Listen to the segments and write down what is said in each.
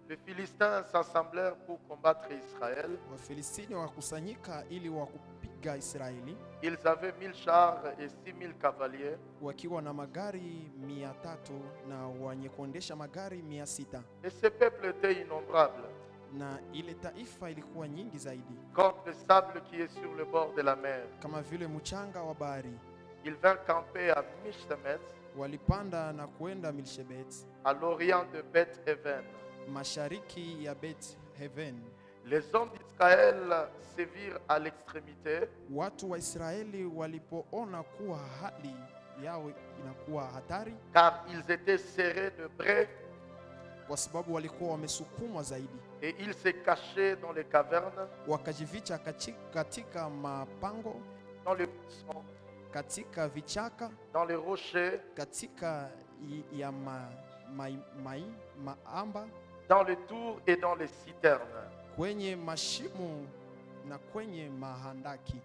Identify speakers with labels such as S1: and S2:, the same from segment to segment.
S1: Les Philistins s'assemblèrent pour combattre Israël.
S2: Wafilistini wakakusanyika ili wakupiga Israeli
S1: Ils avaient 1000 chars et 6000 cavaliers.
S2: wakiwa na magari 300 na wenye kuendesha magari 600,
S1: Et ce peuple était innombrable,
S2: na ile taifa ilikuwa nyingi zaidi
S1: comme le sable qui est sur le bord de la mer.
S2: kama vile mchanga wa bahari.
S1: Ils vinrent camper à Mishlemet,
S2: Walipanda na kuenda Milshebet,
S1: à l'orient de Beth-Even.
S2: mashariki ya Bet Heaven.
S1: Les hommes d'Israël se virent à l'extrémité.
S2: Watu wa Israeli walipoona kuwa hali yao inakuwa hatari,
S1: Car ils étaient serrés de brais
S2: kwa sababu walikuwa wamesukumwa zaidi,
S1: et ils se cachaient dans les cavernes,
S2: wakajificha katika mapango,
S1: dans les buissons,
S2: katika vichaka,
S1: dans les rochers,
S2: katika ya maamba,
S1: dans les tours et dans les citernes.
S2: kwenye mashimo na kwenye mahandaki.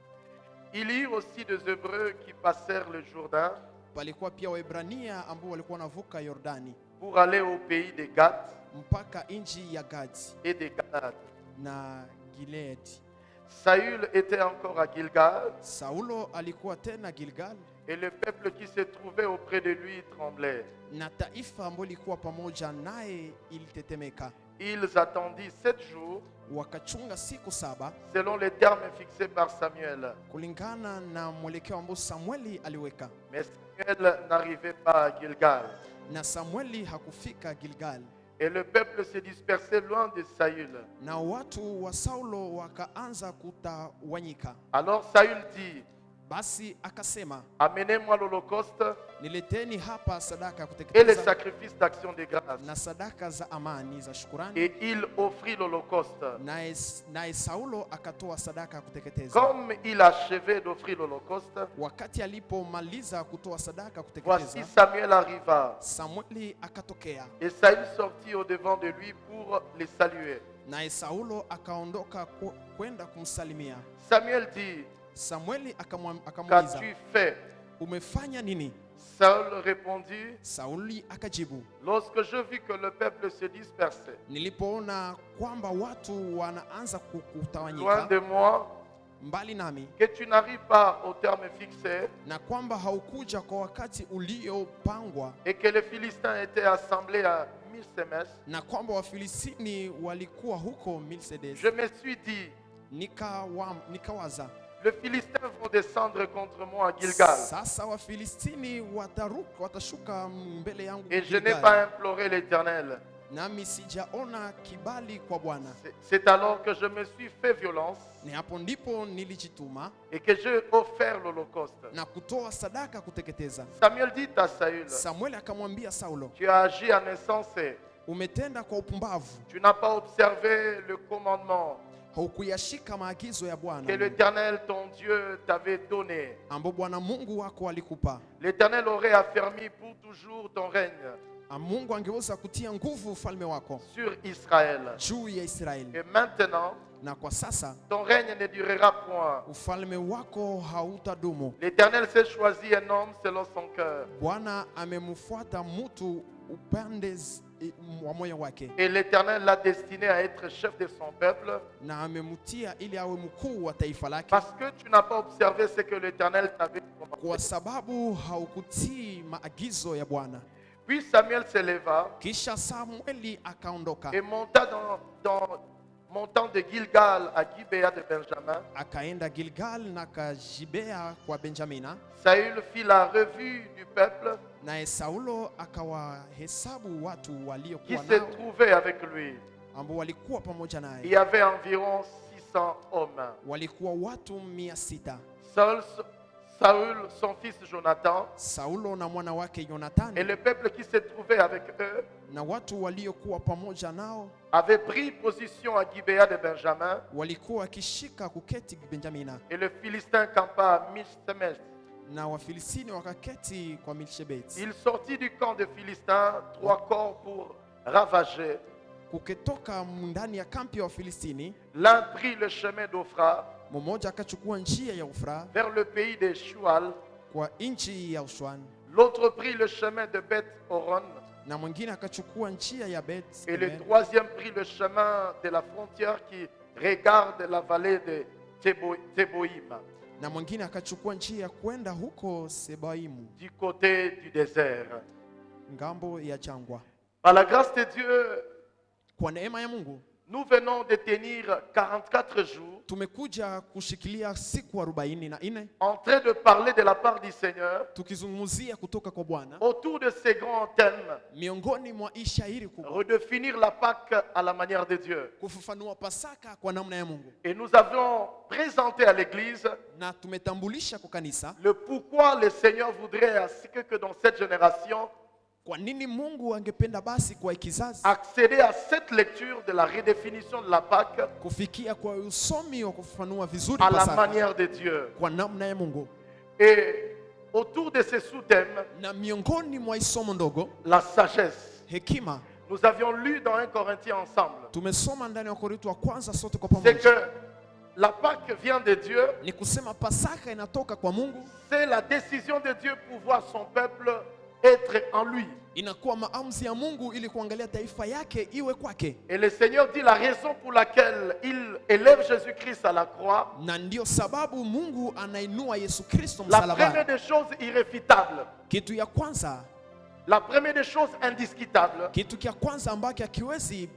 S1: Il y eut aussi des Hébreux qui passèrent le Jourdain
S2: Palikuwa pia Waebrania ambao walikuwa wanavuka Yordani
S1: pour aller au pays des Gath
S2: mpaka nchi ya Gadi
S1: et des Galades.
S2: na Gileadi.
S1: Saül était encore à Gilgal
S2: Saulo alikuwa tena Gilgal,
S1: et le peuple qui se trouvait auprès de lui tremblait.
S2: na taifa ambalo lilikuwa pamoja naye ilitetemeka.
S1: Ils attendirent 7 jours
S2: Wakachunga siku 7
S1: selon les termes fixés par Samuel.
S2: kulingana na mwelekeo ambao Samueli aliweka,
S1: Mais Samuel n'arrivait pas à Gilgal.
S2: na Samueli hakufika Gilgal,
S1: Et le peuple se dispersait loin de Saül.
S2: na watu wa Saulo wakaanza kutawanyika.
S1: Alors Saül dit,
S2: Basi akasema,
S1: amenez-moi l'holocauste
S2: nileteni hapa sadaka ya
S1: et les
S2: kuteketeza
S1: sacrifices d'action de grâce.
S2: na sadaka za amani za shukurani.
S1: Et il offrit l'holocauste.
S2: Naye Saulo akatoa sadaka ya kuteketeza.
S1: Comme il achevait d'offrir l'holocauste,
S2: Wakati alipomaliza kutoa sadaka ya
S1: voici
S2: kuteketeza,
S1: Samuel arriva.
S2: Samueli akatokea,
S1: Et Saül sortit au devant de lui pour les saluer.
S2: naye Saulo akaondoka kwenda kumsalimia.
S1: Samuel dit,
S2: Samueli akamuuliza,
S1: qu'as-tu fait?
S2: umefanya nini?
S1: Saül répondit,
S2: Sauli akajibu,
S1: lorsque je vis que le peuple se dispersait,
S2: nilipoona kwamba watu wanaanza
S1: loin
S2: kutawanyika
S1: de moi,
S2: mbali nami,
S1: que tu n'arrives pas au terme fixé,
S2: na kwamba haukuja kwa wakati uliopangwa,
S1: et que les Philistins étaient assemblés à Mishlemet,
S2: na kwamba Wafilistini walikuwa huko Milsedes,
S1: je me suis dit,
S2: nikawaza,
S1: les Philistins vont descendre contre moi à Gilgal.
S2: sasa Wafilistini watashuka mbele yangu
S1: Et je n'ai
S2: Gilgal,
S1: pas imploré l'Éternel.
S2: nami sijaona kibali kwa Bwana.
S1: C'est alors que je me suis fait violence
S2: Ni hapo ndipo nilijituma
S1: et que j'ai offert l'holocauste.
S2: na kutoa sadaka kuteketeza.
S1: Samuel dit à Saül,
S2: Samueli akamwambia Saulo,
S1: tu as agi en insensé.
S2: umetenda kwa upumbavu,
S1: Tu n'as pas observé le commandement
S2: haukuyashika maagizo ya
S1: que
S2: Bwana
S1: l'Éternel, ton Dieu, t'avait donné.
S2: ambao Bwana Mungu wako alikupa.
S1: L'Éternel aurait affermi pour toujours ton règne
S2: Mungu angeweza kutia nguvu ufalme wako
S1: sur Israël.
S2: juu ya Israeli,
S1: Et maintenant,
S2: na kwa sasa
S1: ton règne ne durera point.
S2: ufalme wako hautadumu.
S1: L'Éternel s'est choisi un homme selon son cœur.
S2: Bwana amemfuata mtu upande wa moyo wake,
S1: Et l'Éternel l'a destiné à être chef de son peuple.
S2: na amemtia ili awe mkuu wa taifa lake,
S1: Parce que tu n'as pas observé ce que l'Éternel t'avait
S2: kwa
S1: commandé.
S2: sababu haukutii maagizo ya Bwana.
S1: Puis Samuel s'éleva
S2: Kisha Samueli akaondoka
S1: et montant de Gilgal à Gibéa de Benjamin.
S2: akaenda Gilgal na kajibea kwa Benjamina,
S1: Saül fit la revue du peuple
S2: naye Saulo akawahesabu watu
S1: qui
S2: waliokuwa
S1: se
S2: nao
S1: trouvait avec lui.
S2: ambao walikuwa pamoja
S1: Il y
S2: naye,
S1: avait environ 600 hommes.
S2: walikuwa watu 600.
S1: Saül, son fils Jonathan,
S2: Saulo na mwana wake
S1: et
S2: Yonathani
S1: le peuple qui se trouvait avec eux
S2: na watu waliokuwa pamoja nao
S1: avaient pris position à Gibéa de Benjamin,
S2: walikuwa wakishika kuketi Benjamina,
S1: et le Philistin campa à Mishlemet.
S2: na Wafilistini wakaketi kwa Milshebeti.
S1: Il sortit du camp des Philistins 3 corps pour ravager.
S2: Kuketoka ndani ya kampi ya Wafilistini,
S1: L'un prit le chemin d'Ophra
S2: mmoja akachukua njia ya Ufra
S1: vers le pays des Shual.
S2: kwa nchi ya Ushwan,
S1: L'autre prit le chemin de Beth-Horon
S2: na mwingine akachukua njia ya
S1: Et le
S2: Beth-Semen,
S1: troisième prit le chemin de la frontière qui regarde la vallée de Théboïm,
S2: na mwingine akachukua njia ya kwenda huko Sebaimu,
S1: du côté du désert.
S2: ngambo ya jangwa.
S1: Par la grâce de Dieu,
S2: Kwa neema ya Mungu
S1: nous venons de tenir 44 jours
S2: tumekuja kushikilia siku 44
S1: en train de parler de la part du Seigneur
S2: tukizungumzia kutoka kwa Bwana
S1: autour de ces grands thèmes.
S2: miongoni mwa ishairi kubwa,
S1: Redéfinir la Pâque à la manière de Dieu.
S2: kufafanua Pasaka kwa namna ya Mungu,
S1: Et nous avons présenté à l'Église
S2: na tumetambulisha kwa kanisa
S1: le pourquoi le Seigneur voudrait ainsi que dans cette génération
S2: kwa nini Mungu angependa basi kwa kizazi
S1: accéder à cette lecture de la redéfinition de la Pâque
S2: kufikia kwa usomi wa kufafanua vizuri
S1: à la
S2: Pasaka
S1: manière de Dieu.
S2: kwa namna ya Mungu.
S1: Et autour de ces sous-thèmes,
S2: Na miongoni mwa isomo ndogo
S1: la sagesse.
S2: hekima,
S1: Nous avions lu dans 1 Corinthiens ensemble.
S2: tumesoma ndani ya Korinto wa kwanza sote kwa
S1: C'est
S2: pamoja,
S1: que la Pâque vient de Dieu.
S2: ni kusema Pasaka inatoka kwa Mungu,
S1: C'est la décision de Dieu pour voir son peuple être en lui.
S2: inakuwa maamuzi ya Mungu ili kuangalia taifa yake iwe kwake,
S1: Et le Seigneur dit la raison pour laquelle il élève Jésus-Christ à la croix.
S2: na ndio sababu Mungu anainua Yesu Kristo
S1: La première
S2: msalabani.
S1: des choses irréfutables,
S2: Kitu ya kwanza,
S1: la première des choses indiscutables,
S2: kitu kia kwanza ambacho hakiwezi,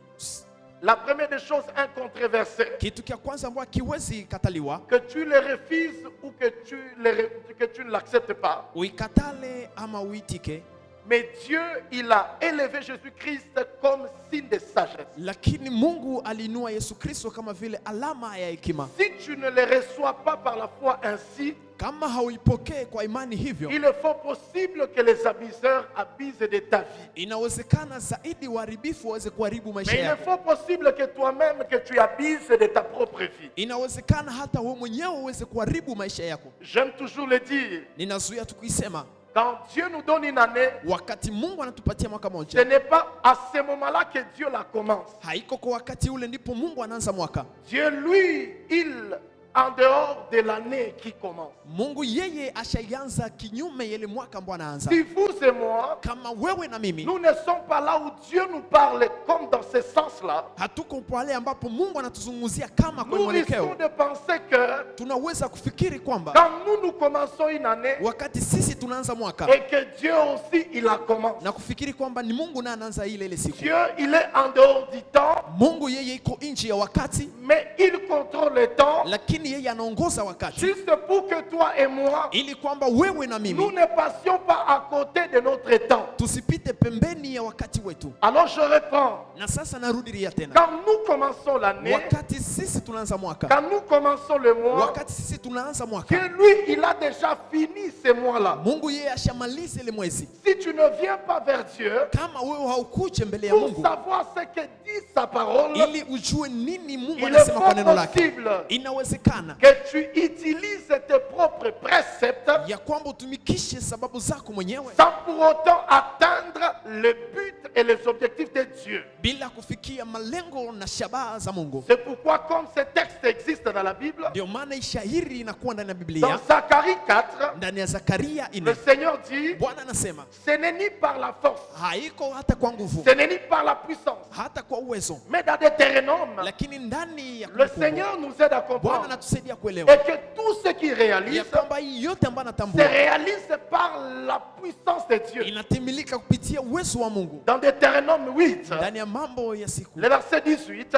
S1: la première des choses incontroversées,
S2: kitu kia kwanza ambacho hakiwezi kataliwa,
S1: que tu le refuses ou que tu ne l'acceptes pas.
S2: uikatale ama uitike,
S1: Mais Dieu, il a élevé Jésus-Christ comme signe de sagesse.
S2: lakini Mungu alinua Yesu Kristo kama vile alama ya hekima.
S1: Si tu ne le reçois pas par la foi ainsi,
S2: Kama hauipokee kwa imani hivyo,
S1: il est fort possible que les abuseurs abusent de ta vie.
S2: inawezekana zaidi waharibifu waweze kuharibu maisha
S1: Mais il est
S2: yako.
S1: fort possible que toi-même, que tu abuses de ta propre vie.
S2: Inawezekana hata wewe mwenyewe uweze kuharibu maisha yako.
S1: J'aime toujours le dire,
S2: Ninazuia tukuisema,
S1: quand Dieu nous donne une année,
S2: wakati Mungu anatupatia mwaka
S1: ce
S2: moja,
S1: n'est pas à ce moment-là que Dieu la commence.
S2: haiko kwa wakati ule ndipo Mungu anaanza mwaka.
S1: Dieu, lui, il, en dehors de l'année qui commence.
S2: Mungu yeye ashaianza kinyume yele mwaka ambao anaanza.
S1: Si vous et moi,
S2: Kama wewe na mimi
S1: nous ne sommes pas là où Dieu nous parle comme dans ce sens-là,
S2: hatuko pale ambapo Mungu anatuzungumzia kama kwa
S1: nous risquons
S2: mwelekeo,
S1: de penser que
S2: tunaweza kufikiri kwamba
S1: quand nous commençons une année
S2: wakati sisi tunaanza mwaka
S1: et que Dieu aussi, il la commence.
S2: na kufikiri kwamba ni Mungu naye anaanza ile siku.
S1: Dieu, il est en dehors du temps,
S2: Mungu yeye iko nchi ya wakati,
S1: mais il contrôle le temps
S2: lakini yeye anaongoza wakati,
S1: juste pour que toi et moi,
S2: ili kwamba wewe na
S1: nous
S2: mimi
S1: ne passions pas à côté de notre temps.
S2: tusipite pembeni ya wakati wetu.
S1: Alors je reprends.
S2: Na sasa narudilia tena,
S1: Quand nous commençons l'année,
S2: wakati sisi tunaanza mwaka,
S1: quand nous commençons le mois,
S2: wakati sisi tunaanza
S1: que
S2: mwaka,
S1: lui, il a déjà fini ce mois-là.
S2: Mungu yeye ashamaliza ile mwezi.
S1: Si tu ne viens pas vers Dieu
S2: Kama wewe haukuje mbele ya
S1: pour
S2: Mungu
S1: savoir ce que dit sa parole,
S2: ili ujue nini Mungu
S1: il est
S2: anasema kwa
S1: fort
S2: neno lake,
S1: possible
S2: inawezekana
S1: que tu utilises tes propres préceptes
S2: ya kwamba utumikishe sababu zako mwenyewe
S1: sans pour autant atteindre le but et les objectifs de Dieu.
S2: bila kufikia malengo na shabaha za Mungu.
S1: C'est pourquoi, comme ce texte existe dans la Bible,
S2: Ndio maana ishairi inakuwa ndani ya
S1: dans
S2: Biblia,
S1: Zacharie 4,
S2: ndani ya Zakaria
S1: le
S2: 4,
S1: Seigneur dit,
S2: Bwana anasema
S1: ce n'est ni par la force,
S2: haiko hata kwa nguvu,
S1: ce n'est ni par la puissance,
S2: hata kwa uwezo,
S1: mais dans Deutéronome,
S2: lakini ndani ya
S1: le
S2: kumbukumbu,
S1: Seigneur nous aide à
S2: Bwana
S1: comprendre
S2: anatusaidia
S1: et
S2: kuelewa
S1: que tout ce qu'il
S2: ya
S1: réalise
S2: kwamba hii yote ambayo
S1: se
S2: anatambua
S1: réalise par la puissance de Dieu.
S2: inatimilika kupitia uwezo wa Mungu.
S1: Dans Deutéronome 8,
S2: Ndani ya Mambo ya Siku
S1: le verset 18,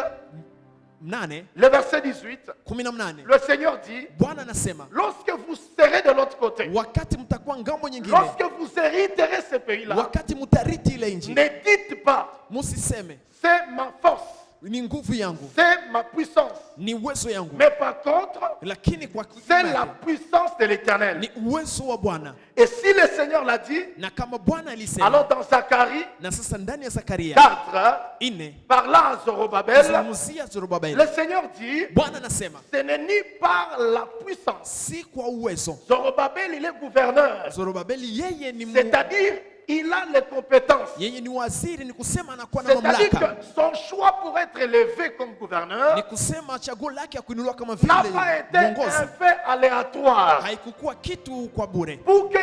S2: 8,
S1: le verset 18,
S2: 18,
S1: le Seigneur dit,
S2: Bwana anasema
S1: lorsque vous serez de l'autre côté,
S2: wakati mtakuwa ngambo nyingine,
S1: lorsque vous hériterez ce pays-là,
S2: wakati mtariti ile nchi,
S1: ne dites pas,
S2: musiseme
S1: c'est ma force,
S2: ni nguvu yangu,
S1: c'est ma puissance.
S2: ni uwezo yangu,
S1: Mais par contre,
S2: lakini kwa
S1: c'est
S2: kinyume
S1: la
S2: yake,
S1: puissance de l'Éternel.
S2: ni uwezo wa Bwana.
S1: Et si le Seigneur l'a dit,
S2: Na kama Bwana alisema,
S1: alors dans Zacharie
S2: na sasa ndani ya Zakaria
S1: 4,
S2: 4
S1: parlant à Zorobabel,
S2: kuzungumzia Zorobabeli,
S1: le Seigneur dit,
S2: Bwana anasema
S1: ce n'est ni par la puissance.
S2: si kwa uwezo.
S1: Zorobabel, il est gouverneur.
S2: Zorobabeli yeye ni
S1: C'est-à-dire, il a les compétences.
S2: Yeye ni waziri, ni kusema anakuwa na
S1: C'est-à-dire
S2: mamlaka.
S1: que son choix pour être élevé comme gouverneur
S2: Ni kusema chaguo lake ya kuinuliwa kama
S1: n'a
S2: vile
S1: pas été
S2: mwongozi
S1: un fait aléatoire.
S2: haikukuwa kitu kwa bure,
S1: Pour que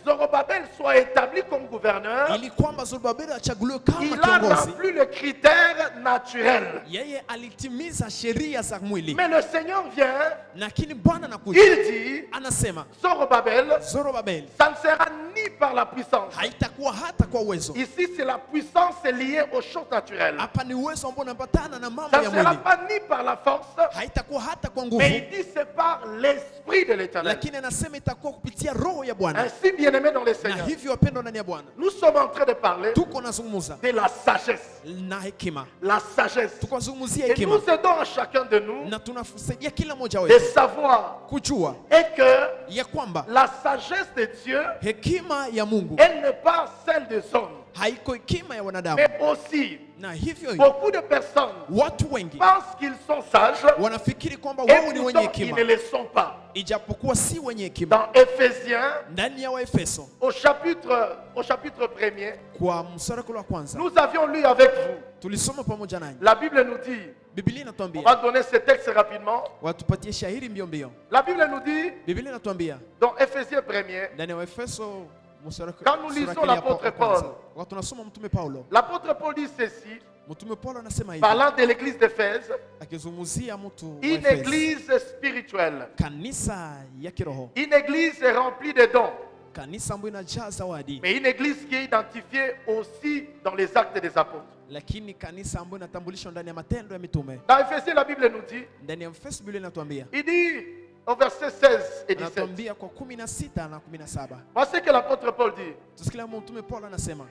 S1: Zorobabel soit établi comme gouverneur,
S2: ili kwamba Zorobabeli achaguliwe kama
S1: il a
S2: kiongozi.
S1: rempli les critères naturels.
S2: Yeye alitimiza sheria za mwili,
S1: Mais le Seigneur vient,
S2: lakini Bwana anakuja
S1: il dit,
S2: anasema
S1: Zorobabel,
S2: Zorobabeli
S1: ça ne sera ni par la puissance.
S2: haitakuwa hata kwa uwezo.
S1: Ici, c'est la puissance liée aux choses naturelles.
S2: Hapa ni uwezo ambao unapatana na mambo
S1: Ça ne
S2: ya
S1: sera
S2: mwili,
S1: pas ni par la force,
S2: haitakuwa hata kwa
S1: mais
S2: nguvu,
S1: il dit c'est par l'Esprit de l'Éternel.
S2: lakini anasema itakuwa kupitia roho ya Bwana.
S1: Ainsi, bien-aimés dans le
S2: Na
S1: Seigneur,
S2: hivyo wapendwa ndani ya Bwana,
S1: nous sommes en train de parler
S2: tuko nazungumza
S1: de la sagesse.
S2: na hekima,
S1: La sagesse.
S2: tuko nazungumzia
S1: Et
S2: hekima,
S1: nous aidons à chacun de nous
S2: na tunasaidia kila mmoja
S1: de
S2: wetu
S1: savoir
S2: kujua
S1: et que
S2: ya kwamba
S1: la sagesse de Dieu,
S2: hekima ya Mungu
S1: elle n'est pas celle des hommes,
S2: haiko hekima ya wanadamu.
S1: mais aussi
S2: Na hivyo
S1: beaucoup de personnes
S2: watu wengi
S1: pensent qu'ils sont sages
S2: wanafikiri kwamba
S1: et
S2: wao ni wenye
S1: pourtant ils
S2: hekima,
S1: ne le sont pas.
S2: ijapokuwa si wenye hekima.
S1: Dans Éphésiens,
S2: Ndani ya Waefeso
S1: au chapitre 1er,
S2: kwa mstari wa kwanza
S1: nous avions lu avec vous.
S2: tulisoma pamoja nanyi.
S1: La Bible nous dit,
S2: Biblia
S1: on
S2: inatuambia,
S1: va donner ce texte rapidement.
S2: watupatie shahiri mbio mbio.
S1: La Bible nous dit,
S2: Biblia inatuambia
S1: dans Éphésiens 1er,
S2: ndani ya Waefeso mstari
S1: Quand nous lisons
S2: sura ya
S1: l'apôtre
S2: kwanza,
S1: Paul,
S2: wakati tunasoma mtume Paulo,
S1: l'apôtre Paul dit ceci,
S2: mtume Paulo anasema hivi
S1: parlant de l'église d'Éphèse,
S2: akizungumzia mtu wa
S1: une
S2: Efeso,
S1: église spirituelle,
S2: kanisa ya kiroho,
S1: une église remplie de dons,
S2: kanisa ambayo inajaa zawadi,
S1: mais une église qui est identifiée aussi dans les actes des apôtres.
S2: lakini kanisa ambayo inatambulishwa ndani ya matendo ya mitume.
S1: Dans Éphésiens, la Bible nous dit,
S2: Ndani ya Efeso Biblia inatuambia,
S1: il dit au verset 16 et 17,
S2: anatuambia kwa 16 na 17.
S1: voici ce que l'apôtre Paul dit.
S2: Tusikia mtume Paulo anasema,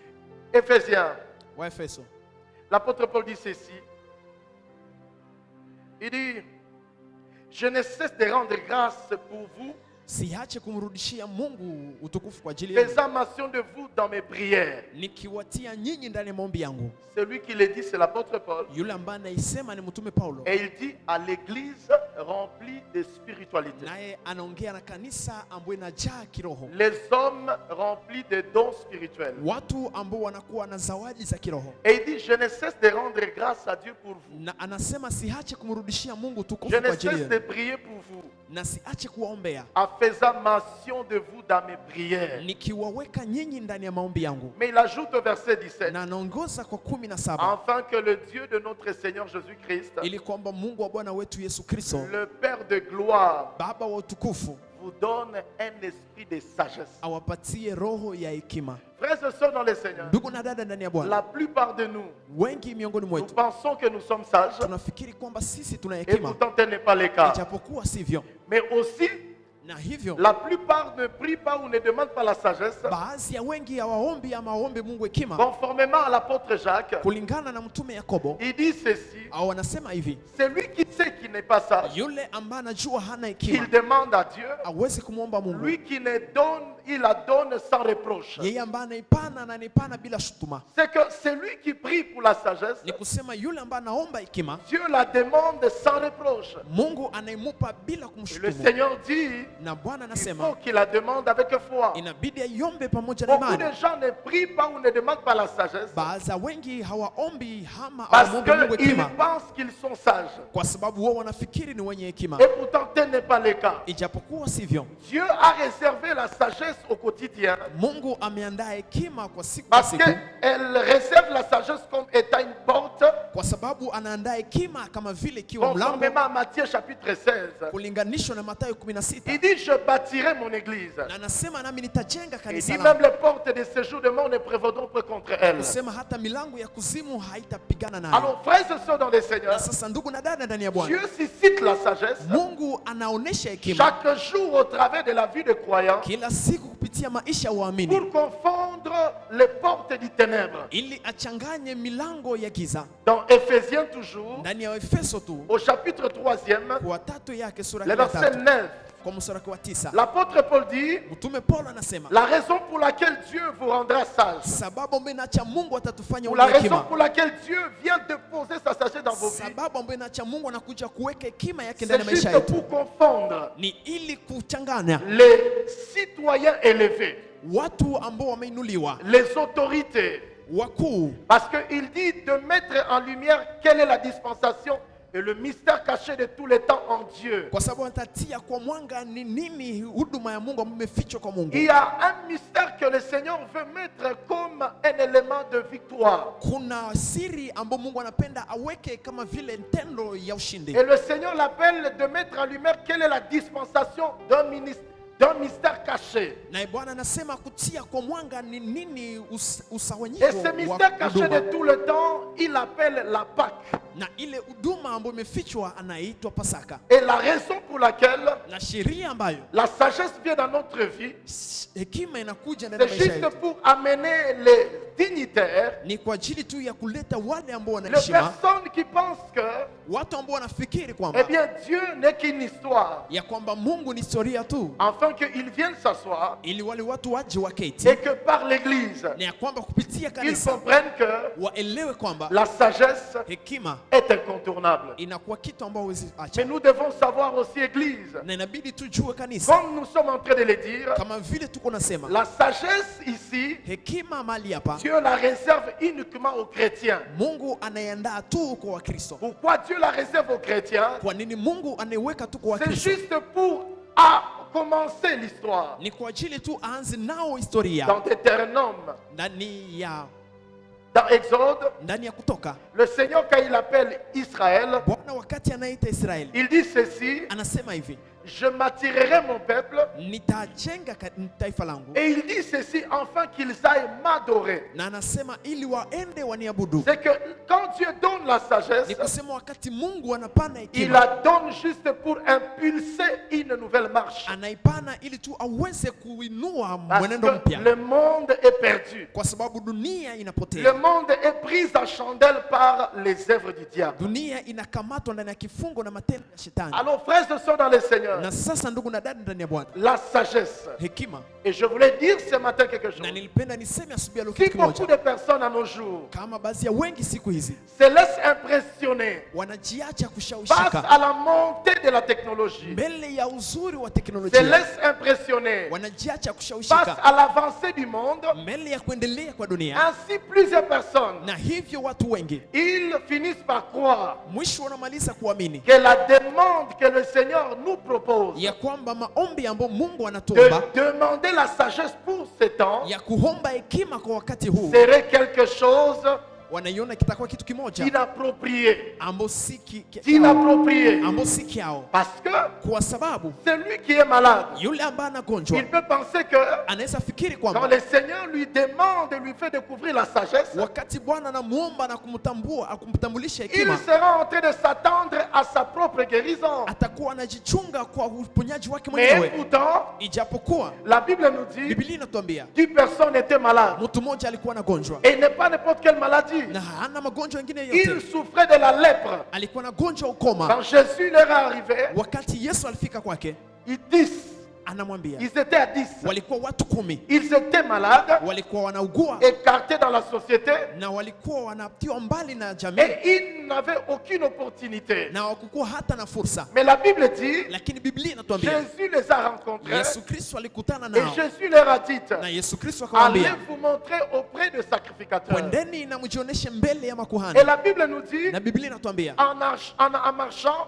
S1: Éphésiens,
S2: wa Efeso,
S1: l'apôtre Paul dit ceci. Il dit, je ne cesse de rendre grâce pour vous,
S2: siache kumrudishia Mungu utukufu kwa ajili yenu,
S1: faisant mention de vous dans mes prières.
S2: nikiwatia nyinyi ndani ya maombi yangu.
S1: Celui qui le dit, c'est l'apôtre Paul.
S2: Yule ambaye anaisema ni mtume Paulo,
S1: Et il dit à l'église remplie de spiritualité.
S2: naye anaongea na kanisa ambayo inajaa kiroho,
S1: Les hommes remplis de dons spirituels.
S2: watu ambao wanakuwa na zawadi za kiroho.
S1: Et il dit, je ne cesse de rendre grâce à Dieu pour vous.
S2: Na anasema siache kumrudishia Mungu
S1: Je
S2: utukufu
S1: ne
S2: kwa ajili
S1: cesse de
S2: yenu,
S1: prier pour vous,
S2: na siache kuwaombea,
S1: en faisant mention de vous dans mes prières.
S2: nikiwaweka nyinyi ndani ya maombi yangu.
S1: Mais il ajoute au verset 17,
S2: Na anaongoza kwa 17,
S1: afin que le Dieu de notre Seigneur Jésus-Christ,
S2: ili kwamba Mungu wa Bwana wetu Yesu Kristo,
S1: le Père de gloire,
S2: Baba wa utukufu,
S1: vous donne un esprit de sagesse.
S2: awapatie roho ya hekima.
S1: Frères et sœurs dans le Seigneur,
S2: Ndugu na dada ndani ya Bwana,
S1: la plupart de nous,
S2: wengi miongoni
S1: nous
S2: mwetu
S1: pensons que nous sommes sages,
S2: tunafikiri kwamba sisi tuna
S1: et
S2: hekima,
S1: pourtant tel n'est pas le cas.
S2: ijapokuwa sivyo.
S1: Mais aussi,
S2: Na hivyo
S1: la plupart ne prient pas ou ne demandent pas la sagesse,
S2: baadhi ya wengi hawaombi ama waombe Mungu hekima,
S1: conformément à l'apôtre Jacques.
S2: kulingana na mtume Yakobo,
S1: Il dit ceci,
S2: au wanasema hivi,
S1: celui qui sait qu'il n'est pas sage,
S2: yule ambaye anajua hana
S1: qu'il
S2: hekima
S1: demande à Dieu,
S2: hawezi kumwomba Mungu.
S1: lui qui ne donne, il la donne sans reproche.
S2: Yeye ambaye anaipana na anaipana bila shutuma.
S1: C'est que celui qui prie pour la sagesse,
S2: Ni kusema yule ambaye anaomba hekima,
S1: Dieu la demande sans reproche.
S2: Mungu anaimupa bila
S1: Et le
S2: kumshutumu.
S1: Seigneur dit,
S2: Na Bwana
S1: il
S2: anasema
S1: faut qu'il la demande avec foi.
S2: inabidi aiombe pamoja na
S1: Beaucoup de
S2: imani.
S1: gens ne prient pas ou ne demandent pas la sagesse
S2: Baadhi ya wengi hawaombi ama
S1: parce
S2: hawamwombi Mungu
S1: qu'ils
S2: hekima
S1: pensent qu'ils sont sages.
S2: kwa sababu wao wanafikiri ni wenye hekima,
S1: Et pourtant, tel n'est pas le cas.
S2: ijapokuwa sivyo.
S1: Dieu a réservé la sagesse au quotidien
S2: Mungu ameandaa hekima kwa siku kwa
S1: parce
S2: siku,
S1: qu'elle réserve la sagesse comme étant une porte,
S2: kwa sababu anaandaa hekima kama vile ikiwa mlango,
S1: conformément à Matthieu chapitre 16.
S2: kulinganishwa na Mathayo
S1: Il
S2: 16.
S1: dit, je bâtirai mon église.
S2: Na anasema nami nitajenga
S1: Il
S2: kanisa
S1: dit,
S2: langu,
S1: même les portes de séjour de mort ne prévaudront pas contre elle.
S2: kusema hata milango ya kuzimu haitapigana nayo.
S1: Alors, frères et sœurs dans le Seigneur,
S2: Na sasa ndugu na dada ndani ya Bwana,
S1: Dieu suscite la sagesse
S2: Mungu anaonesha hekima
S1: chaque jour au travers de la vie de croyants
S2: kila siku kupitia maisha ya waamini,
S1: pour confondre les portes du ténèbre.
S2: ili achanganye milango ya giza.
S1: Dans Éphésiens toujours,
S2: Ndani ya Efeso tu
S1: au chapitre 3e,
S2: kwa tatu yake sura
S1: le
S2: ya
S1: verset
S2: 3
S1: 9,
S2: kwa mstari wa 9,
S1: l'apôtre Paul dit,
S2: mtume Paulo anasema
S1: la raison pour laquelle Dieu vous rendra sage,
S2: sababu ambayo inaacha Mungu atatufanya
S1: ou la
S2: wenye
S1: raison
S2: hekima,
S1: pour laquelle Dieu vient déposer sa sagesse dans vos vies,
S2: sababu ambayo inaacha Mungu anakuja kuweka hekima yake ndani
S1: c'est
S2: ya maisha
S1: juste
S2: yetu
S1: pour confondre
S2: ni ili kuchanganya
S1: les citoyens élevés
S2: watu ambao wameinuliwa,
S1: les autorités.
S2: wakuu,
S1: Parce qu'il dit de mettre en lumière quelle est la dispensation et le mystère caché de tous les temps en Dieu.
S2: kwa sababu atatia kwa mwanga ni nini huduma ya Mungu ambayo imefichwa kwa Mungu.
S1: Il y a un mystère que le Seigneur veut mettre comme un élément de victoire.
S2: Kuna siri ambayo Mungu anapenda aweke kama vile tendo ya ushindi,
S1: Et le Seigneur l'appelle de mettre en lumière quelle est la dispensation d'un mystère caché.
S2: na Bwana anasema kutia kwa mwanga ni nini usawanyiko
S1: Et ce
S2: wa
S1: mystère caché
S2: huduma.
S1: de tout le temps, il appelle la Pâque.
S2: Na ile huduma ambayo imefichwa anaitwa Pasaka,
S1: Et la raison pour laquelle
S2: na sheria ambayo
S1: la sagesse vient dans notre vie,
S2: hekima inakuja ndani
S1: c'est
S2: ya maisha
S1: juste
S2: yetu
S1: pour amener les dignitaires,
S2: ni kwa ajili tu ya kuleta wale ambao wana
S1: les
S2: heshima,
S1: personnes qui pensent que,
S2: watu ambao wanafikiri
S1: eh
S2: kwamba
S1: bien, Dieu n'est qu'une histoire,
S2: ya kwamba Mungu ni historia tu,
S1: afin qu'ils viennent s'asseoir
S2: ili wale watu waje waketi,
S1: et que par l'Église,
S2: na ya kwamba kupitia
S1: ils
S2: kanisa
S1: comprennent que
S2: waelewe kwamba
S1: la sagesse
S2: hekima
S1: est incontournable.
S2: inakuwa kitu ambao huwezi
S1: Mais
S2: acha,
S1: nous devons savoir aussi, Église,
S2: na inabidi tujue kanisa,
S1: comme nous sommes en train de le dire,
S2: kama vile tuko nasema
S1: la sagesse ici,
S2: hekima mali hapa
S1: Dieu la réserve uniquement aux chrétiens.
S2: Mungu anayeandaa tu kwa Wakristo.
S1: Pourquoi Dieu la réserve aux chrétiens?
S2: Kwa nini Mungu anaiweka tu kwa
S1: C'est
S2: Wakristo?
S1: juste pour commencer l'histoire.
S2: Ni kwa ajili tu aanze nao historia
S1: Dans Deutéronome,
S2: ndani ya
S1: dans Exode,
S2: ndani ya Kutoka.
S1: le Seigneur, quand il appelle Israël,
S2: Bwana wakati anaita Israeli
S1: il dit ceci:
S2: anasema hivi,
S1: je m'attirerai mon peuple.
S2: nitajenga taifa langu,
S1: Et il dit ceci afin qu'ils aillent m'adorer.
S2: na anasema ili waende waniabudu.
S1: C'est que quand Dieu donne la sagesse,
S2: Ni kusema wakati Mungu anapana
S1: il
S2: hekima,
S1: la donne juste pour impulser une nouvelle marche.
S2: anaipana ili tu aweze kuinua
S1: Parce
S2: mwenendo
S1: que
S2: mpya,
S1: le monde est perdu.
S2: kwa sababu dunia
S1: Le
S2: inapotea,
S1: monde est pris en chandelle par les œuvres du diable.
S2: dunia inakamatwa ndani ya kifungo na matendo ya shetani.
S1: Alors, frères et sœurs dans le Seigneur,
S2: Na sasa ndugu na dada ndani ya Bwana,
S1: la sagesse.
S2: hekima,
S1: Et je voulais dire ce matin quelque chose.
S2: na nilipenda niseme asubuhi ya leo
S1: Si
S2: kitu
S1: beaucoup
S2: kimoja,
S1: de personnes à nos jours
S2: kama baadhi ya wengi siku hizi
S1: se laissent impressionner
S2: wanajiacha
S1: face
S2: kushawishika
S1: à la montée de la technologie,
S2: mbele ya uzuri wa
S1: se
S2: teknolojia,
S1: laissent impressionner
S2: wanajiacha
S1: face
S2: kushawishika
S1: à l'avancée du monde,
S2: mbele ya kuendelea kwa dunia,
S1: ainsi plusieurs personnes,
S2: na hivyo watu wengi
S1: ils finissent par croire
S2: mwisho wanamaliza kuamini
S1: que la demande que le Seigneur nous propose
S2: ya kwamba maombi ambayo Mungu
S1: de
S2: anatuomba
S1: demander la sagesse pour ce temps
S2: ya kuomba hekima kwa wakati huu,
S1: serait quelque chose
S2: wanaiona kitakuwa kitu kimoja
S1: d'inapproprié.
S2: ambao si
S1: D'inapproprié.
S2: ambao si kiao,
S1: Parce que
S2: kwa sababu
S1: celui qui est malade,
S2: yule ambaye anagonjwa
S1: il peut penser que
S2: anaweza fikiri
S1: quand
S2: kwamba
S1: le Seigneur lui demande et lui fait découvrir la sagesse,
S2: wakati Bwana anamuomba na kumtambua akumtambulisha
S1: il
S2: hekima,
S1: sera en train de s'attendre à sa propre guérison.
S2: atakuwa anajichunga kwa uponyaji wake
S1: Mais
S2: mwenyewe,
S1: pourtant,
S2: ijapokuwa
S1: la Bible nous dit
S2: Biblia inatuambia
S1: 10 personnes étaient malades.
S2: mtu mmoja alikuwa anagonjwa
S1: Et n'est pas n'importe quelle maladie.
S2: na hana magonjwa mengine
S1: Il
S2: yote,
S1: souffrait de la lèpre.
S2: alikuwa anagonjwa ukoma.
S1: Quand Jésus leur est arrivé,
S2: Wakati Yesu alifika kwake,
S1: ils 10,
S2: anamwambia
S1: ils étaient à 10.
S2: walikuwa watu 10
S1: Ils étaient malades,
S2: walikuwa wanaugua
S1: écartés dans la société,
S2: na walikuwa wanatiwa mbali na jamii
S1: et ils n'avaient aucune opportunité.
S2: na hawakukuwa hata na fursa,
S1: Mais la Bible dit,
S2: lakini Biblia inatuambia
S1: Jésus les a rencontrés
S2: Yesu Kristo alikutana
S1: et
S2: nao,
S1: Jésus leur a dit,
S2: na Yesu Kristo
S1: allez
S2: akamwambia
S1: vous montrer auprès de sacrificateurs.
S2: kwendeni na mjioneshe mbele ya makuhani.
S1: Et la Bible nous dit,
S2: Na Biblia inatuambia
S1: en marchant,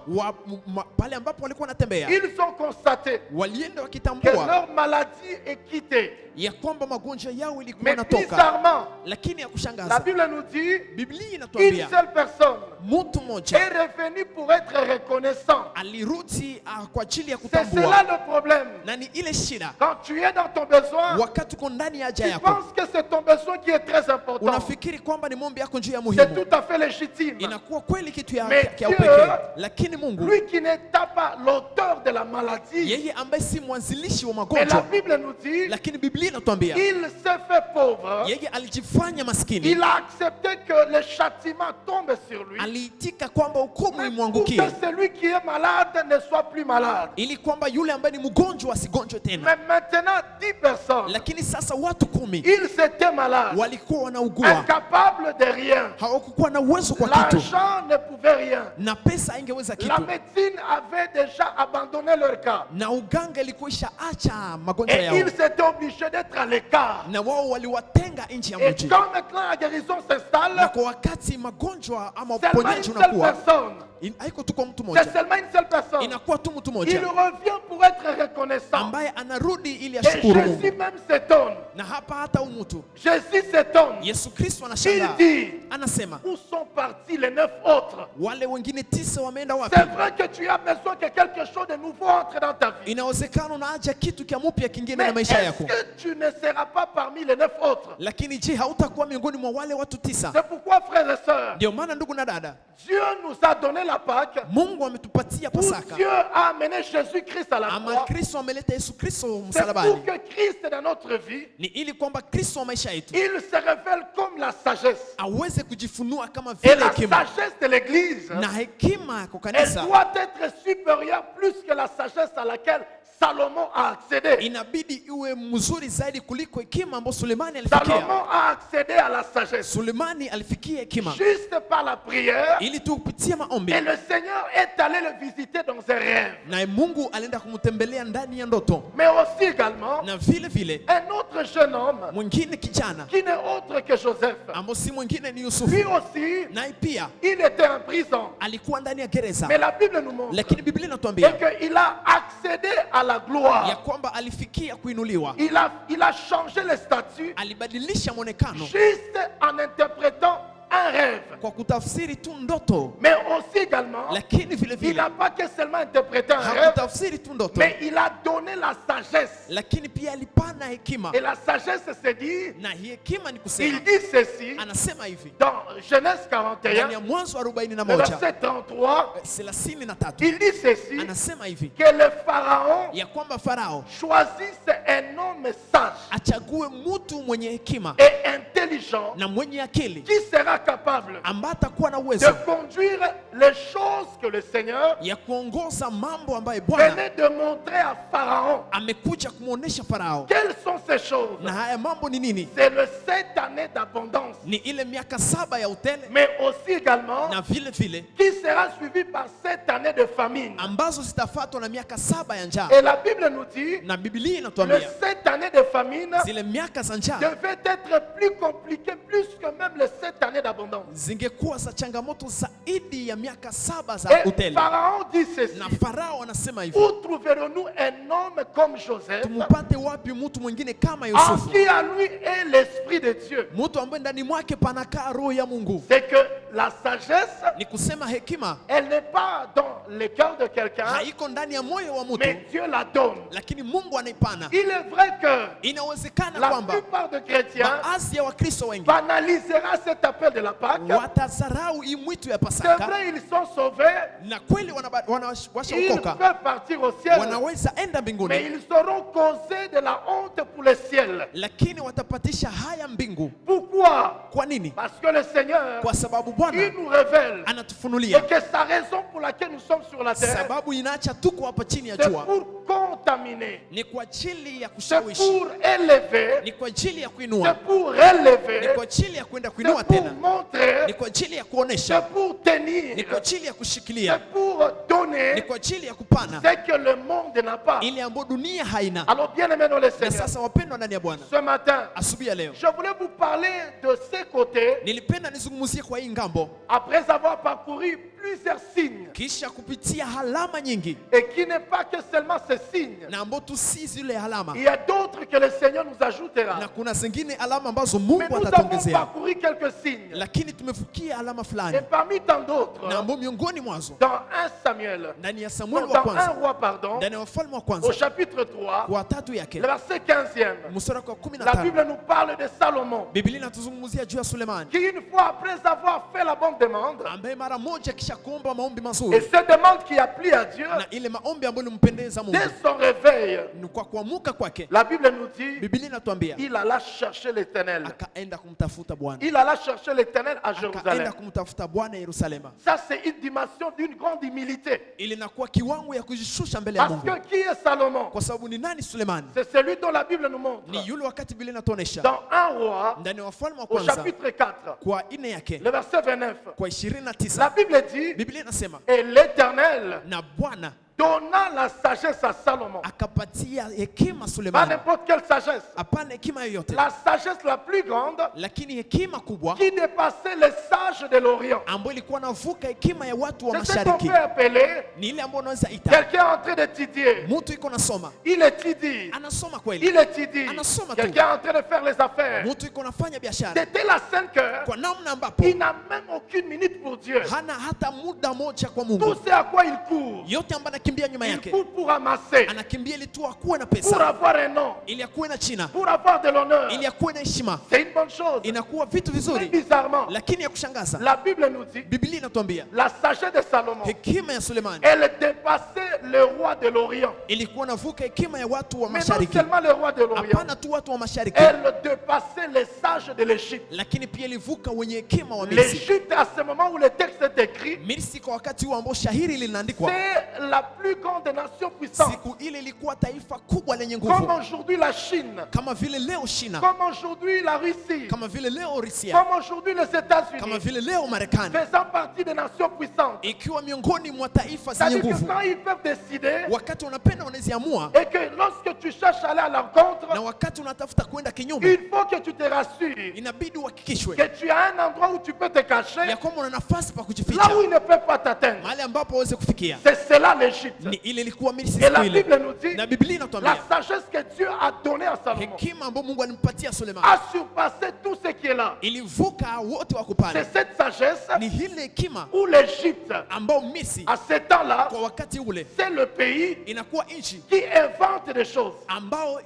S2: pale ambapo walikuwa wanatembea
S1: ils ont constaté
S2: walienda
S1: que
S2: wakitambua
S1: leur maladie est quittée.
S2: ya kwamba magonjwa yao ilikuwa
S1: Mais
S2: inatoka,
S1: bizarrement,
S2: lakini ya
S1: la
S2: kushangaza
S1: Bible nous dit,
S2: Biblia
S1: une
S2: inatuambia
S1: seule personne
S2: mtu mmoja
S1: est revenue pour être reconnaissant.
S2: alirudi kwa ajili ya
S1: C'est cela
S2: kutambua,
S1: le problème.
S2: na ni ile shida.
S1: Quand tu es dans ton besoin,
S2: Wakati uko ndani ya haja
S1: tu
S2: yako
S1: penses que c'est ton besoin qui est très important.
S2: unafikiri kwamba ni maombi yako njia ya
S1: C'est
S2: muhimu,
S1: tout à fait légitime.
S2: inakuwa kweli kitu ya
S1: Mais
S2: ya
S1: Dieu,
S2: upekee, lakini Mungu
S1: lui qui n'est pas l'auteur de la maladie,
S2: yeye ambaye si mwanzilishi wa
S1: mais la
S2: magonjwa,
S1: Bible nous dit,
S2: lakini Biblia inatuambia
S1: il s'est fait pauvre.
S2: yeye alijifanya maskini,
S1: Il a accepté que le châtiment tombe sur lui. lui.
S2: aliitika kwamba hukumu
S1: Mais pour
S2: imwangukie,
S1: que celui qui est malade ne soit plus malade.
S2: ili kwamba yule ambaye ni mgonjwa asigonjwe tena.
S1: Mais maintenant, 10 personnes,
S2: Lakini sasa watu 10
S1: ils étaient malades,
S2: walikuwa wanaugua,
S1: incapables de rien.
S2: hawakukuwa na uwezo kwa kitu,
S1: L'argent ne pouvait rien.
S2: na pesa haingeweza
S1: La
S2: kitu,
S1: médecine avait déjà abandonné leur cas.
S2: na uganga ilikuwa acha magonjwa
S1: Et
S2: yao,
S1: ils étaient obligés d'être à l'écart.
S2: na wao waliwatenga nchi ya
S1: Et
S2: mji.
S1: quand maintenant la guérison
S2: Na
S1: s'installe,
S2: kwa wakati magonjwa ama
S1: seulement une
S2: uponyaji
S1: seule
S2: unakuwa,
S1: personne,
S2: haiko tu kwa mtu
S1: c'est
S2: mmoja,
S1: seulement une seule personne,
S2: inakuwa tu mtu
S1: il
S2: mmoja
S1: revient pour être reconnaissant.
S2: ambaye anarudi ili
S1: Et
S2: ashukuru
S1: Jésus
S2: Mungu.
S1: même s'étonne.
S2: Na hapa hata umutu
S1: Jésus s'étonne.
S2: Yesu Kristo
S1: Il
S2: anashangaa,
S1: dit,
S2: anasema
S1: où sont partis les 9 autres?
S2: wale wengine 9 wameenda wapi?
S1: C'est vrai que tu as besoin que quelque chose de nouveau entre dans ta vie.
S2: Inawezekana unaacha kitu kia mpya kingine
S1: Mais
S2: na maisha
S1: est-ce
S2: yako,
S1: que tu ne seras pas parmi les 9 autres?
S2: lakini je, hautakuwa miongoni mwa wale watu 9?
S1: C'est pourquoi, frères et sœurs,
S2: Ndio maana ndugu na dada,
S1: Dieu nous a donné la Pâque,
S2: Mungu ametupatia
S1: où
S2: Pasaka,
S1: Dieu a amené Jésus-Christ à la
S2: ama
S1: croix.
S2: Kristo ameleta Yesu Kristo
S1: C'est pour
S2: msalabani,
S1: que Christ dans notre vie,
S2: ni ili kwamba Kristo wa maisha yetu
S1: il se révèle comme la sagesse.
S2: aweze kujifunua kama
S1: Et
S2: vile
S1: la
S2: hekima,
S1: sagesse de l'Église,
S2: na hekima kwa
S1: elle
S2: kanisa
S1: doit être supérieure plus que la sagesse à laquelle Salomon a accédé.
S2: inabidi iwe mzuri zaidi kuliko hekima ambayo Sulemani alifikia.
S1: Salomon a accédé à la sagesse
S2: Sulemani alifikia hekima
S1: juste par la prière.
S2: ili tu kupitia maombi,
S1: Et le Seigneur est allé le visiter dans un rêve.
S2: na Mungu alienda kumtembelea ndani ya ndoto.
S1: Mais aussi également,
S2: Na vile vile
S1: un autre jeune homme
S2: mwingine kijana
S1: qui n'est autre que Joseph.
S2: ambao si mwingine ni
S1: Lui
S2: Yusufu,
S1: aussi,
S2: naye pia
S1: il était en prison.
S2: alikuwa ndani ya gereza,
S1: Mais la Bible nous montre
S2: lakini Biblia inatuambia
S1: qu'il a accédé à la
S2: ya
S1: gloire.
S2: kwamba alifikia kuinuliwa,
S1: Il a changé le statut
S2: alibadilisha mwonekano
S1: juste en interprétant un rêve.
S2: kwa kutafsiri tu ndoto,
S1: Mais aussi également,
S2: lakini vile
S1: il
S2: vile
S1: n'a pas que seulement interprété un rêve,
S2: hakutafsiri tu ndoto,
S1: mais il a donné la sagesse.
S2: lakini pia alipana hekima.
S1: Et la sagesse se dit,
S2: Na hii hekima ni
S1: il
S2: kusema,
S1: dit ceci
S2: anasema hivi
S1: dans Genèse
S2: ndani
S1: 41,
S2: ya Mwanzo
S1: le
S2: 41
S1: verset 33,
S2: 33,
S1: il dit ceci,
S2: anasema hivi
S1: que le Pharaon
S2: ya kwamba Farao
S1: choisisse un homme sage
S2: achague mtu mwenye hekima
S1: et intelligent
S2: na mwenye akili
S1: qui sera capable
S2: ambaye atakuwa na
S1: de
S2: uwezo
S1: conduire les choses que le Seigneur
S2: ya kuongoza mambo ambayo Bwana
S1: venait de montrer à Pharaon.
S2: amekuja kumwonyesha Farao.
S1: Quelles sont ces choses?
S2: Na haya mambo ni nini?
S1: C'est le 7 années d'abondance,
S2: Ni ile miaka 7 ya utele,
S1: mais aussi également
S2: na vile vile
S1: qui sera suivi par 7 années de famine.
S2: ambazo zitafuatwa na miaka 7 ya njaa.
S1: Et la Bible nous dit,
S2: Na Biblia
S1: les
S2: inatuambia
S1: 7 années de famine
S2: zile miaka za njaa
S1: devaient être plus compliquées, plus que même les 7 années d'abondance.
S2: zingekuwa za changamoto zaidi ya miaka 7 za
S1: Et
S2: utele.
S1: Pharaon dit ceci,
S2: Na Farao anasema hivi,
S1: où trouverons-nous un homme comme Joseph,
S2: tumupate wapi mtu mwingine kama
S1: en
S2: Yusufu,
S1: qui à lui est l'Esprit de Dieu?
S2: mtu ambaye ndani mwake panakaa roho ya Mungu?
S1: C'est que la sagesse,
S2: Ni kusema hekima
S1: elle n'est pas dans le cœur de quelqu'un,
S2: haiko ndani ya moyo wa mtu,
S1: mais Dieu la donne.
S2: lakini Mungu anaipana.
S1: Il est vrai que
S2: Inawezekana
S1: la
S2: kwamba
S1: plupart des chrétiens
S2: baadhi ya Wakristo wengi
S1: banalisera cet appel de la Pâque.
S2: watazarau hii mwitu ya
S1: C'est
S2: Pasaka,
S1: vrai, ils sont sauvés,
S2: na kweli
S1: ils
S2: washaokoka,
S1: peuvent partir au ciel,
S2: wanaweza enda
S1: mais
S2: mbinguni,
S1: ils seront causés de la honte pour le ciel.
S2: lakini watapatisha haya mbingu.
S1: Pourquoi?
S2: Kwa nini?
S1: Parce que le Seigneur,
S2: Kwa sababu
S1: il
S2: Bwana
S1: nous révèle et
S2: anatufunulia
S1: que sa raison pour laquelle nous sommes sur la terre,
S2: sababu inaacha tuko hapa chini ya
S1: c'est
S2: jua
S1: pour contaminer,
S2: ni kwa ajili ya
S1: c'est
S2: kushawishi,
S1: pour élever,
S2: ni kwa ajili ya
S1: c'est
S2: kuinua,
S1: pour
S2: ni
S1: relever,
S2: kwa ajili ya kwenda
S1: c'est
S2: kuinua
S1: pour
S2: tena,
S1: montrer,
S2: ni kwa ajili ya
S1: c'est
S2: kuonesha,
S1: pour tenir,
S2: ni kwa ajili ya kushikilia,
S1: c'est pour
S2: ni
S1: donner
S2: kwa ajili ya kupana
S1: ce que le monde n'a pas.
S2: ile ambayo dunia haina.
S1: Alors bien aimé dans le
S2: Na
S1: Seigneur,
S2: sasa wapendwa ndani ya Bwana,
S1: ce matin,
S2: asubuhi ya leo
S1: je voulais vous parler de ces côtés
S2: nilipenda nizungumzie kwa hii ngambo,
S1: après avoir parcouru plusieurs signes
S2: kisha kupitia alama nyingi,
S1: et qui n'est pas que seulement ces signes.
S2: na ambao tu si zile alama,
S1: Il y a d'autres que le Seigneur nous ajoutera.
S2: na kuna zingine alama ambazo
S1: Mais
S2: Mungu
S1: nous avons
S2: atatuongezea,
S1: parcouru quelques signes.
S2: lakini tumefikia alama
S1: Et
S2: fulani,
S1: parmi tant d'autres,
S2: na ambao miongoni mwazo
S1: dans 1 Samuel, Samuel,
S2: ndani ya Samueli wa
S1: dans 1
S2: kwanza,
S1: roi, pardon,
S2: ndani ya Wafalme wa
S1: au
S2: kwanza
S1: chapitre 3,
S2: kwa tatu yake
S1: le verset 15e,
S2: mstari wa
S1: la
S2: 15,
S1: Bible nous parle de Salomon,
S2: Biblia inatuzungumzia juu ya Sulemani
S1: qui une fois après avoir fait la bonne demande,
S2: ambaye mara moja kisha kuomba maombi
S1: et
S2: mazuri
S1: cette demande qui a plu à Dieu,
S2: na ile maombi ambayo ilimpendeza Mungu,
S1: dès son réveil,
S2: ni kwa kuamuka kwake,
S1: la Bible nous dit,
S2: Biblia inatuambia
S1: il alla chercher l'Éternel.
S2: akaenda kumtafuta Bwana,
S1: Il alla chercher l'Éternel à
S2: akaenda
S1: Jérusalem.
S2: kumtafuta Bwana Yerusalema.
S1: Ça, c'est une dimension d'une grande humilité.
S2: Ili inakuwa kiwango ya kujishusha mbele ya
S1: Parce
S2: Mungu,
S1: que qui est Salomon?
S2: kwa sababu ni nani Sulemani?
S1: C'est celui dont la Bible nous montre.
S2: Ni yule wakati Biblia inatuonesha
S1: Dans 1 roi,
S2: ndani ya Wafalme wa
S1: au
S2: kwanza
S1: chapitre 4,
S2: kwa 4 yake
S1: le verset 29,
S2: kwa
S1: la
S2: 29,
S1: Bible dit,
S2: Biblia inasema
S1: et l'Éternel
S2: na Bwana
S1: donna la sagesse à Salomon.
S2: akapatia hekima
S1: Pas
S2: Sulemani.
S1: n'importe quelle sagesse.
S2: Hapana hekima yoyote,
S1: La sagesse la plus grande
S2: lakini hekima kubwa
S1: qui dépassait les sages de l'Orient.
S2: ambayo ilikuwa navuka hekima ya watu wa
S1: C'est ce qu'on
S2: mashariki.
S1: peut appeler
S2: Ni ile ambayo unaweza ita
S1: quelqu'un en train d'étudier.
S2: mtu iko nasoma,
S1: Il étudie.
S2: anasoma kweli,
S1: Il étudie.
S2: Anasoma tu.
S1: Quelqu'un en train de faire les affaires.
S2: mtu iko nafanya biashara
S1: De telle la scène que
S2: kwa namna ambapo
S1: il n'a même aucune minute pour Dieu.
S2: hana hata muda moja kwa
S1: Tout
S2: Mungu.
S1: ce à quoi il court,
S2: Yote ambayo anakimbia nyuma
S1: il
S2: yake,
S1: court pour amasser,
S2: anakimbia ili tu akuwe na
S1: pour
S2: pesa,
S1: avoir un nom,
S2: ili akuwe na china,
S1: pour avoir de l'honneur.
S2: ili akuwe na heshima.
S1: C'est une bonne chose.
S2: Inakuwa vitu
S1: Mais
S2: vizuri,
S1: bizarrement,
S2: lakini ya kushangaza,
S1: la Bible nous dit,
S2: Biblia inatuambia
S1: la sagesse de Salomon,
S2: hekima ya Sulemani
S1: elle dépassait le roi de l'Orient.
S2: ilikuwa navuka hekima ya watu wa
S1: Mais non
S2: mashariki.
S1: seulement le roi de l'Orient,
S2: Hapana tu watu wa mashariki,
S1: elle dépassait les sages de l'Égypte.
S2: lakini pia ilivuka wenye hekima wa Misri.
S1: L'Égypte, à ce moment où le texte est écrit,
S2: Misri kwa wakati huo ambao shahiri linaandikwa,
S1: c'est la plus grande nation puissante.
S2: siku ile ilikuwa taifa kubwa lenye
S1: Comme
S2: nguvu,
S1: aujourd'hui la Chine,
S2: kama vile leo China,
S1: comme aujourd'hui la Russie,
S2: kama vile leo Rusia,
S1: comme aujourd'hui les
S2: kama
S1: États-Unis,
S2: vile leo Marekani,
S1: faisant partie des nations puissantes.
S2: ikiwa miongoni mwa taifa zenye
S1: C'est-à-dire que
S2: nguvu.
S1: quand ils peuvent décider
S2: Wakati wanapenda wanaziamua,
S1: et que lorsque tu cherches à aller à l'encontre,
S2: na wakati unatafuta kwenda kinyume,
S1: il faut que tu te rassures
S2: inabidi uhakikishwe
S1: que tu as un endroit où tu peux te cacher,
S2: ya kwamba una nafasi pa
S1: là
S2: kujificha,
S1: où il ne peut pas t'atteindre.
S2: mahali ambapo waweze kufikia.
S1: C'est cela l'Égypte.
S2: Ni ile ilikuwa Misri
S1: Et la
S2: siku ile,
S1: Bible nous dit,
S2: na Biblia
S1: la
S2: inatuambia
S1: sagesse que Dieu a donnée à Salomon
S2: hekima ambayo Mungu alimpatia Sulemani
S1: a surpassé tout ce qui est là.
S2: ilivuka wote wako
S1: C'est
S2: pale.
S1: cette sagesse
S2: Ni ile hekima
S1: où l'Égypte,
S2: ambao Misri
S1: à ce temps-là,
S2: kwa wakati ule
S1: c'est le pays
S2: inakuwa nchi
S1: qui invente des choses.
S2: ambao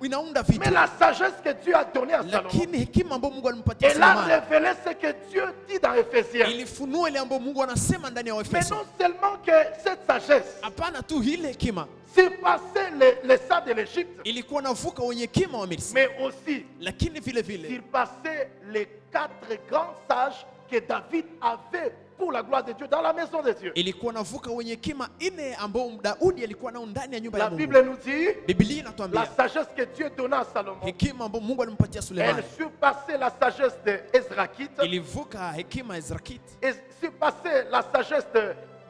S2: inaunda
S1: Mais
S2: vitu,
S1: la sagesse que Dieu a donnée à Salomon,
S2: lakini hekima ambayo Mungu alimpatia
S1: elle a
S2: Sulemani
S1: révélé ce que Dieu dit dans Éphésiens.
S2: ilifunua ile ambayo Mungu anasema ndani ya
S1: Mais
S2: Waefeso.
S1: non seulement que cette sagesse
S2: Hapana tu ile hekima
S1: surpassait les sages de l'Égypte,
S2: ilikuwa navuka wenye hekima wa Misri,
S1: mais aussi
S2: lakini vile vile
S1: surpassait les 4 grands sages que David avait pour la gloire de Dieu dans la maison de Dieu.
S2: ilikuwa navuka wenye hekima ine ambao Daudi alikuwa nao ndani ya nyumba ya
S1: La
S2: Mungu.
S1: Bible nous dit,
S2: Biblia
S1: la
S2: inatuambia
S1: sagesse que Dieu donna à Salomon,
S2: hekima ambayo Mungu alimpatia
S1: elle
S2: Sulemani
S1: surpassait la sagesse de Ezrakite,
S2: ilivuka hekima ya Ezrakiti,
S1: et surpassait la sagesse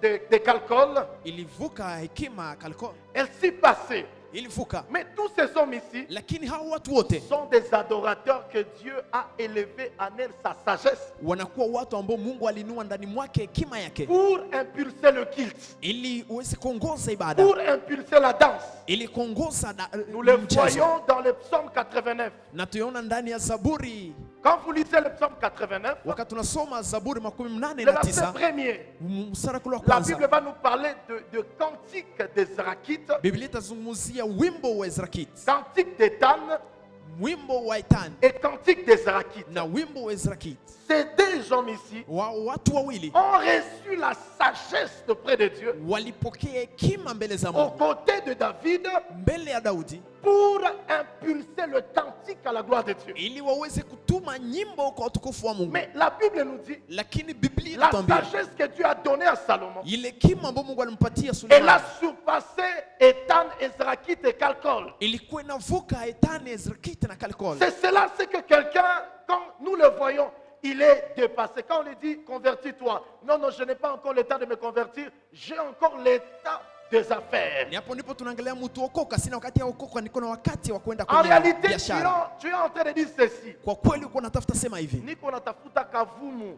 S1: de Calcol,
S2: ilivuka hekima ya Kalkol,
S1: elle surpassait.
S2: ilivuka.
S1: Mais tous ces hommes ici
S2: Lakini hao watu wote
S1: sont des adorateurs que Dieu a élevés en eux sa sagesse
S2: wanakuwa watu ambao Mungu alinua ndani mwake hekima yake
S1: pour impulser le culte,
S2: ili uweze kuongoza ibada,
S1: pour impulser la danse.
S2: ili kuongoza
S1: Nous le
S2: mchezo.
S1: voyons dans le psaume 89.
S2: Na tuiona ndani ya Zaburi,
S1: Quand vous lisez le psaume 89,
S2: wakati tunasoma Zaburi
S1: le
S2: 89
S1: verset premier,
S2: mstari wa
S1: la
S2: kwanza,
S1: Bible va nous parler de cantique des Zrakites,
S2: Biblia itazungumzia wimbo wa Ezrakiti,
S1: cantique d'Étan
S2: wimbo wa Etani
S1: et cantique des Zrakites.
S2: na wimbo wa Ezrakiti.
S1: Ces deux hommes ici
S2: Watu wawili
S1: ont reçu la sagesse auprès de Dieu
S2: walipokea hekima mbele za
S1: aux
S2: Mungu,
S1: côtés de David
S2: mbele ya Daudi,
S1: pour impulser le cantique à la gloire de Dieu.
S2: ili waweze kutuma nyimbo kwa utukufu wa Mungu.
S1: Mais la Bible nous dit,
S2: Lakini Biblia
S1: la
S2: inatuambia
S1: sagesse que Dieu a donnée à Salomon,
S2: ile hekima ambayo Mungu alimpatia
S1: elle a
S2: Sulemani
S1: surpassé Étan, Ezrakite et Calcol.
S2: ilikuwa inavuka Etani, Ezrakiti na Kalkol.
S1: C'est cela, c'est que quelqu'un, quand nous le voyons, il est dépassé. Quand on lui dit convertis-toi, non, non, je n'ai pas encore le temps de me convertir, j'ai encore l'état des affaires.
S2: Ni hapo ndipo tunaangalia mtu okoka, sina wakati ya okoka, niko na wakati wa kwenda
S1: En
S2: kwenye
S1: réalité,
S2: biashara.
S1: tu es en train de dire ceci.
S2: Kwa kweli uko natafuta sema hivi,
S1: Niko natafuta kavumu.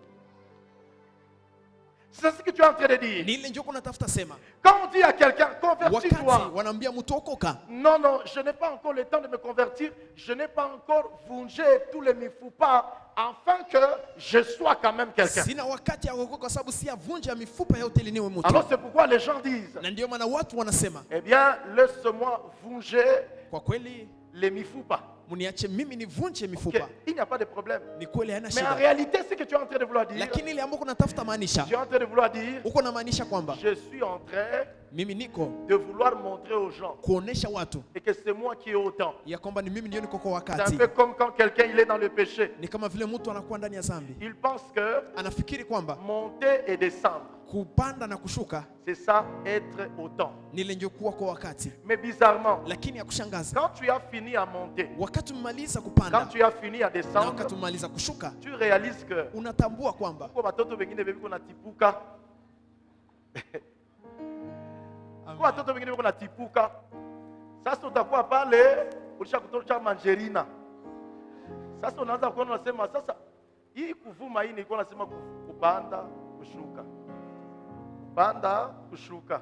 S1: C'est ce que tu es en train de dire.
S2: Ni ile njoko natafuta sema.
S1: Quand on dit à quelqu'un,
S2: Wakati
S1: convertis-toi.
S2: wanaambia mtu okoka,
S1: Non, non, je n'ai pas encore le temps de me convertir. Je n'ai pas encore vungé tous les mifupa afin que je sois quand même quelqu'un.
S2: sina wakati ya kuokoka kwa sababu si avunja mifupa yote ili niwe mtu.
S1: Alors c'est pourquoi les gens disent,
S2: Na ndio maana watu wanasema,
S1: eh bien, laisse-moi vunger
S2: kwa kweli
S1: les mifupa.
S2: muniache mimi nivunje
S1: Ok,
S2: mifupa.
S1: il n'y a pas de problème.
S2: Ni kweli haina
S1: Mais en
S2: shida.
S1: réalité, ce que tu es en train de vouloir dire,
S2: Lakini ile ambako natafuta maanisha,
S1: tu es en train de vouloir dire,
S2: uko na maanisha kwamba
S1: je suis en train
S2: mimi niko
S1: de vouloir montrer aux gens
S2: kuonesha watu
S1: et que c'est moi qui ai autant.
S2: ya kwamba ni mimi ndio niko kwa
S1: C'est un
S2: wakati.
S1: peu comme quand quelqu'un il est dans le péché.
S2: Ni kama vile mtu anakuwa ndani ya dhambi,
S1: Il pense que
S2: anafikiri kwamba
S1: monter et descendre,
S2: kupanda na kushuka
S1: c'est ça être autant.
S2: ni ile ndio kuwa kwa wakati.
S1: Mais bizarrement,
S2: Lakini ya kushangaza,
S1: quand tu as fini à monter,
S2: wakati umemaliza
S1: quand
S2: kupanda
S1: tu as fini à
S2: na
S1: descendre,
S2: wakati umemaliza kushuka,
S1: tu réalises que
S2: unatambua kwamba
S1: kwa watoto wengine biko na tipuka. Kwa watoto wengine biko na tipuka. Sasa utakuwa pale ulishakutosha manjerina. Sasa unaanza kuona unasema sasa hii kuvuma hii nilikuwa nasema kupanda kushuka. Kupanda kushuka.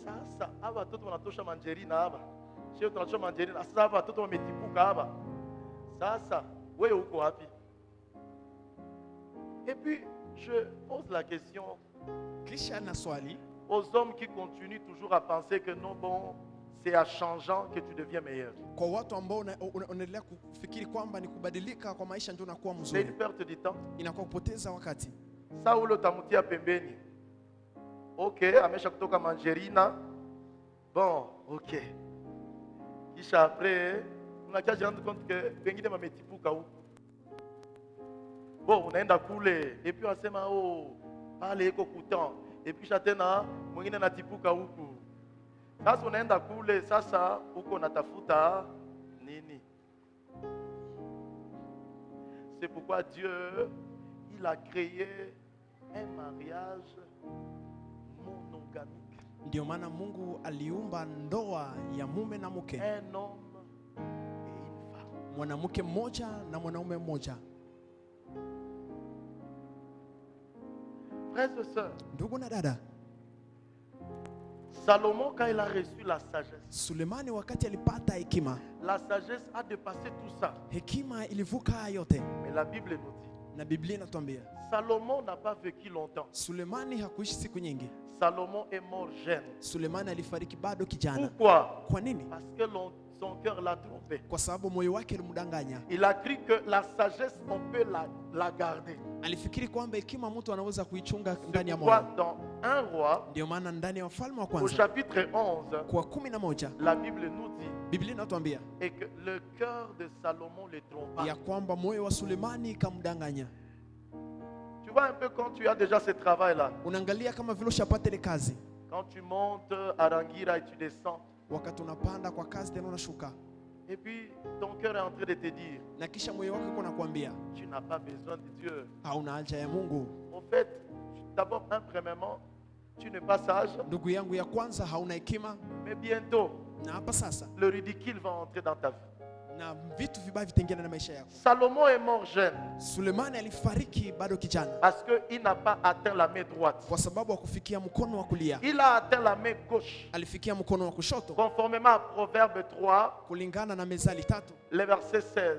S1: Sasa hapa watoto wanatosha manjerina hapa. Sio tunatosha manjerina. Sasa hapa watoto wametipuka hapa. Sasa wewe uko wapi? Et puis je pose la question
S2: kisha na swali
S1: aux hommes qui continuent toujours à penser que non, bon, c'est en changeant que tu deviens meilleur.
S2: kwa watu ambao unaendelea kufikiri kwamba ni kubadilika kwa maisha ndio unakuwa
S1: C'est
S2: mzuri,
S1: une perte de temps.
S2: inakuwa kupoteza wakati.
S1: Saulo utamutia pembeni. Ok, amesha kutoka manjerina. Bon, ok. Kisha après, unakia rendre compte que pengine mametipuka huko. Bon, unaenda kule et puis unasema oh, pale iko kutan. Et puis tena mwingine natipuka huku. Sasa unaenda kule sasa huko natafuta nini? C'est pourquoi Dieu il a créé un mariage monogamique.
S2: Ndio maana Mungu aliumba ndoa ya mume na mke,
S1: Un homme et une femme.
S2: mwanamke mmoja na mwanaume mmoja.
S1: Frères et sœurs,
S2: Ndugu na dada,
S1: Salomon quand il a reçu la sagesse,
S2: Sulemani wakati alipata hekima,
S1: la sagesse a dépassé tout ça.
S2: hekima ilivuka haya yote,
S1: Mais la Bible nous dit,
S2: na Biblia inatuambia
S1: Salomon n'a pas vécu longtemps.
S2: Sulemani hakuishi siku nyingi.
S1: Salomon est mort jeune.
S2: Sulemani alifariki bado kijana.
S1: Pourquoi?
S2: Kwa nini?
S1: Parce que son cœur l'a trompé.
S2: Kwa sababu moyo wake ulimdanganya.
S1: Il a cru que la sagesse, on peut la garder.
S2: Alifikiri kwamba hekima mtu anaweza kuichunga
S1: C'est
S2: ndani ya
S1: pourquoi
S2: moyo.
S1: dans un roi,
S2: Ndio maana ndani ya Wafalme wa
S1: au
S2: kwanza
S1: chapitre 11,
S2: kwa 11
S1: la Bible nous dit
S2: Biblia inatuambia
S1: et que le cœur de Salomon le trompa.
S2: ya kwamba moyo wa Sulemani ikamdanganya.
S1: Tu vois un peu quand tu as déjà ce travail-là.
S2: Unaangalia kama vile ushapata ile kazi,
S1: Quand tu montes à Rangira et tu descends,
S2: wakati unapanda kwa kazi tena unashuka,
S1: et puis ton cœur est en train de te dire,
S2: na kisha moyo wako uko nakwambia
S1: tu n'as pas besoin de Dieu.
S2: hauna haja ya Mungu.
S1: En fait, d'abord, premièrement, tu n'es pas sage,
S2: Ndugu yangu, ya kwanza hauna hekima,
S1: mais bientôt,
S2: na hapa sasa
S1: le ridicule va entrer dans ta vie.
S2: na vitu vibaya vitaingia na maisha yako.
S1: Salomon est mort jeune
S2: Sulemani alifariki bado kijana
S1: parce qu'il n'a pas atteint la main droite.
S2: kwa sababu hakufikia mkono wa kulia,
S1: Il a atteint la main gauche.
S2: alifikia mkono wa kushoto,
S1: Conformément à Proverbe 3,
S2: kulingana na Mezali 3
S1: le verset 16.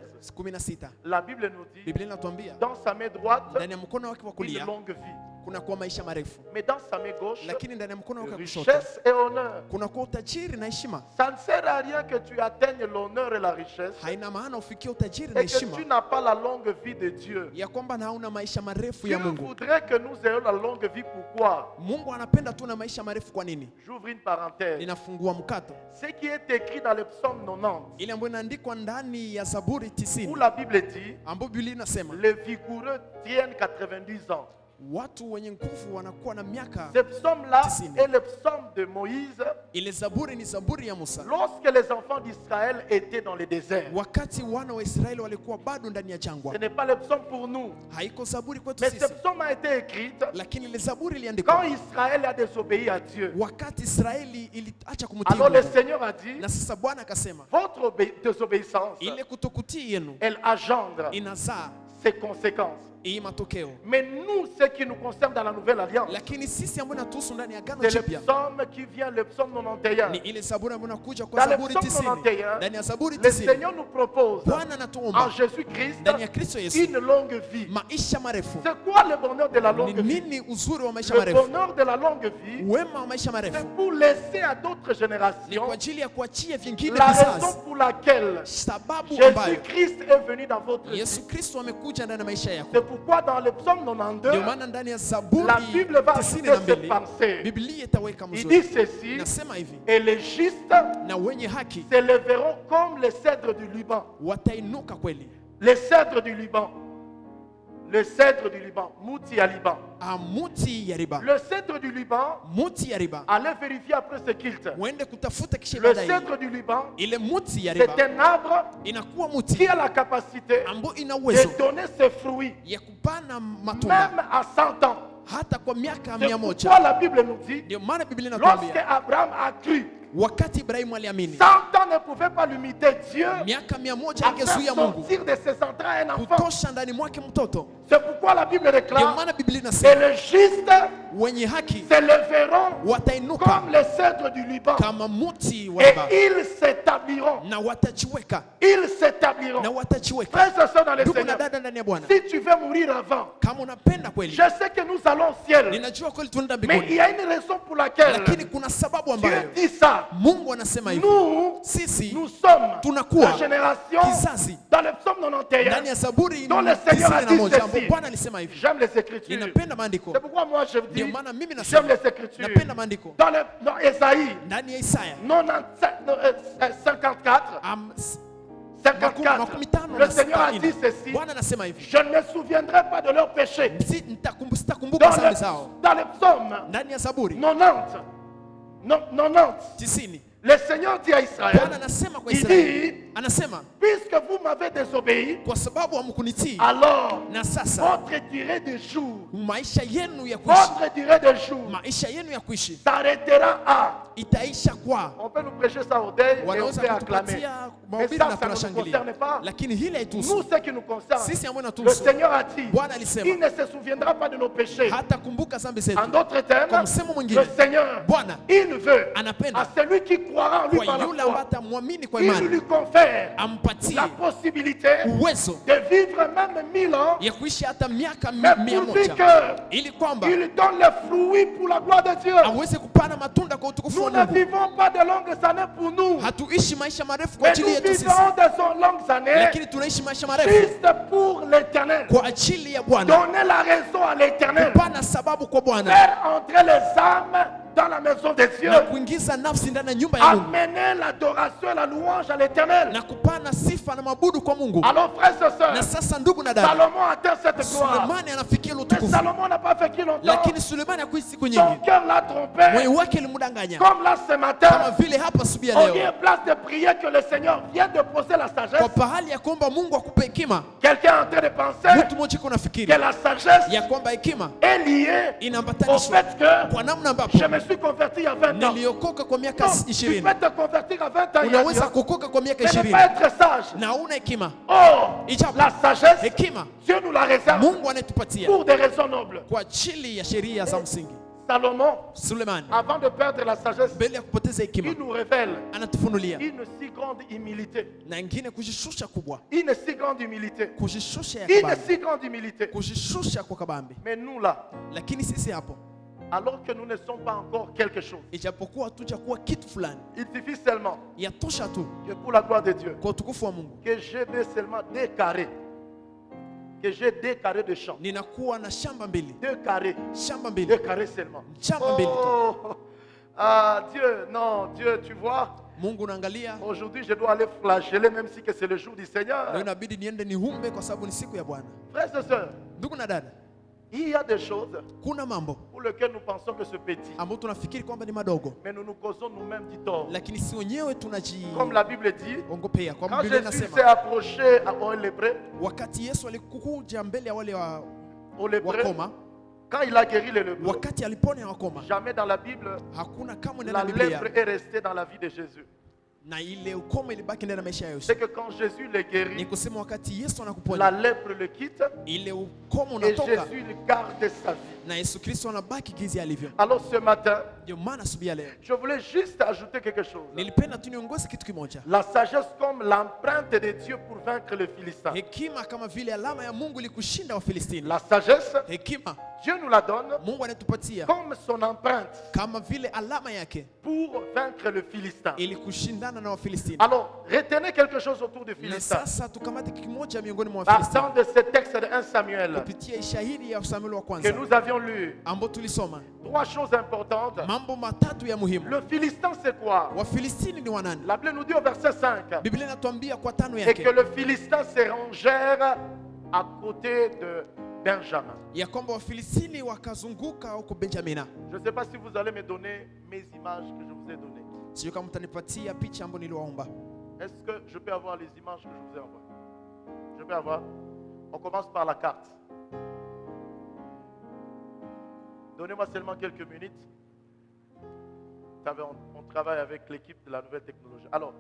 S2: 16.
S1: La Bible nous dit,
S2: Biblia inatuambia
S1: dans sa main droite,
S2: ndani ya mkono wake wa
S1: une
S2: kulia
S1: longue vie.
S2: kunakuwa maisha marefu,
S1: Mais dans sa main gauche,
S2: lakini ndani ya mkono wake wa kushoto
S1: richesse et honneur.
S2: kunakuwa utajiri na heshima.
S1: Ça ne sert à rien que tu atteignes l'honneur et la richesse
S2: Haina maana ufikie utajiri na
S1: et que
S2: heshima
S1: tu n'as pas la longue vie de Dieu.
S2: ya kwamba na hauna maisha marefu
S1: Dieu
S2: ya Mungu.
S1: voudrait que nous ayons la longue vie. Pourquoi?
S2: Mungu anapenda tu na maisha marefu. Kwa nini?
S1: J'ouvre une parenthèse.
S2: Ninafungua mkato,
S1: Ce qui est écrit dans le psaume 90,
S2: ile ambayo inaandikwa ndani ya Zaburi
S1: où
S2: 90,
S1: la Bible dit,
S2: ambapo Biblia inasema
S1: les vigoureux tiennent 90 ans.
S2: watu wenye nguvu wanakuwa na miaka.
S1: Ce psaume-là
S2: Tisini.
S1: est le psaume de Moïse
S2: Ile Zaburi ni Zaburi ya Musa,
S1: lorsque les enfants d'Israël étaient dans le désert.
S2: wakati wana wa Israeli walikuwa bado ndani ya jangwa.
S1: Ce n'est pas le psaume pour nous.
S2: Haiko Zaburi kwetu
S1: Mais ce
S2: sisi,
S1: psaume a été écrit
S2: lakini ile Zaburi
S1: quand
S2: iliandikwa
S1: Israël a désobéi à Dieu.
S2: wakati Israeli iliacha kumtii
S1: Alors le
S2: Mungu.
S1: Seigneur a dit,
S2: Na sasa Bwana akasema
S1: votre désobéissance,
S2: ile kutokutii yenu
S1: elle engendre
S2: inazaa
S1: ses conséquences.
S2: hii matokeo.
S1: Mais nous, ce qui nous concerne dans la nouvelle alliance,
S2: Lakini sisi ambao natuhusu ndani ya agano
S1: c'est le
S2: jipya
S1: psaume qui vient, le psaume 91.
S2: ni ile Zaburi ambayo inakuja kwa
S1: Dans le
S2: Zaburi
S1: psaume
S2: 90.
S1: 91,
S2: Ndani ya Zaburi
S1: le
S2: 90
S1: Seigneur nous propose
S2: Bwana
S1: en
S2: anatuomba
S1: Jésus-Christ
S2: ndani ya Kristo Yesu
S1: une longue vie.
S2: maisha marefu.
S1: C'est quoi le bonheur de la
S2: Ni
S1: longue vie?
S2: nini uzuri wa maisha
S1: Le
S2: marefu?
S1: bonheur de la longue vie,
S2: Wema wa maisha marefu
S1: c'est pour laisser à d'autres
S2: ni
S1: générations
S2: kwa ajili ya kuachia vingine
S1: la
S2: vizazi,
S1: raison pour laquelle
S2: sababu ambayo
S1: Jésus-Christ est venu dans votre vie.
S2: Yesu Kristo amekuja ndani ya maisha yako.
S1: C'est pourquoi dans le psaume 92,
S2: Ndio maana ndani ya Zaburi
S1: la Bible va ajouter ses
S2: 92
S1: pensées.
S2: Biblia itaweka
S1: Il dit
S2: mzuri,
S1: ceci,
S2: nasema hivi,
S1: et les justes
S2: na wenye haki
S1: s'élèveront comme les cèdres du Liban.
S2: watainuka kweli.
S1: Les cèdres du Liban. Le cèdre du Liban. Mouti à Liban.
S2: Muti ya riba,
S1: Le cèdre du Liban,
S2: muti ya riba,
S1: allez vérifier après ce culte.
S2: uende kutafuta kisha
S1: Le
S2: baadaye.
S1: cèdre du Liban,
S2: Ile muti ya riba
S1: c'est un arbre
S2: inakuwa
S1: qui
S2: muti
S1: a la capacité
S2: ambao ina uwezo
S1: de donner ses fruits,
S2: ya kupana matunda
S1: même à 100 ans.
S2: hata kwa miaka
S1: C'est
S2: 100.
S1: pourquoi la Bible nous dit,
S2: Ndio maana Biblia
S1: lorsque
S2: inatuambia
S1: Abraham a cru,
S2: wakati Ibrahimu aliamini
S1: 100 ans ne pouvait pas limiter Dieu
S2: miaka 100
S1: à
S2: ingezuia
S1: faire
S2: Mungu
S1: sortir de ses entrailles un enfant.
S2: kutosha ndani mwake mtoto.
S1: C'est pourquoi la Bible
S2: Ndio
S1: déclare,
S2: maana Biblia
S1: et
S2: inasema
S1: les justes
S2: wenye haki
S1: s'élèveront
S2: watainuka
S1: comme les cèdres du Liban,
S2: kama muti wa
S1: et
S2: riba
S1: ils s'établiront.
S2: na watajiweka
S1: Ils s'établiront.
S2: na watajiweka.
S1: Frères et sœurs dans le
S2: Ndugu na
S1: Seigneur,
S2: dada ndani ya Bwana,
S1: si tu veux mourir avant,
S2: kama unapenda kweli,
S1: je sais que nous allons au ciel,
S2: ninajua kweli tunaenda
S1: mais il
S2: mbinguni,
S1: y a une raison pour laquelle
S2: lakini kuna sababu
S1: Dieu
S2: ambayo
S1: dit ça.
S2: Mungu anasema hivi.
S1: Nous,
S2: Sisi
S1: nous sommes
S2: tunakuwa
S1: la génération
S2: kizazi
S1: dans le psaume 91.
S2: ndani ya Zaburi
S1: Dont le Seigneur a dit
S2: 91 ambapo
S1: ceci.
S2: Bwana alisema hivi.
S1: J'aime les Écritures.
S2: Ninapenda maandiko,
S1: C'est pourquoi moi je
S2: ndio
S1: dis,
S2: maana mimi
S1: j'aime
S2: nasema
S1: les Écritures.
S2: napenda maandiko.
S1: Dans Ésaïe
S2: Ndani ya Isaya
S1: 54,
S2: makumi tano
S1: le
S2: na
S1: Seigneur a
S2: sita
S1: dit
S2: ine.
S1: ceci,
S2: Bwana anasema hivi,
S1: je ne me souviendrai pas de leurs péchés.
S2: sitakumbuka dhambi zao.
S1: Dans le psaume
S2: Ndani ya Zaburi
S1: 90,
S2: 90
S1: le Seigneur dit à Israël,
S2: Bwana anasema kwa
S1: il
S2: Israeli,
S1: dit,
S2: anasema
S1: puisque vous m'avez désobéi,
S2: kwa sababu hamkunitii,
S1: alors
S2: na sasa
S1: votre durée de jour,
S2: maisha yenu ya kuishi,
S1: votre durée de jour
S2: maisha yenu ya kuishi
S1: s'arrêtera à.
S2: itaisha kwa.
S1: On peut nous prêcher ça au deuil et on
S2: Wanaweza
S1: peut acclamer.
S2: kutupatia
S1: Mais
S2: mahubiri
S1: ça,
S2: na
S1: ça ne nous
S2: tunashangilia,
S1: concerne pas.
S2: lakini hili
S1: Nous,
S2: haituhusu
S1: ce qui nous concerne,
S2: sisi ambao
S1: le
S2: inatuhusu.
S1: Seigneur a dit,
S2: Bwana
S1: il
S2: alisema
S1: ne se souviendra pas de nos péchés.
S2: hata kumbuka dhambi zetu.
S1: En d'autres
S2: Kwa
S1: termes,
S2: msemo
S1: le
S2: mwingine,
S1: Seigneur,
S2: Bwana
S1: il veut
S2: anapenda
S1: à celui qui croira en lui
S2: kwa
S1: par la
S2: yule ambaye
S1: foi,
S2: atamwamini kwa
S1: il
S2: imani
S1: lui confère
S2: ampatie
S1: la possibilité
S2: uwezo
S1: de vivre même 1000 ans,
S2: ya kuishi hata miaka
S1: mais
S2: 100,
S1: pourvu qu'il
S2: ili kwamba
S1: donne les fruits pour la gloire de Dieu.
S2: aweze kupana matunda kwa utukufu
S1: Nous
S2: wa
S1: ne
S2: Mungu.
S1: vivons pas de longues années pour nous,
S2: Hatuishi maisha marefu kwa
S1: mais
S2: ajili
S1: nous
S2: yetu sisi,
S1: vivons de longues années
S2: lakini tunaishi maisha marefu
S1: juste pour l'éternel.
S2: kwa ajili ya Bwana,
S1: Donner la raison à l'éternel.
S2: kupana sababu kwa Bwana
S1: Faire entrer les âmes dans la maison de Dieu.
S2: na kuingiza nafsi ndani ya nyumba ya Mungu
S1: Amener l'adoration et la louange à l'éternel.
S2: na kupana sifa na mabudu kwa Mungu.
S1: Alors frères et
S2: Na
S1: sœurs,
S2: sasa ndugu na dada,
S1: Salomon atteint cette gloire.
S2: Sulemani anafikia ile
S1: Mais
S2: utukufu,
S1: Salomon n'a pas vécu longtemps.
S2: lakini Sulemani hakuishi siku
S1: Son
S2: nyingi.
S1: cœur l'a trompé.
S2: Moyo wake ulimdanganya,
S1: Comme là ce
S2: kama
S1: matin,
S2: vile hapa asubuhi ya
S1: au lieu
S2: leo,
S1: place de prier que le Seigneur vient de poser la sagesse,
S2: kwa pahali ya kuomba Mungu akupe hekima,
S1: quelqu'un est en train de penser
S2: mtu mmoja iko
S1: que
S2: nafikiri
S1: la sagesse
S2: ya kwamba hekima
S1: est liée au
S2: inaambatanishwa
S1: fait que
S2: kwa namna ambapo
S1: je me suis converti il y a 20 ans.
S2: niliokoka kwa miaka
S1: Non, tu
S2: 20.
S1: peux te convertir à 20 ans il y a 10
S2: Unaweza
S1: ans,
S2: kuokoka kwa miaka
S1: mais ne
S2: 20
S1: pas être sage.
S2: na una hekima.
S1: Or,
S2: Ijapo
S1: la sagesse,
S2: hekima
S1: Dieu nous la réserve
S2: Mungu anatupatia
S1: pour des raisons nobles.
S2: kwa ajili ya sheria za msingi.
S1: Salomon,
S2: Sulemani
S1: avant de perdre la sagesse,
S2: mbele ya kupoteza hekima
S1: il nous révèle
S2: anatufunulia
S1: une si grande humilité.
S2: na ingine kujishusha kubwa,
S1: Une si grande humilité.
S2: kujishusha ya
S1: Une
S2: kabambi,
S1: si grande humilité.
S2: kujishusha kwa kabambi.
S1: Mais nous là,
S2: Lakini sisi hapo,
S1: alors que nous ne sommes pas encore quelque chose,
S2: ijapokuwa hatujakuwa kitu fulani,
S1: il suffit seulement
S2: yatosha tu
S1: que pour la gloire de Dieu,
S2: kwa utukufu wa Mungu
S1: que j'ai seulement 2 carrés. Que j'ai 2 carrés de champ.
S2: ninakuwa na shamba mbili,
S1: 2 carrés.
S2: shamba
S1: 2
S2: mbili,
S1: carrés seulement.
S2: shamba mbili tu.
S1: Oh, ah, Dieu, non, Dieu, tu vois,
S2: Mungu unaangalia,
S1: aujourd'hui je dois aller flageller même si que c'est le jour du Seigneur.
S2: leo inabidi niende nihumbe kwa sababu ni siku ya Bwana.
S1: Frères et sœurs,
S2: Ndugu na dada,
S1: il y a des choses
S2: kuna mambo
S1: pour lesquelles nous pensons que c'est petit,
S2: ambayo tunafikiri kwamba ni madogo,
S1: mais nous nous causons nous-mêmes du tort.
S2: lakini si wenyewe
S1: Comme la Bible dit,
S2: tunajiongopea. Kwa
S1: quand
S2: Biblia
S1: Jésus s'est
S2: inasema
S1: approché aux lépreux,
S2: wakati Yesu alikuja mbele ya wale
S1: aux lépreux,
S2: wakoma,
S1: quand il a guéri les lépreux,
S2: wakati aliponya wakoma,
S1: jamais dans la Bible,
S2: hakuna kamwe ndani
S1: la
S2: ya Biblia
S1: lèpre est restée dans la vie de Jésus.
S2: na ile ukomo ilibaki ndani ya maisha ya
S1: C'est
S2: Yesu.
S1: que quand Jésus les
S2: Ni
S1: guérit,
S2: kusema wakati Yesu
S1: la
S2: anakuponya,
S1: lèpre le quitte
S2: ile ukomo
S1: et
S2: unatoka
S1: Jésus lui garde sa vie.
S2: na Yesu Kristo anabaki gizi alivyo.
S1: Alors ce matin,
S2: Ndio maana asubuhi ya leo
S1: je voulais juste ajouter quelque chose.
S2: nilipenda tu niongeze kitu kimoja.
S1: La sagesse comme l'empreinte de Dieu pour vaincre les Philistins.
S2: Hekima kama vile alama ya Mungu ilikushinda Wafilistini.
S1: La sagesse,
S2: Hekima
S1: Dieu nous la donne
S2: Mungu anatupatia
S1: comme son empreinte
S2: kama vile alama yake
S1: pour vaincre le Philistin.
S2: ili kushindana na Wafilistini.
S1: Alors, retenez quelque chose autour des
S2: Na
S1: Philistins.
S2: sasa tukamate kimoja miongoni mwa
S1: Partant
S2: Wafilistini
S1: de ce texte de 1 Samuel
S2: kupitia shahidi ya Samueli wa
S1: que
S2: kwanza
S1: nous avions lu,
S2: ambao tulisoma
S1: 3 choses importantes.
S2: mambo matatu ya muhimu.
S1: Le Philistin, c'est quoi?
S2: Wafilistini ni wanani?
S1: La Bible nous dit au verset 5
S2: Biblia inatuambia kwa tano
S1: et
S2: yake
S1: que le Philistin se rangèrent à côté de Benjamin.
S2: ya kwamba Wafilistini wakazunguka huko Benjamina.
S1: Je ne sais pas si vous allez me donner mes images que je vous ai données.
S2: Sio kama mtanipatia picha ambayo niliwaomba.
S1: Est-ce que je peux avoir les images que je vous ai envoyées? Je peux avoir. On commence par la carte. Donnez-moi seulement quelques minutes. Vous savez, on travaille avec l'équipe de la nouvelle technologie. Alors,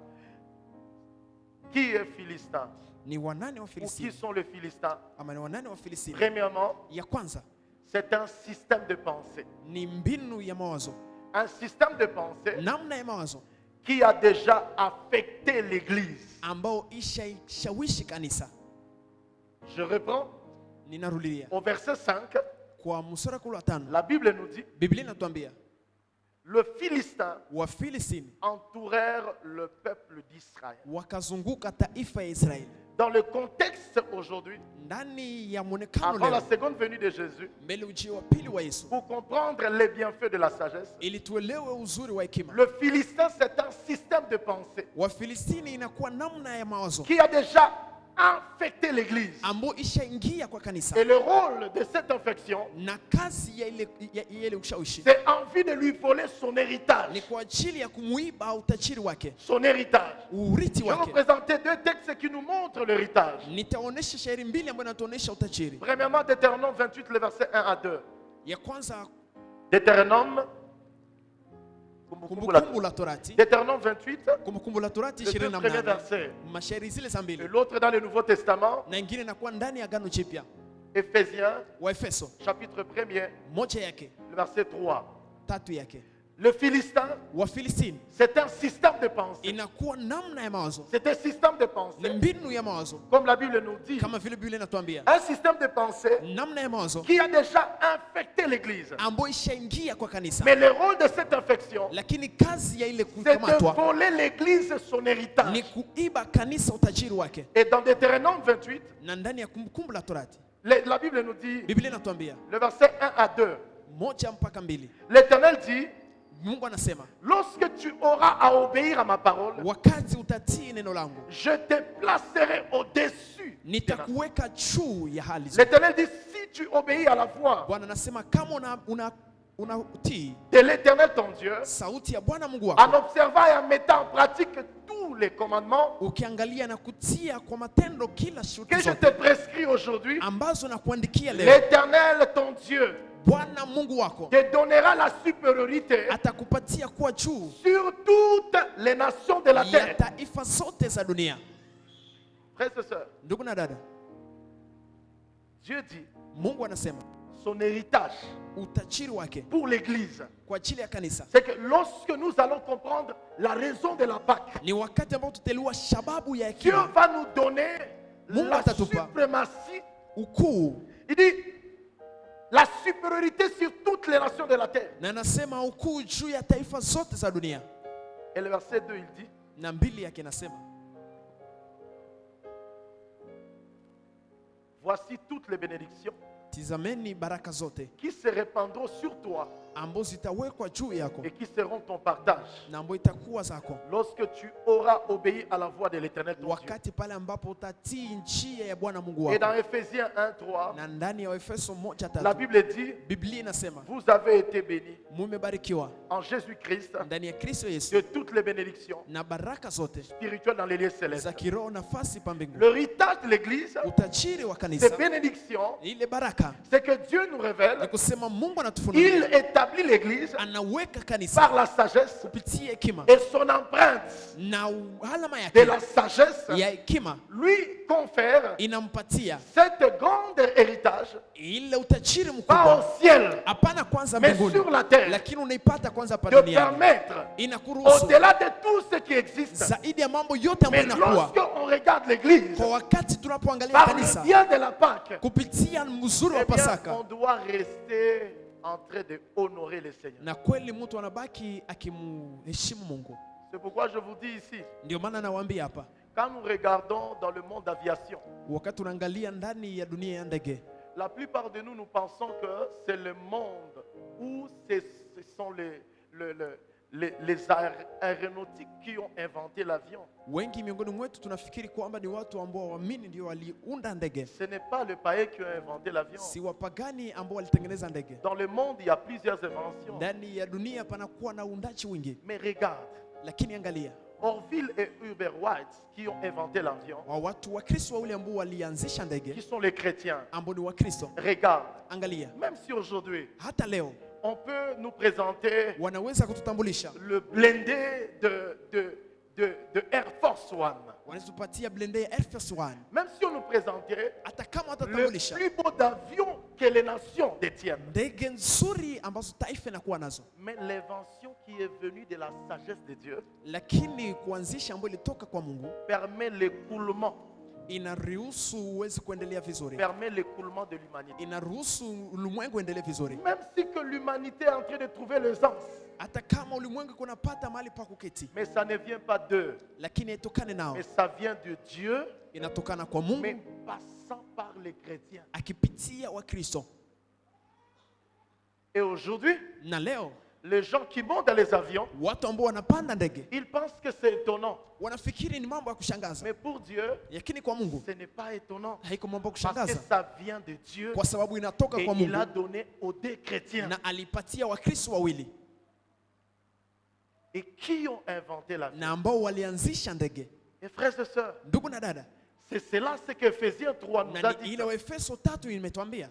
S1: qui est Philistin?
S2: Ni wanani
S1: Ou qui
S2: Wafilistini?
S1: sont les Philistins?
S2: Ama ni wanani Wafilistini?
S1: Premièrement,
S2: Ya kwanza
S1: c'est un système de pensée.
S2: ni mbinu ya mawazo,
S1: Un système de pensée
S2: namna ya mawazo
S1: qui a déjà affecté l'Église.
S2: ambao ishaishawishi kanisa.
S1: Je reprends
S2: Ninarudia
S1: au verset 5.
S2: kwa mstari wa 5,
S1: La Bible nous dit,
S2: Biblia inatuambia
S1: le Philistin
S2: Wafilistini
S1: entourèrent le peuple d'Israël.
S2: wakazunguka taifa ya Israeli.
S1: Dans le contexte aujourd'hui,
S2: Ndani ya mwonekano
S1: avant la
S2: leo,
S1: seconde venue de Jésus,
S2: mbele ujio wa pili wa Yesu,
S1: pour comprendre les bienfaits de la sagesse,
S2: ili tuelewe uzuri wa hekima.
S1: le Philistin, c'est un système de pensée
S2: Wafilistini inakuwa namna ya mawazo
S1: qui a déjà infecté l'Église.
S2: ambao ishaingia kwa kanisa,
S1: Et le rôle de cette infection,
S2: na kazi ya ile ushawishi
S1: c'est envie de lui voler son
S2: ni
S1: héritage.
S2: kwa ajili ya kumuiba utajiri wake,
S1: Son héritage.
S2: urithi
S1: Je vais vous
S2: wake.
S1: présenter deux textes qui nous montrent l'héritage.
S2: Nitaonesha shairi mbili ambayo inatuonesha utajiri.
S1: Premièrement, Deutéronome 28, le verset 1 à 2.
S2: Ya kwanza
S1: Deutéronome,
S2: Kumbukumbu la Torati,
S1: Deutéronome 28,
S2: Kumbukumbu la Torati
S1: les deux premiers
S2: 28,
S1: versets.
S2: mashairi zile za
S1: Et
S2: mbili,
S1: l'autre dans le Nouveau Testament,
S2: na ingine inakuwa ndani ya Agano Jipya.
S1: Éphésiens,
S2: Waefeso
S1: chapitre 1er,
S2: moja yake
S1: le verset 3.
S2: tatu yake.
S1: Le Philistin,
S2: Wafilistini
S1: c'est un système de pensée.
S2: inakuwa namna ya mawazo,
S1: C'est un système de
S2: ni
S1: pensée,
S2: mbinu ya mawazo,
S1: comme la Bible nous dit.
S2: kama vile Biblia inatuambia,
S1: Un système de pensée
S2: namna ya mawazo
S1: qui a déjà infecté l'Église.
S2: ambayo ishaingia kwa kanisa.
S1: Mais le rôle de cette infection,
S2: Lakini kazi ya ile
S1: c'est de
S2: kukamatwa
S1: voler l'Église son
S2: ni
S1: héritage.
S2: kuiba kanisa utajiri wake.
S1: Et dans Deutéronome 28,
S2: Na ndani ya Kumbukumbu la Torati
S1: la Bible nous dit,
S2: Biblia inatuambia
S1: le verset 1 à 2,
S2: moja mpaka mbili,
S1: l'Éternel dit,
S2: Mungu anasema
S1: lorsque tu auras à obéir à ma parole,
S2: wakati utatii neno langu
S1: je te placerai au-dessus.
S2: nitakuweka juu ya hali zote.
S1: L'Éternel dit, si tu obéis à la voix
S2: Bwana anasema kama unatii
S1: de l'Éternel ton Dieu,
S2: sauti ya Bwana Mungu
S1: en
S2: wako,
S1: observant et en mettant en pratique tous les commandements
S2: ukiangalia na kutia kwa matendo kila
S1: que
S2: shuti
S1: je te
S2: zote
S1: prescris aujourd'hui,
S2: ambazo nakuandikia leo,
S1: l'Éternel ton Dieu
S2: Bwana Mungu wako
S1: te donnera la supériorité
S2: atakupatia kuwa juu
S1: sur toutes les nations de la
S2: ya
S1: terre.
S2: taifa zote za dunia.
S1: Frères et sœurs,
S2: Ndugu na dada,
S1: Dieu dit
S2: Mungu anasema
S1: son héritage
S2: utajiri wake
S1: pour l'Église.
S2: kwa ajili ya kanisa
S1: C'est que lorsque nous allons comprendre la raison de la Pâque,
S2: ni wakati ambao tuteliwa sababu ya
S1: Dieu
S2: hekima,
S1: va nous donner
S2: Mungu
S1: la
S2: atatupa
S1: suprématie.
S2: ukuu,
S1: Il dit la supériorité sur toutes les nations de la terre.
S2: na anasema ukuu juu ya taifa zote za dunia.
S1: Et le verset 2, il dit,
S2: Na mbili yake nasema,
S1: voici toutes les bénédictions
S2: tizameni baraka zote
S1: qui se répandront sur toi
S2: ambazo zitawekwa juu yako
S1: et qui seront ton partage
S2: na ambayo itakuwa zako
S1: lorsque tu auras obéi à la voix de l'Éternel ton Dieu.
S2: wakati pale ambapo utatii njia ya Bwana Mungu
S1: Et
S2: wako.
S1: dans Éphésiens 1, 3,
S2: Na ndani ya Efeso
S1: la
S2: 1:3
S1: Bible dit,
S2: Biblia inasema
S1: vous avez été bénis
S2: mumebarikiwa
S1: en Jésus-Christ
S2: ndani ya Kristo
S1: de
S2: Yesu
S1: toutes les bénédictions
S2: na baraka zote
S1: spirituelles dans les lieux
S2: za
S1: célestes.
S2: kiroho nafasi pa mbinguni.
S1: L'héritage de l'Église,
S2: Utajiri wa
S1: ces
S2: kanisa,
S1: bénédictions,
S2: ile baraka
S1: c'est que Dieu nous
S2: ni
S1: révèle,
S2: kusema Mungu anatufunulia
S1: il établit établit l'église
S2: anaweka kanisa
S1: par la sagesse
S2: kupitia hekima
S1: et son empreinte
S2: na alama
S1: de
S2: yake
S1: la sagesse
S2: ya hekima
S1: lui confère
S2: inampatia
S1: cette grande héritage,
S2: ile utajiri
S1: pas
S2: mkubwa,
S1: au ciel,
S2: hapana kwanza
S1: mais
S2: mbinguni,
S1: sur la terre,
S2: lakini unaipata kwanza hapa
S1: de
S2: duniani.
S1: permettre,
S2: Inakuruhusu
S1: au-delà de tout ce qui existe.
S2: zaidi ya mambo yote ambayo
S1: Mais
S2: inakuwa
S1: lorsqu'on regarde l'église,
S2: kwa wakati tunapoangalia
S1: par
S2: kanisa
S1: le bien de la Pâque,
S2: kupitia mzuri wa
S1: eh bien,
S2: Pasaka,
S1: on doit rester en train de honorer le Seigneur.
S2: na kweli mtu anabaki akimheshimu Mungu.
S1: C'est pourquoi je vous dis ici,
S2: Ndio maana nawaambia hapa,
S1: quand nous regardons dans le monde d'aviation,
S2: wakati tunaangalia ndani ya dunia ya ndege,
S1: la plupart de nous, nous pensons que c'est le monde où ce sont les aéronautiques qui ont inventé l'avion.
S2: wengi miongoni mwetu tunafikiri kwamba ni watu ambao waamini ndio waliunda ndege,
S1: Ce n'est pas le païen qui a inventé l'avion.
S2: si wapagani ambao walitengeneza ndege.
S1: Dans le monde, il y a plusieurs inventions.
S2: Ndani ya dunia panakuwa na uundaji wingi,
S1: Mais regarde,
S2: lakini angalia
S1: Orville et Hubert White qui ont inventé l'avion,
S2: wa watu wa Kristo wale ambao walianzisha
S1: qui
S2: ndege
S1: sont les chrétiens.
S2: ambao ni wa Kristo.
S1: Regarde,
S2: Angalia,
S1: même si aujourd'hui,
S2: hata leo
S1: on peut nous présenter
S2: wanaweza kututambulisha,
S1: le blindé de Air Force One.
S2: wanatupatia blende ya Air Force One,
S1: Même si on nous présentait
S2: hata kama
S1: le
S2: watatambulisha
S1: plus beau avion que les nations détiennent.
S2: ndege nzuri ambazo taifa inakuwa nazo,
S1: Mais l'invention qui est venue de la sagesse de Dieu
S2: lakini kuanzisha ambayo ilitoka kwa Mungu
S1: permet l'écoulement,
S2: inaruhusu uweze kuendelea vizuri,
S1: permet l'écoulement de l'humanité.
S2: inaruhusu ulimwengu uendelee vizuri,
S1: Même si que l'humanité est en train de trouver l'aisance,
S2: hata kama ulimwengu kunapata mahali pa kuketi,
S1: mais ça ne vient pas d'eux,
S2: lakini itokane nao,
S1: mais ça vient de Dieu,
S2: inatokana kwa
S1: mais
S2: Mungu
S1: passant par les chrétiens.
S2: akipitia wa Kristo.
S1: Et aujourd'hui,
S2: Na leo
S1: les gens qui montent dans les avions,
S2: watu ambao wanapanda ndege
S1: ils pensent que c'est étonnant.
S2: wanafikiri ni mambo ya kushangaza,
S1: Mais pour Dieu,
S2: lakini kwa Mungu
S1: ce n'est pas étonnant.
S2: haiko mambo ya
S1: Parce que
S2: kushangaza,
S1: ça vient de Dieu
S2: kwa sababu inatoka
S1: et
S2: kwa
S1: il a
S2: Mungu
S1: donné aux deux chrétiens.
S2: na alipatia Wakristo wawili
S1: Et qui ont inventé l'avion.
S2: na ambao walianzisha ndege.
S1: Et frères et sœurs,
S2: Ndugu na dada,
S1: c'est cela ce qu'Éphésiens 3 nous a
S2: na
S1: dit.
S2: ni ile Waefeso 3 imetuambia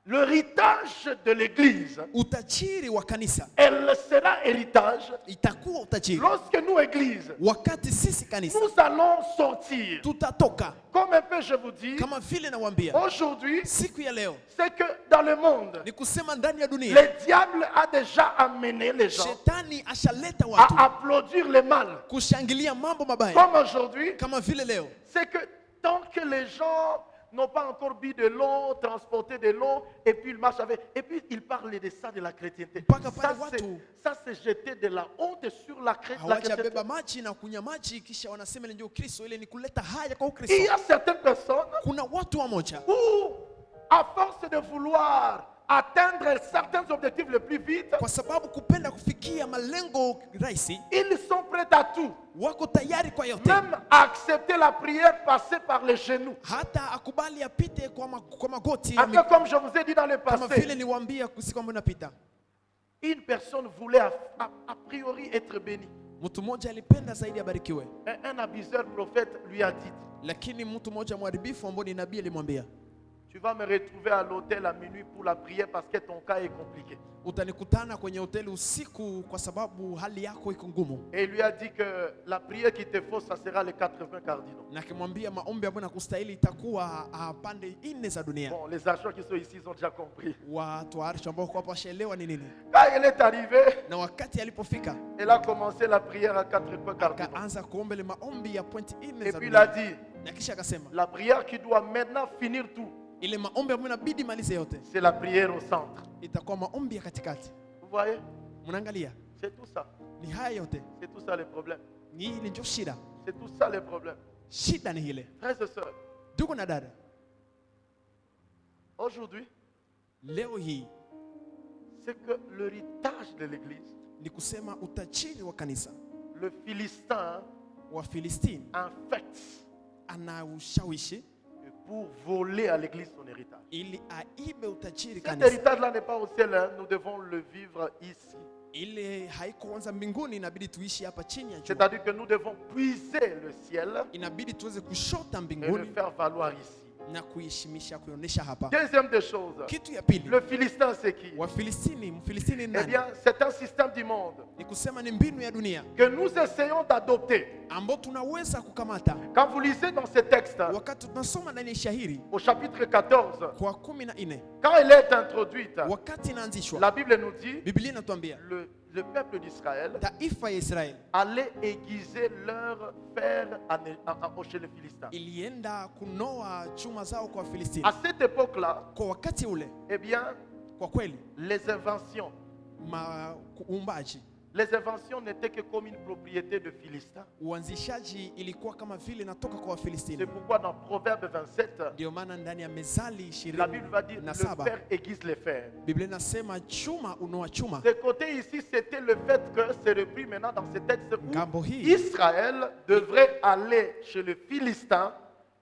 S1: L'héritage de l'église,
S2: utajiri wa kanisa
S1: elle sera héritage
S2: itakuwa utajiri
S1: lorsque nous, église,
S2: wakati sisi kanisa
S1: nous allons sortir.
S2: tutatoka.
S1: Comme un peu je vous dis,
S2: Kama vile nawaambia
S1: aujourd'hui,
S2: siku ya leo
S1: c'est que dans le monde,
S2: ni kusema ndani ya dunia
S1: le diable a déjà amené les gens
S2: shetani ashaleta watu
S1: à applaudir le mal.
S2: kushangilia mambo mabaya.
S1: Comme aujourd'hui,
S2: Kama vile leo
S1: c'est que tant que les gens n'ont pas encore bu de l'eau, transporté de l'eau, et puis ils marchent avec, et puis ils parlent de ça, de la chrétienté.
S2: Mpaka pale watu
S1: Ça, c'est jeter de la honte sur la chrétienté.
S2: hawajabeba maji na kunywa maji kisha wanasema ile ndio Kristo, ile ni kuleta haya kwa
S1: Il y
S2: Ukristo.
S1: a certaines personnes
S2: Kuna watu wamoja
S1: où, à force de vouloir atteindre certains objectifs le plus vite,
S2: kwa sababu kupenda kufikia malengo rahisi,
S1: ils sont prêts à tout,
S2: wako tayari kwa yote,
S1: même à accepter la prière passée par les genoux.
S2: hata akubali apite kwa magoti.
S1: Un peu comme je vous ai dit dans le
S2: Kama
S1: passé,
S2: vile niwaambia siku ambayo inapita,
S1: une personne voulait a priori être bénie.
S2: mtu mmoja alipenda zaidi abarikiwe,
S1: Un abuseur prophète lui a dit,
S2: lakini mtu mmoja mharibifu ambao ni nabii alimwambia,
S1: tu vas me retrouver à l'hôtel à minuit pour la prière parce que ton cas est compliqué.
S2: utanikutana kwenye hoteli usiku kwa sababu hali yako iko ngumu.
S1: Et il lui a dit que la prière qui te faut, ça sera les 80 cardinaux.
S2: Na akimwambia maombi ambayo nakustahili itakuwa pande 4 za dunia.
S1: Bon, les archers qui sont ici, ils ont déjà compris.
S2: Watu wa Arsha ambao kwa washaelewa ni nini.
S1: Quand elle est arrivée,
S2: Na wakati alipofika
S1: elle a commencé la prière à 80 cardinaux.
S2: akaanza kuomba ile maombi ya point 4
S1: Et
S2: za
S1: puis il a
S2: dunia.
S1: dit,
S2: Na kisha akasema
S1: la prière qui doit maintenant finir tout,
S2: ile maombi ambayo inabidi malize yote
S1: c'est la prière au centre.
S2: itakuwa maombi ya katikati.
S1: Vous voyez?
S2: Mnaangalia,
S1: C'est tout ça.
S2: ni haya yote,
S1: C'est tout ça le problème.
S2: ni hili ndio shida.
S1: C'est tout ça le problème.
S2: Shida ni hile.
S1: Frères et sœurs,
S2: Ndugu na dada,
S1: aujourd'hui,
S2: leo hii
S1: c'est que l'héritage de l'église,
S2: ni kusema utajiri wa kanisa
S1: le Philistin,
S2: wa Filistini
S1: en fait,
S2: ana ushawishi
S1: pour voler à l'église son héritage.
S2: ili aibe utajiri
S1: Cet
S2: kanisa.
S1: héritage-là n'est pas au ciel, hein. Nous devons le vivre ici.
S2: Ile haikuanza mbinguni, inabidi tuishi hapa chini ya jua.
S1: C'est-à-dire que nous devons puiser le ciel
S2: Inabidi tuweze kushota
S1: et le
S2: mbinguni
S1: faire valoir ici.
S2: na kuheshimisha kuonesha hapa.
S1: Deuxième des choses,
S2: Kitu ya pili,
S1: le Philistin c'est qui?
S2: Wafilistini, Mfilistini ni
S1: Eh
S2: nani?
S1: bien, c'est un système du monde
S2: Ni kusema ni mbinu ya dunia
S1: que nous essayons d'adopter.
S2: ambao tunaweza kukamata.
S1: Quand vous lisez dans ces textes,
S2: Wakati tunasoma ndani ya shahiri
S1: au chapitre 14,
S2: kwa 14,
S1: quand elle est introduite,
S2: wakati inaanzishwa,
S1: la Bible nous dit
S2: Biblia inatuambia
S1: le peuple d'Israël
S2: taifa ya Israeli
S1: allait aiguiser leur fer chez les Philistins.
S2: ilienda kunoa chuma zao kwa Filistini.
S1: À cette époque-là,
S2: Kwa wakati ule,
S1: eh bien,
S2: kwa kweli,
S1: les inventions n'étaient que comme une propriété de Philistins.
S2: uanzishaji ilikuwa kama vile natoka kwa
S1: C'est
S2: Wafilistini.
S1: pourquoi dans Proverbe 27,
S2: Ndio maana ndani ya Mezali
S1: la Bible va dire le
S2: 27
S1: fer aiguise les fers.
S2: Biblia inasema chuma unoa chuma.
S1: Ce côté ici, c'était le fait que c'est repris maintenant dans ces textes
S2: Ngambo
S1: où
S2: hii
S1: Israël devrait aller chez le Philistin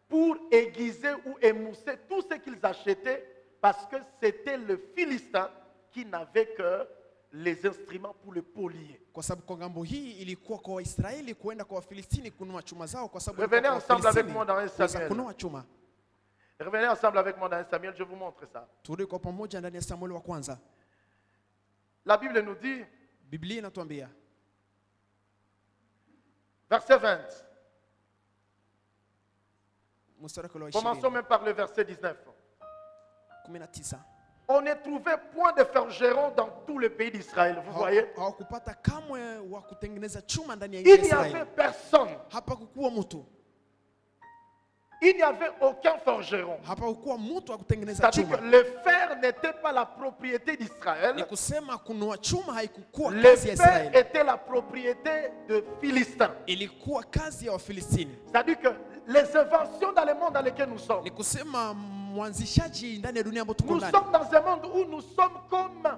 S1: pour aiguiser ou émousser tout ce qu'ils achetaient parce que c'était le Philistin qui n'avait que les instruments pour le polier.
S2: kwa sababu kwa ngambo hii ilikuwa kwa Waisraeli kuenda kwa Wafilistini kununua chuma zao kwa sababu
S1: Revenez
S2: ilikuwa kwa
S1: ensemble avec
S2: Wafilistini
S1: moi dans 1
S2: kuweza
S1: Samuel.
S2: kununua chuma.
S1: Revenez ensemble avec moi dans 1 Samuel, je vous montre ça.
S2: Turudi kwa pamoja ndani ya Samueli wa kwanza.
S1: La Bible nous dit,
S2: Biblia inatuambia
S1: verset 20,
S2: mstari wa
S1: commençons même par le verset 19.
S2: 19.
S1: On ne trouvait point de forgeron dans tout le pays d'Israël, vous voyez.
S2: Hawakupata kamwe wa kutengeneza chuma ndani ya
S1: Il n'y
S2: Israeli.
S1: avait personne.
S2: Hapa kukuwa mtu.
S1: Il n'y avait aucun forgeron.
S2: Hapa kukuwa mtu wa kutengeneza
S1: C'est-à-dire
S2: chuma.
S1: que le fer n'était pas la propriété
S2: Ni
S1: d'Israël.
S2: kusema kununua chuma haikukuwa
S1: Le
S2: kazi ya
S1: fer
S2: Israeli.
S1: était la propriété de Philistins.
S2: Ilikuwa kazi ya Wafilistini.
S1: C'est-à-dire que les inventions dans le monde dans lequel nous sommes,
S2: Ni kusema mwanzishaji ndani ya dunia ambayo tuko
S1: nous
S2: ndani.
S1: sommes dans un monde où nous sommes comme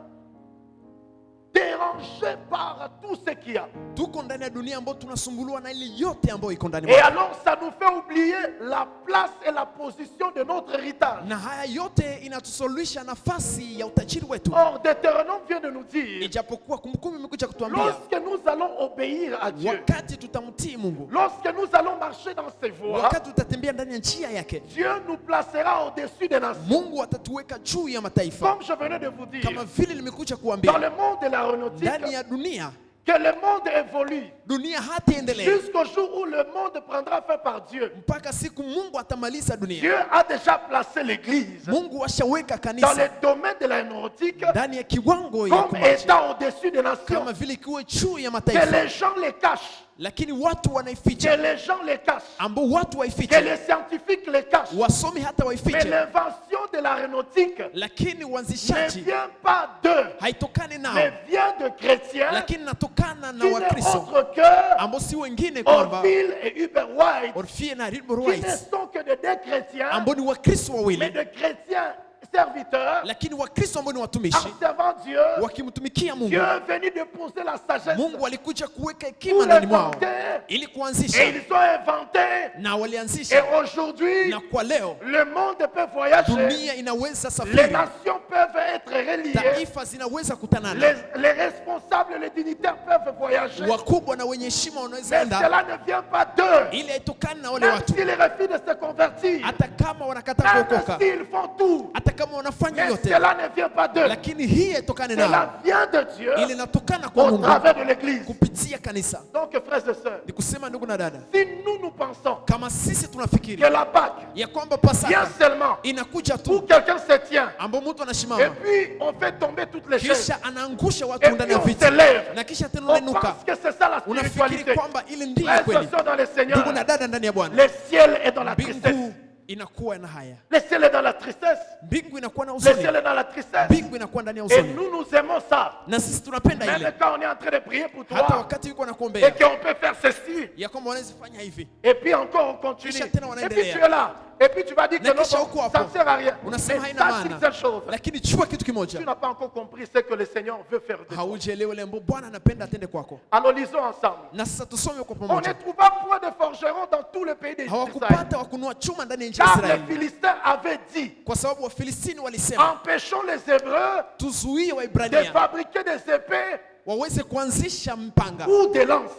S1: dérangés par tout ce qu'il y a.
S2: Tuko ndani ya dunia ambayo tunasumbuliwa na ile yote ambayo iko ndani
S1: Et
S2: mwake.
S1: alors ça nous fait oublier la place et la position de notre héritage.
S2: Na haya yote inatusuluhisha nafasi ya utajiri wetu.
S1: Or, Deutéronome vient de nous dire,
S2: Ijapokuwa kumbukumbu imekuja kutuambia
S1: lorsque nous allons obéir à Dieu,
S2: wakati tutamtii Mungu,
S1: lorsque nous allons marcher dans ses voies,
S2: wakati tutatembea ndani ya njia yake,
S1: Dieu nous placera au-dessus des nations.
S2: Mungu atatuweka juu ya mataifa.
S1: Comme je venais de vous dire,
S2: Kama vile nimekuja
S1: dans
S2: kuambia,
S1: le monde de l'aéronautique,
S2: ndani ya dunia,
S1: que le monde évolue
S2: dunia hataendelea
S1: jusqu'au jour où le monde prendra fin par Dieu.
S2: mpaka siku Mungu atamaliza dunia.
S1: Dieu a déjà placé l'église
S2: Mungu ashaweka
S1: dans
S2: kanisa
S1: le domaine de l'aéronautique
S2: ndani ya kiwango ya
S1: comme
S2: kumachi,
S1: étant au-dessus des nations.
S2: kama vile ikiwe juu ya
S1: Que
S2: mataifa,
S1: les gens les cachent,
S2: lakini watu
S1: que
S2: wanaificha,
S1: les gens les cachent,
S2: ambao watu
S1: que
S2: waifiche,
S1: les scientifiques les cachent.
S2: wasomi hata
S1: Mais
S2: waifiche,
S1: l'invention de l'aéronautique
S2: lakini
S1: ne
S2: uanzishaji
S1: vient pas d'eux,
S2: haitokani nao,
S1: mais vient de chrétiens
S2: lakini natokana na
S1: qui n'est
S2: Wakristo
S1: autre que
S2: ambao si wengine kwamba
S1: Orville et Hubert White,
S2: Orfie na
S1: qui
S2: Riborwais
S1: ne sont que de deux chrétiens,
S2: ambao ni Wakristo
S1: mais
S2: wawili,
S1: de chrétiens serviteurs,
S2: lakini Wakristo ambao ni watumishi
S1: observant Dieu.
S2: wakimtumikia Mungu.
S1: Dieu est venu déposer la sagesse
S2: Mungu alikuja kuweka
S1: pour
S2: hekima ndani mwao
S1: l'inventer,
S2: ili
S1: et
S2: kuanzisha,
S1: ils ont inventé.
S2: na
S1: Et
S2: walianzisha,
S1: aujourd'hui,
S2: na kwa leo
S1: le monde peut voyager,
S2: dunia inaweza
S1: les
S2: safiri,
S1: nations peuvent être reliées,
S2: taifa zinaweza kutanana,
S1: les responsables, les dignitaires peuvent voyager.
S2: wakubwa na wenye heshima wanaweza
S1: Mais
S2: enda,
S1: cela ne vient pas d'eux.
S2: ili haitokani na wale
S1: Même
S2: watu,
S1: s'ils refusent de se convertir,
S2: hata kama wanakata
S1: même
S2: kuokoka,
S1: s'ils font tout,
S2: hata kama wanafanya
S1: mais
S2: yote,
S1: cela ne vient pas d'eux.
S2: lakini hii haitokani nao,
S1: Cela vient de Dieu
S2: ili inatokana kwa
S1: au
S2: Mungu
S1: travers de l'Église.
S2: kupitia kanisa.
S1: Donc, frères et sœurs,
S2: Ni kusema ndugu na dada,
S1: si nous pensons
S2: kama sisi tunafikiri
S1: que la Pâque
S2: ya kwamba
S1: vient
S2: Pasaka
S1: seulement
S2: inakuja
S1: où
S2: tu
S1: quelqu'un se tient
S2: ambao mtu
S1: et
S2: anasimama
S1: puis on fait tomber toutes les chaises
S2: kisha anaangusha
S1: et
S2: watu ndani
S1: puis
S2: ya
S1: on
S2: viti
S1: se lève,
S2: na kisha tena
S1: on
S2: unainuka,
S1: pense que c'est ça la
S2: unafikiri
S1: spiritualité.
S2: kwamba ile ndiyo
S1: Frères et
S2: kweli.
S1: sœurs dans le Seigneur,
S2: Ndugu na dada ndani ya Bwana,
S1: le ciel est dans la tristesse.
S2: mbingu inakuwa na haya,
S1: Le ciel est dans la tristesse.
S2: mbingu inakuwa na
S1: Le
S2: huzuni,
S1: ciel est dans la tristesse.
S2: mbingu inakuwa ndani ya
S1: Et
S2: huzuni,
S1: nous, nous aimons ça.
S2: na sisi tunapenda
S1: Même
S2: ile,
S1: quand on est en train de prier pour
S2: hata
S1: toi
S2: wakati yuko
S1: et
S2: nakuombea
S1: qu'on peut faire ceci,
S2: ya kwamba wanaweza fanya hivi,
S1: et puis encore on continue.
S2: Kisha tena
S1: Et
S2: wanaendelea.
S1: puis tu es là. Et puis tu vas dire que
S2: na
S1: non,
S2: kisha
S1: bon,
S2: huko
S1: ça
S2: hapo
S1: ne sert à rien. Mais
S2: unasema haina
S1: ça, c'est
S2: maana,
S1: une chose.
S2: lakini chua kitu kimoja,
S1: Tu n'as pas encore compris ce que le Seigneur veut faire de toi.
S2: haujaelewa ile ambayo Bwana anapenda atende kwako.
S1: Alors lisons ensemble.
S2: Na sasa tusome kwa
S1: On ne
S2: pamoja.
S1: trouva point de forgeron dans tout le pays d'Israël.
S2: Hawakupata wa kununua chuma ndani ya nchi ya
S1: Car les
S2: Israeli,
S1: Philistins avaient dit,
S2: kwa sababu Wafilistini walisema
S1: empêchons les Hébreux
S2: tuzuie
S1: de
S2: Waibrania
S1: fabriquer des épées
S2: waweze kuanzisha mpanga
S1: ou des lances.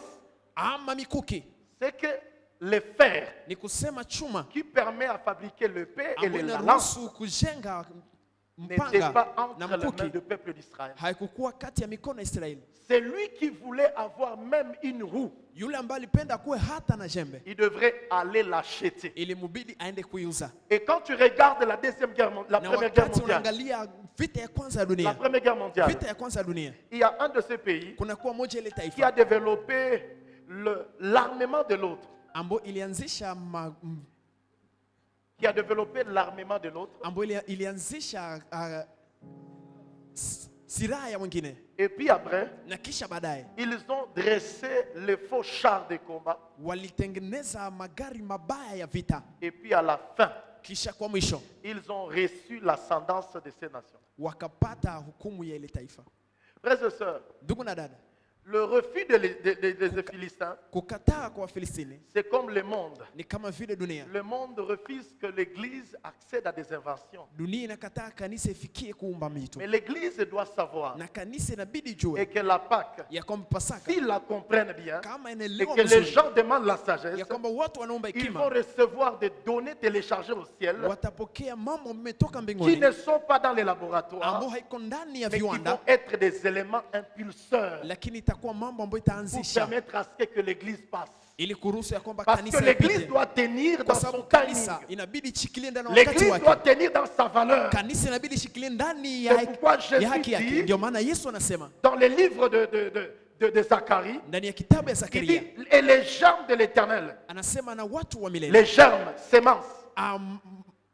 S2: ama mikuki.
S1: C'est que les fers
S2: ni kusema chuma
S1: qui permet à fabriquer le paix et
S2: ambayo
S1: la lance
S2: inaruhusu kujenga
S1: n'était pas
S2: mpanga
S1: entre
S2: na
S1: les mains
S2: mkuki
S1: du peuple d'Israël.
S2: haikukuwa kati ya mikono ya Israeli.
S1: C'est lui qui voulait avoir même une roue.
S2: Yule ambaye alipenda kuwe hata na jembe
S1: Il devrait aller l'acheter.
S2: ilimubidi aende kuiuza.
S1: Et quand tu regardes la deuxième guerre, la
S2: Na
S1: première guerre
S2: wakati
S1: mondiale,
S2: unaangalia vita ya kwanza ya
S1: la
S2: dunia,
S1: première guerre mondiale,
S2: vita ya kwanza ya dunia,
S1: il y a un de ces pays
S2: kuna kuwa moja ile
S1: qui a
S2: taifa
S1: développé l'armement de l'autre.
S2: ambayo ilianzisha
S1: Qui a développé l'armement de l'autre.
S2: ambayo ilianzisha silaha ya mwingine,
S1: Et puis après,
S2: na kisha baadaye
S1: ils ont dressé les faux chars de combat.
S2: walitengeneza magari mabaya ya vita.
S1: Et puis à la fin,
S2: Kisha kwa mwisho
S1: ils ont reçu l'ascendance de ces nations.
S2: wakapata hukumu ya ile taifa.
S1: Frères et sœurs,
S2: Ndugu na dada,
S1: le refus des Philistins,
S2: kukataa kwa Wafilistini
S1: c'est comme le monde.
S2: ni kama vile dunia.
S1: Le monde refuse que l'Église accède à des inventions.
S2: Dunia inakataa kanisa ifikie kuumba mitu,
S1: Mais l'Église doit savoir
S2: na kanisa inabidi
S1: et
S2: jue
S1: que la Pâque,
S2: ya kwamba Pasaka
S1: s'ils la comprennent bien,
S2: kama
S1: et
S2: inaelewa
S1: que les
S2: mzuri
S1: gens demandent la sagesse,
S2: ya kwamba watu wanaomba
S1: ils vont
S2: hekima
S1: recevoir des données téléchargées au ciel
S2: watapokea mambo yametoka
S1: qui
S2: mbinguni
S1: ne sont pas dans les laboratoires,
S2: ambao haiko ndani ya
S1: mais qui vont
S2: viwanda,
S1: être des éléments impulseurs
S2: lakini itakuwa mambo ambayo
S1: pour
S2: itaanzisha
S1: permettre à ce que l'Église passe.
S2: ili kuruhusu ya kwamba
S1: Parce que
S2: kanisa
S1: l'Église
S2: ipite,
S1: doit tenir
S2: kwa
S1: dans son
S2: sababu
S1: timing.
S2: kanisa inabidi ishikilie ndani ya wakati
S1: L'Église doit
S2: wake.
S1: tenir dans sa valeur.
S2: Kanisa inabidi ishikilie ndani
S1: C'est pourquoi Jésus
S2: ya haki yake.
S1: dit
S2: Ndio maana Yesu anasema
S1: dans les livres de Zacharie,
S2: ndani ya kitabu ya
S1: il
S2: Zakaria,
S1: dit, et les germes de l'Éternel,
S2: anasema na watu wa milele,
S1: les germes, sémences,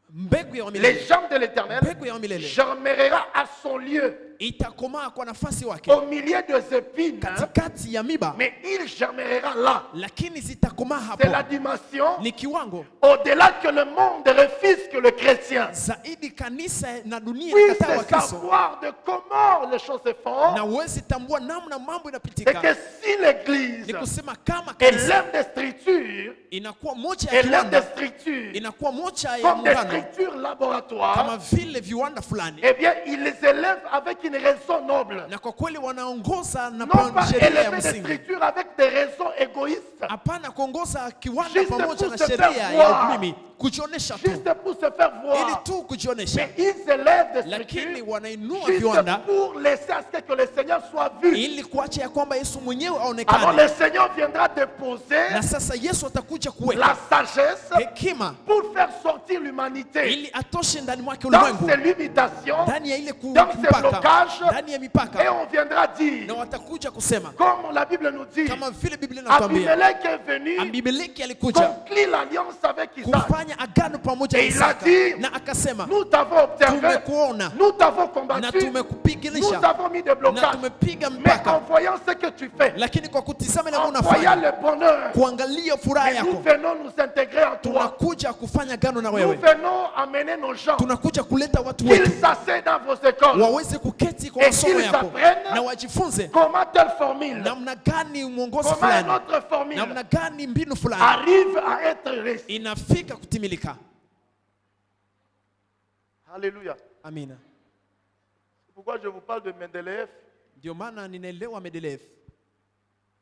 S2: mbegu ya
S1: les
S2: milele,
S1: germes de l'Éternel
S2: mbegu ya milele
S1: germera à son lieu,
S2: itakomaa kwa nafasi wake
S1: au milieu des épines,
S2: katikati ya miba,
S1: mais il germera là.
S2: lakini zitakomaa
S1: C'est la
S2: hapo.
S1: dimension
S2: Ni kiwango
S1: au-delà que le monde refuse que le chrétien
S2: zaidi kanisa na dunia
S1: puisse
S2: inakataa Wakristo,
S1: savoir de comment les choses se font.
S2: na uwezi tambua namna mambo
S1: C'est
S2: inapitika.
S1: que si l'Église
S2: Ni kusema kama
S1: est
S2: kanisa
S1: l'œuvre des Structures,
S2: inakuwa moja ya
S1: et l'œuvre des
S2: kiwanda,
S1: Structures,
S2: inakuwa moja ya
S1: comme des
S2: muungano
S1: structures
S2: kama
S1: laboratoires,
S2: vile viwanda fulani,
S1: eh bien, ils les élèvent avec une raison noble.
S2: na kwa kweli wanaongoza na
S1: Non pas
S2: sheria ya
S1: élever des
S2: msingi.
S1: structures avec des raisons égoïstes,
S2: Hapana kuongoza kiwanda
S1: Juste
S2: pamoja
S1: pour
S2: na
S1: se
S2: sheria
S1: faire
S2: ya
S1: voir.
S2: umimi, kujionesha tu,
S1: juste pour se faire
S2: ili
S1: voir.
S2: tu kujionesha,
S1: Mais ils élèvent des
S2: lakini
S1: structures
S2: wanainua
S1: juste
S2: viwanda
S1: pour laisser à ce que le Seigneur soit vu.
S2: ili kuacha ya kwamba Yesu mwenyewe
S1: Alors
S2: aonekane.
S1: le Seigneur viendra déposer
S2: Na sasa Yesu atakuja
S1: la
S2: kuweka
S1: sagesse
S2: hekima
S1: pour faire sortir l'humanité
S2: ili atoshe ndani mwake
S1: dans
S2: ulimwengu,
S1: ses limitations,
S2: ndani ya ile
S1: dans ses
S2: mpaka,
S1: blocages,
S2: ndani ya
S1: et
S2: mipaka,
S1: on viendra dire,
S2: na watakuja kusema
S1: comme la Bible nous dit,
S2: kama vile Biblia inatuambia,
S1: Abimelech est venu
S2: Abimeleki alikuja
S1: conclure l'alliance avec Isaac.
S2: kufanya agano pamoja na
S1: Et il a
S2: Isaka,
S1: dit,
S2: na akasema
S1: Nous t'avons observé,
S2: tumekuona
S1: nous t'avons
S2: na
S1: combattu, nous
S2: tumekupiganisha
S1: avons mis des
S2: na
S1: blocages.
S2: tumepiga
S1: Mais en
S2: mpaka,
S1: voyant ce que tu fais,
S2: lakini kwa kutizama ile
S1: en voyant
S2: unafanya,
S1: le bonheur,
S2: kuangalia furaha
S1: mais nous
S2: yako,
S1: venons nous intégrer en toi.
S2: tunakuja kufanya agano na
S1: Nous
S2: wewe,
S1: venons amener nos gens,
S2: tunakuja kuleta watu
S1: qu'ils
S2: wetu
S1: s'asseyent dans vos écoles.
S2: waweze kuketi kwa
S1: Et
S2: masomo
S1: qu'ils
S2: yako
S1: apprennent
S2: na wajifunze
S1: Comment telle formule,
S2: namna gani mwongozo
S1: comment une
S2: fulani,
S1: autre formule
S2: namna gani mbinu fulani
S1: arrive à être réussie.
S2: inafika kutimilika.
S1: Alléluia.
S2: Amina.
S1: C'est pourquoi je vous parle de Mendeleev.
S2: Ndio maana ninaelewa Mendeleev.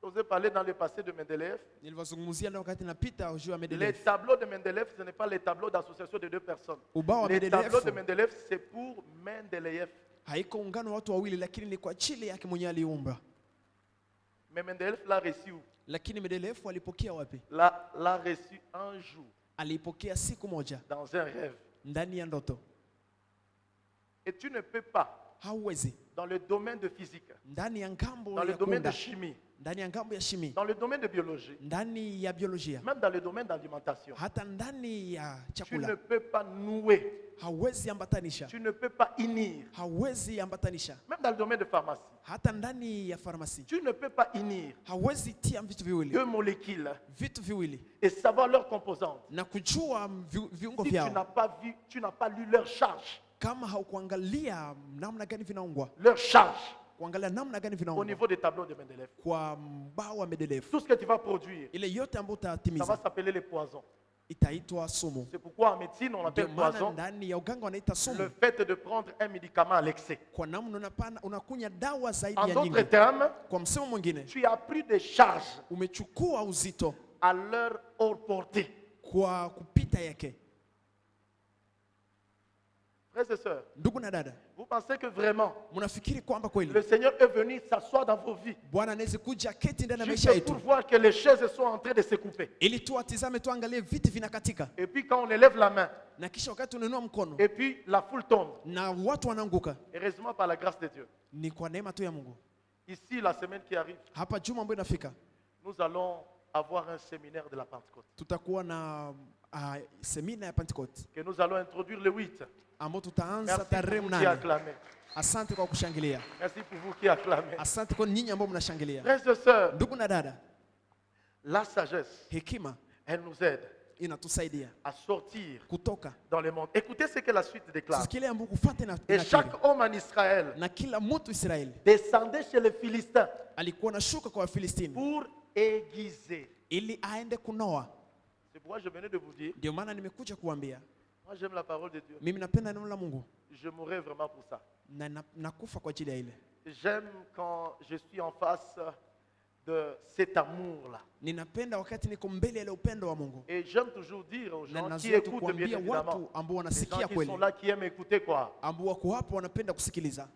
S1: Je vous ai parlé dans le passé de Mendeleev.
S2: Nilivyozungumzia leo wakati napita juu ya
S1: Les
S2: Mendeleev.
S1: tableaux de Mendeleev, ce n'est pas les tableaux d'association de deux personnes.
S2: Ubao wa
S1: Les tableaux de
S2: Mendeleev
S1: Mendeleev, c'est pour Mendeleev.
S2: haiko ungano wa watu wawili, lakini ni kwa ajili yake mwenyewe aliumba.
S1: Mais Mendeleev l'a reçu où?
S2: Lakini Mendeleev alipokea wapi?
S1: L'a reçu un jour,
S2: Alipokea siku moja
S1: dans un rêve.
S2: ndani ya ndoto.
S1: Et tu ne peux pas,
S2: Hauwezi
S1: dans le domaine de physique,
S2: ndani ya ngambo
S1: dans le
S2: ya
S1: domaine de
S2: kuunda,
S1: chimie,
S2: ndani ya ngambo ya shimi,
S1: dans le domaine de biologie,
S2: ndani ya biolojia,
S1: même dans le domaine d'alimentation,
S2: hata ndani ya
S1: tu ne
S2: chakula
S1: peux pas nouer,
S2: hauwezi ambatanisha,
S1: tu ne peux pas unir.
S2: hauwezi ambatanisha.
S1: Même dans le domaine de pharmacie,
S2: Hata ndani ya farmasi
S1: tu ne peux pas unir
S2: hauwezi tia vitu viwili,
S1: deux molécules
S2: vitu viwili
S1: et savoir leurs composantes.
S2: na kujua viungo
S1: Si tu
S2: vyao
S1: n'as pas vu, tu n'as pas lu leur charge,
S2: kama haukuangalia namna gani vinaungwa,
S1: leur charge
S2: kuangalia namna gani
S1: au
S2: vinaungwa
S1: niveau des tableaux de Mendeleev.
S2: kwa mbao wa Mendeleev.
S1: Tout ce que tu vas produire,
S2: Ile yote ambayo
S1: ça va
S2: utatimiza
S1: s'appeler les poisons.
S2: itaitwa sumu.
S1: C'est pourquoi en médecine, on
S2: Ndio
S1: appelle
S2: maana
S1: poison
S2: ndani ya uganga wanaita
S1: le
S2: sumu,
S1: fait de prendre un médicament à l'excès.
S2: kwa namna unakunya dawa zaidi
S1: En
S2: ya
S1: d'autres
S2: nyingi.
S1: termes,
S2: Kwa msemo mwingine,
S1: tu as pris des charges
S2: umechukua uzito
S1: à leur hors portée.
S2: kwa kupita yake.
S1: Frères et sœurs,
S2: Ndugu na dada,
S1: vous pensez que vraiment
S2: mnafikiri kwamba kweli
S1: le Seigneur est venu s'asseoir dans vos vies
S2: Bwana anaweza kuja keti ndani ya maisha
S1: juste
S2: yetu
S1: pour voir que les chaises sont en train de se couper?
S2: ili tu atizame, tuangalie viti vinakatika,
S1: Et puis quand on élève la main,
S2: na kisha wakati unainua mkono
S1: et puis la foule tombe.
S2: na watu wanaanguka,
S1: Heureusement par la grâce de Dieu.
S2: ni kwa neema tu ya Mungu.
S1: Ici, la semaine qui arrive,
S2: Hapa juma ambayo inafika,
S1: nous allons avoir un séminaire de la Pentecôte
S2: tutakuwa na semina ya Pentecost
S1: que nous allons introduire le 8.
S2: ambao tutaanza
S1: Merci
S2: tarehe
S1: pour vous qui
S2: 8.
S1: acclamez.
S2: Asante kwa kushangilia,
S1: Merci pour vous qui acclamez.
S2: asante kwa nyinyi ambao mnashangilia.
S1: Frères et sœurs,
S2: Ndugu na dada,
S1: la sagesse,
S2: hekima
S1: elle nous aide
S2: inatusaidia
S1: à sortir
S2: kutoka
S1: dans le monde. Écoutez ce que la suite déclare.
S2: tusikilie ambapo kufuate na
S1: Et
S2: inakiri.
S1: chaque homme en Israël
S2: Na kila mtu Israeli
S1: descendait chez les Philistins
S2: alikuwa anashuka kwa Wafilistini
S1: pour aiguiser.
S2: ili aende kunoa.
S1: C'est pourquoi je venais de vous dire,
S2: Ndio maana nimekuja kuambia,
S1: moi j'aime la parole de Dieu.
S2: mimi napenda neno la Mungu
S1: Je mourrais vraiment pour ça.
S2: na nakufa kwa ajili ya ile.
S1: J'aime quand je suis en face de cet amour-là.
S2: Ninapenda wakati niko mbele ya upendo wa Mungu,
S1: Et j'aime toujours dire aux
S2: na
S1: gens qui
S2: nazoea tu
S1: écoutent, bien
S2: kuambia
S1: évidemment,
S2: watu ambao
S1: les
S2: wanasikia
S1: gens qui
S2: kweli,
S1: sont là, qui aiment écouter quoi.
S2: ambao wako hapo wanapenda kusikiliza.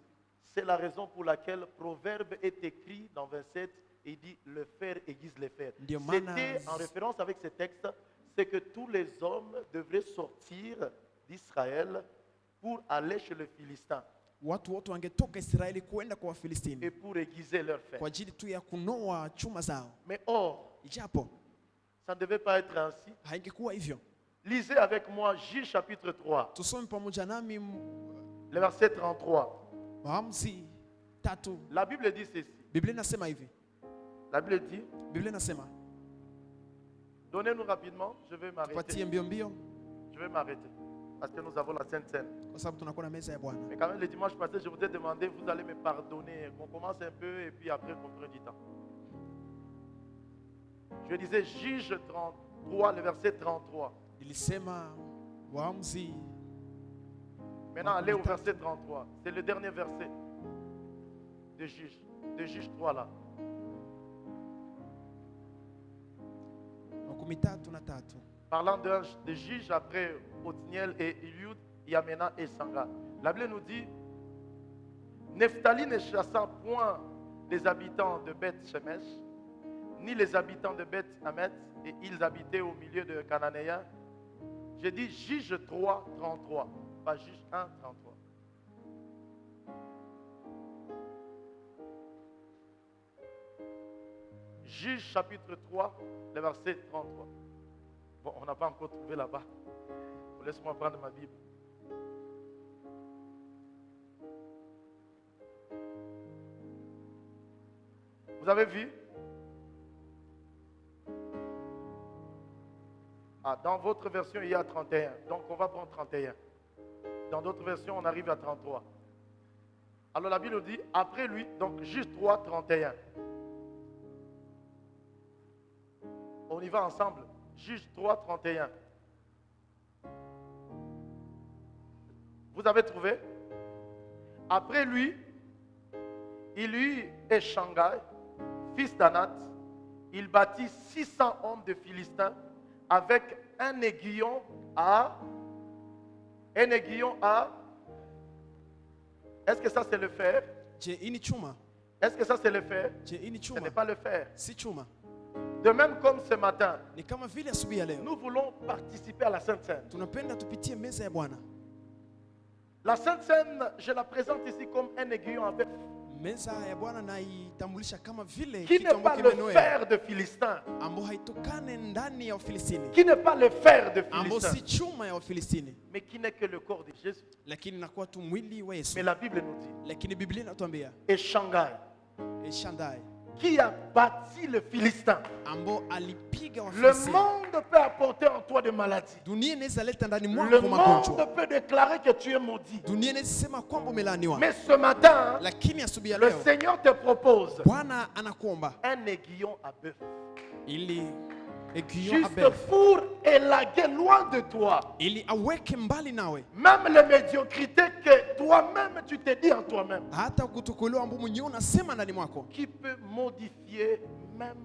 S1: C'est la raison pour laquelle Proverbe est écrit dans 27, il dit le fer aiguise le fer.
S2: Ndio maana-
S1: C'était en référence avec ce texte, c'est que tous les hommes devraient sortir d'Israël pour aller chez les Philistins
S2: Watu wote wangetoka Israeli kuenda kwa
S1: et
S2: Wafilistini
S1: pour aiguiser leur fer.
S2: kwa ajili tu ya kunoa chuma zao,
S1: Mais or,
S2: ijapo
S1: ça ne devait pas être ainsi.
S2: haingekuwa hivyo.
S1: Lisez avec moi Juge chapitre 3,
S2: Tusome pamoja nami
S1: le verset 33.
S2: Waamuzi 3.
S1: La Bible dit ceci.
S2: Biblia inasema hivi,
S1: La Bible dit,
S2: Biblia inasema,
S1: donnez-nous rapidement, je vais m'arrêter.
S2: tupatie mbio mbio
S1: Je vais m'arrêter. Parce que nous avons la Sainte Seine.
S2: kwa sababu tunakuwa na meza ya Bwana.
S1: Mais quand même, le dimanche passé, je vous ai demandé, vous allez me pardonner, qu'on commence un peu et puis après qu'on prenne du temps. Je disais, Juge 33, le verset 33.
S2: Nilisema Waamuzi.
S1: Maintenant, allez au verset 33. C'est le dernier verset de Juge 3 là.
S2: 13.
S1: Parlant de juges après Othniel et Eliud, Yamena et Sanga. La Bible nous dit, Nephtali ne chassa point les habitants de Beth Shemesh, ni les habitants de Beth Hamet, et ils habitaient au milieu de Cananéens. J'ai dit Juge 3, 33, pas Juge 1, 33. Juge chapitre 3, le verset 33. Bon, on n'a pas encore trouvé là-bas. Laisse-moi prendre ma Bible. Vous avez vu? Ah, dans votre version, il y a 31. Donc, on va prendre 31. Dans d'autres versions, on arrive à 33. Alors, la Bible nous dit, après lui, donc, juste 3, 31. On y va ensemble. Juge 3, 31. Vous avez trouvé? Après lui, il eut et Shanghai, fils d'Anat, il bâtit 600 hommes de Philistins avec un aiguillon à. Est-ce que ça c'est le fer?
S2: Je, ini chuma.
S1: Est-ce que ça c'est le fer?
S2: Je, ini
S1: Ce
S2: chuma.
S1: n'est pas le fer.
S2: Si chuma.
S1: De même comme ce matin,
S2: Ni kama vile asubuhi ya leo
S1: nous voulons participer à la Sainte Seine.
S2: tunapenda tupitie meza ya Bwana.
S1: La Sainte Seine, je la présente ici comme un aiguillon à bœuf,
S2: Meza ya Bwana naitambulisha kama vile
S1: qui
S2: kitu
S1: n'est pas
S2: ambacho
S1: le
S2: kimenoea,
S1: fer de Philistin,
S2: ambao haitokane ndani ya Wafilistini,
S1: qui n'est pas le fer de
S2: ambao si
S1: Philistin,
S2: chuma ya Wafilistini,
S1: mais qui n'est que le corps de Jésus.
S2: lakini inakuwa tu mwili wa Yesu.
S1: Mais la Bible nous dit,
S2: Lakini Biblia inatuambia
S1: et Shanghai,
S2: Shandai
S1: qui a bâti le Philistin.
S2: ambao alipiga
S1: Le
S2: Wafilistini.
S1: monde peut apporter en toi des maladies.
S2: Dunia inaweza leta ndani
S1: Le
S2: mwako
S1: monde
S2: magonjwa.
S1: peut déclarer que tu es maudit.
S2: Dunia inaweza sema kwamba umelaaniwa.
S1: Mais ce matin,
S2: Lakini asubuhi ya
S1: le
S2: leo
S1: Seigneur te propose
S2: Bwana anakuomba
S1: un aiguillon à bœuf.
S2: ili aiguillon à
S1: Juste
S2: bœuf,
S1: pour élaguer loin de toi
S2: ili aweke mbali nawe
S1: même les médiocrités que toi-même tu te dis en toi-même,
S2: hata kutokuelewa ambao mwenyewe unasema ndani mwako,
S1: qui peut modifier même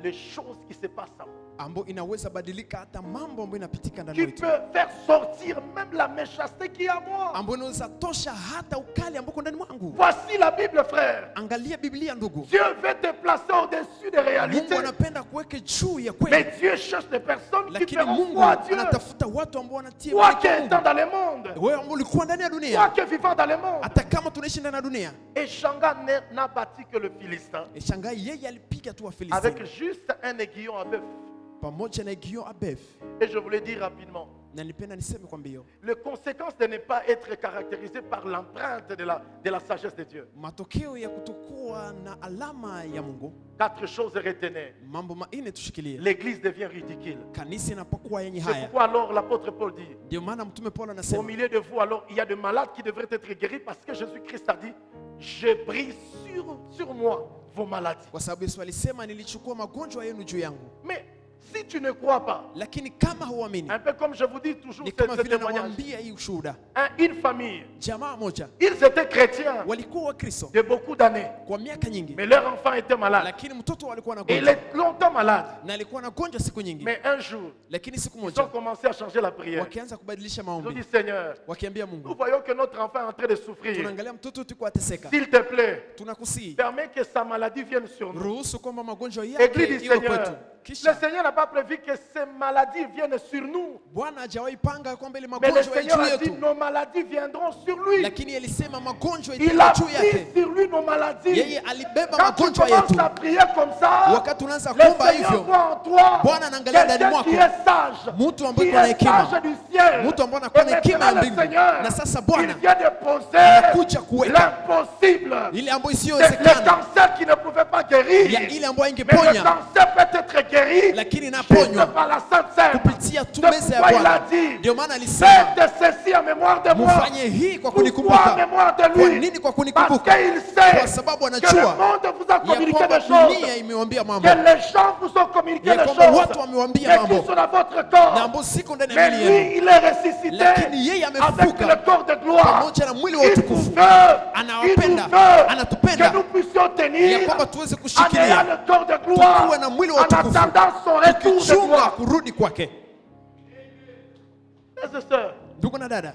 S1: les choses qui se passent en moi,
S2: ambayo inaweza badilika hata mambo ambayo inapitika ndani
S1: qui
S2: yetu,
S1: peut faire sortir même la méchanceté qui est en moi.
S2: ambayo inaweza tosha hata ukali ambao uko ndani mwangu.
S1: Voici la Bible, frère.
S2: Angalia Biblia ndugu.
S1: Dieu veut te placer au-dessus des réalités.
S2: Mungu anapenda kuweke juu ya
S1: Mais
S2: kweli,
S1: Dieu cherche des personnes qui
S2: lakini
S1: feront
S2: Mungu
S1: foi à Dieu.
S2: anatafuta watu ambao wanatia
S1: Toi
S2: imani
S1: qui
S2: kwa
S1: es
S2: Mungu.
S1: dans le monde,
S2: Wewe ambao ulikuwa ndani ya
S1: toi
S2: dunia,
S1: qui es vivant dans le monde.
S2: hata kama tunaishi ndani ya dunia.
S1: Et Shanga n'a bâti que le Philistin
S2: Shangai yeye alipiga tu
S1: avec
S2: Wafilisti
S1: juste un aiguillon à bœuf.
S2: pamoja na Gideon Abef.
S1: Et je voulais dire rapidement,
S2: Na nipenda niseme kwa mbio,
S1: les conséquences de ne pas être caractérisé par l'empreinte de la sagesse de Dieu.
S2: matokeo ya kutokuwa na alama ya Mungu,
S1: 4 choses retenues.
S2: mambo manne tushikilie.
S1: L'église devient ridicule.
S2: Kanisa inapokuwa yenye
S1: C'est
S2: haya,
S1: pourquoi alors l'apôtre Paul dit,
S2: ndio maana mtume Paulo
S1: au
S2: anasema
S1: milieu de vous alors il y a des malades qui devraient être guéris parce que Jésus-Christ a dit, je prie sur moi vos maladies.
S2: kwa sababu Yesu alisema nilichukua magonjwa yenu juu yangu.
S1: Mais si tu ne crois pas,
S2: Lakini kama huamini,
S1: un peu comme je vous dis toujours
S2: ni kama
S1: ce
S2: vile
S1: témoignage,
S2: nawaambia hii ushuhuda,
S1: une famille,
S2: jamaa moja
S1: ils étaient chrétiens
S2: walikuwa Wakristo
S1: de beaucoup d'années,
S2: kwa miaka nyingi,
S1: mais leur enfant était malade.
S2: lakini mtoto walikuwa na
S1: Et il
S2: gonjwa
S1: est longtemps malade.
S2: na alikuwa na gonjwa siku nyingi,
S1: Mais un jour,
S2: lakini siku
S1: ils ont
S2: moja
S1: commencé à changer la prière.
S2: wakianza kubadilisha
S1: Ils ont dit,
S2: maombi,
S1: Seigneur,
S2: wakiambia
S1: nous
S2: Mungu,
S1: voyons que notre enfant est en train de souffrir.
S2: tunaangalia mtoto wetu kwa ateseka,
S1: S'il te plaît,
S2: tunakusihi
S1: permets que sa maladie vienne sur nous.
S2: ruhusu kwamba magonjwa
S1: Église
S2: yake
S1: du
S2: iwe kwetu.
S1: Seigneur. Le
S2: Kisha
S1: Seigneur n'a pas prévu que ces maladies viennent sur nous.
S2: Bwana hajawahi panga kwamba ile
S1: Mais le
S2: magonjwa ya
S1: Seigneur
S2: juu
S1: a dit,
S2: yetu,
S1: nos maladies viendront sur lui.
S2: lakini alisema magonjwa
S1: Il a
S2: itakuwa juu
S1: pris
S2: yake.
S1: sur lui nos maladies.
S2: Yeye alibeba
S1: Quand tu
S2: magonjwa
S1: commences
S2: yetu.
S1: à prier comme ça,
S2: Wakati unaanza
S1: le
S2: kuomba
S1: Seigneur
S2: hivyo,
S1: voit en toi
S2: Bwana anaangalia ndani
S1: quelqu'un
S2: mwako
S1: qui est sage,
S2: mtu ambaye
S1: qui
S2: yuko na
S1: est
S2: hekima,
S1: sage du ciel.
S2: mtu ambaye anakuwa na
S1: Et
S2: hekima ya
S1: maintenant, le
S2: mbingu.
S1: Seigneur,
S2: Na sasa
S1: il
S2: Bwana
S1: vient de poser
S2: anakuja kuweka
S1: l'impossible.
S2: ile ambayo
S1: C'est le
S2: isiyowezekana,
S1: cancer qui ne pouvait pas guérir.
S2: ya ile ambayo
S1: Mais le
S2: ingeponya,
S1: cancer peut être guéri
S2: lakini
S1: juste
S2: inaponywa
S1: par la Sainte Seine.
S2: kupitia tu
S1: C'est
S2: meza ya
S1: pourquoi il a
S2: Bwana.
S1: dit,
S2: Ndio maana alisema
S1: faites ceci en mémoire de moi.
S2: mufanye hii kwa
S1: Pourquoi en
S2: kunikumbuka.
S1: mémoire de
S2: Kwa
S1: lui?
S2: nini kwa
S1: Parce
S2: kunikumbuka?
S1: qu'il sait
S2: Kwa sababu
S1: que le
S2: anajua
S1: monde vous a
S2: ya
S1: communiqué
S2: kwamba
S1: des choses,
S2: dunia imewambia mambo,
S1: que les gens vous ont communiqué
S2: ya
S1: des
S2: kwamba
S1: choses,
S2: watu wamewambia
S1: mais
S2: mambo
S1: qui sont dans votre
S2: na
S1: corps.
S2: ambao siko ndani ya
S1: Mais
S2: mwili
S1: lui,
S2: yenu,
S1: il est ressuscité
S2: lakini yeye
S1: avec le
S2: amefufuka
S1: corps de gloire.
S2: pamoja na mwili wa
S1: Il nous
S2: utukufu.
S1: veut, il
S2: Anawapenda,
S1: nous veut
S2: anatupenda,
S1: que nous puissions
S2: ya
S1: tenir
S2: kwamba tuweze
S1: en ayant
S2: kushikilia,
S1: le corps de gloire,
S2: tukuwe na mwili wa
S1: en
S2: utukufu,
S1: attendant son retour de
S2: tukichunga
S1: gloire.
S2: kurudi kwake.
S1: Frères et sœurs,
S2: Ndugu na dada,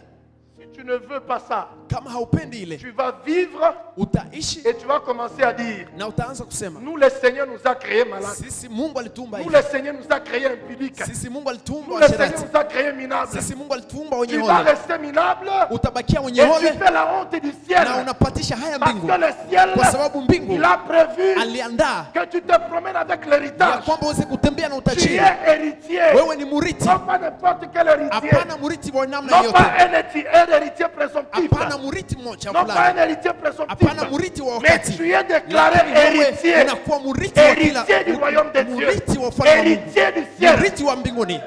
S1: si tu ne veux pas ça,
S2: kama haupendi ile,
S1: tu vas vivre
S2: utaishi
S1: et tu vas commencer à dire,
S2: na utaanza kusema
S1: nous le Seigneur nous a créés malades.
S2: sisi Mungu alituumba
S1: Nous
S2: hivi,
S1: le Seigneur nous a créés impudiques.
S2: sisi Mungu alituumba
S1: Nous le Seigneur
S2: washerati,
S1: nous a créés minables.
S2: sisi Mungu alituumba wenye
S1: Tu vas
S2: hole.
S1: rester minable
S2: Utabakia
S1: et
S2: wenye
S1: tu
S2: hole
S1: fais la honte du ciel.
S2: na unapatisha haya
S1: Parce
S2: mbingu,
S1: que le ciel,
S2: kwa sababu mbingu
S1: il a prévu
S2: aliandaa
S1: que tu te promènes avec
S2: ya
S1: l'héritage.
S2: kwamba uweze kutembea na
S1: Tu
S2: utajiri.
S1: es héritier.
S2: Wewe ni muriti,
S1: Non pas n'importe quel héritier.
S2: hapana muriti wa namna
S1: Non
S2: yote,
S1: pas un héritier présomptif.
S2: hapana muriti mmoja
S1: Non pas un
S2: fulani,
S1: héritier présomptif.
S2: hapana muriti wa
S1: Mais
S2: wakati,
S1: tu es déclaré
S2: lakini wewe
S1: héritier.
S2: unakuwa muriti wa kila,
S1: Héritier du royaume de Dieu.
S2: muriti wa ufalme wa Mungu,
S1: Héritier du ciel.
S2: muriti wa mbinguni.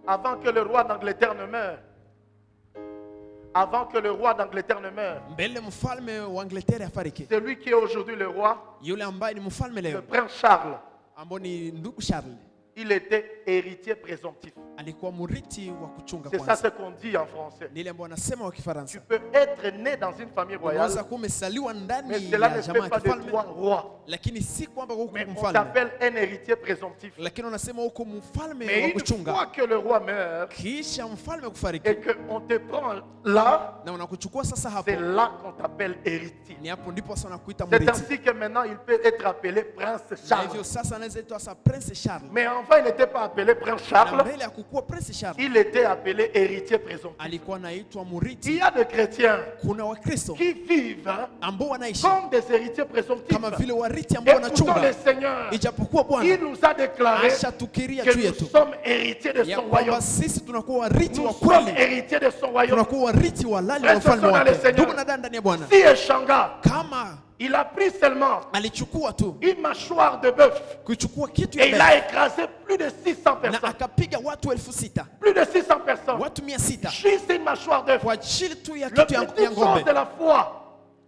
S1: Avant que le roi d'Angleterre ne meure, avant que le roi d'Angleterre ne meure,
S2: Mbele mfalme wa Angleterre afariki,
S1: celui qui est aujourd'hui le roi,
S2: yule ambaye ni mfalme
S1: le
S2: leo
S1: prince Charles,
S2: ambao ni ndugu Charles,
S1: il était héritier présomptif.
S2: alikuwa muriti wa kuchunga
S1: C'est ça
S2: kwanza.
S1: ce qu'on dit en français.
S2: Ni ile ambayo wanasema wa
S1: Tu
S2: Kifaransa,
S1: peux être né dans une famille royale,
S2: unaweza kuwa umesaliwa
S1: mais
S2: ndani
S1: cela
S2: ya
S1: ne
S2: jamaa
S1: fait
S2: ya
S1: pas de
S2: kifalme,
S1: toi roi.
S2: lakini si kwamba uko
S1: Mais on
S2: mfalme,
S1: t'appelle un héritier présomptif.
S2: lakini unasema uko mfalme
S1: Mais
S2: wa
S1: une
S2: kuchunga.
S1: fois que le roi meurt
S2: Kisha mfalme kufariki
S1: et qu'on te prend là,
S2: na unakuchukua sasa hapo,
S1: c'est là qu'on t'appelle héritier.
S2: ni hapo ndipo sasa wanakuita
S1: C'est
S2: muriti.
S1: ainsi que maintenant il peut être appelé prince
S2: Na
S1: Charles.
S2: hivyo sasa anaweza itwa sasa Prince Charles,
S1: Mais enfin, il n'était pas appelé prince
S2: na
S1: Charles,
S2: mbele ya kukuwa Prince Charles
S1: il était appelé héritier présomptif.
S2: alikuwa anaitwa
S1: Il
S2: muriti.
S1: y a des chrétiens
S2: Kuna Wakristo
S1: qui vivent
S2: ambao wanaishi
S1: comme des héritiers présomptifs.
S2: kama vile wariti
S1: Et
S2: ambao
S1: pourtant, le
S2: wanachunga,
S1: Seigneur,
S2: ijapokuwa Bwana
S1: il nous a déclaré
S2: ashatukiria
S1: que
S2: juu
S1: nous
S2: yetu
S1: sommes héritiers de
S2: ya
S1: son
S2: kwamba
S1: royaume.
S2: sisi tunakuwa wariti
S1: Nous
S2: wa
S1: sommes
S2: kweli,
S1: héritiers de son royaume.
S2: tunakuwa wariti wa halali wa
S1: Frères et
S2: ufalme
S1: sœurs dans le
S2: wake.
S1: Seigneur.
S2: Ndugu na dada ndani ya Bwana,
S1: Si Eshanga,
S2: kama
S1: il a pris seulement
S2: alichukua tu
S1: une mâchoire de bœuf
S2: kuchukua kitu
S1: et
S2: ya
S1: il a
S2: bega
S1: écrasé plus de 600
S2: na
S1: personnes.
S2: akapiga watu 6,000,
S1: Plus de 600 personnes.
S2: watu 600
S1: Juste une mâchoire d'œuf.
S2: kwa ajili tu ya
S1: Le
S2: kitu ya
S1: petit chose
S2: ng'ombe,
S1: de la foi.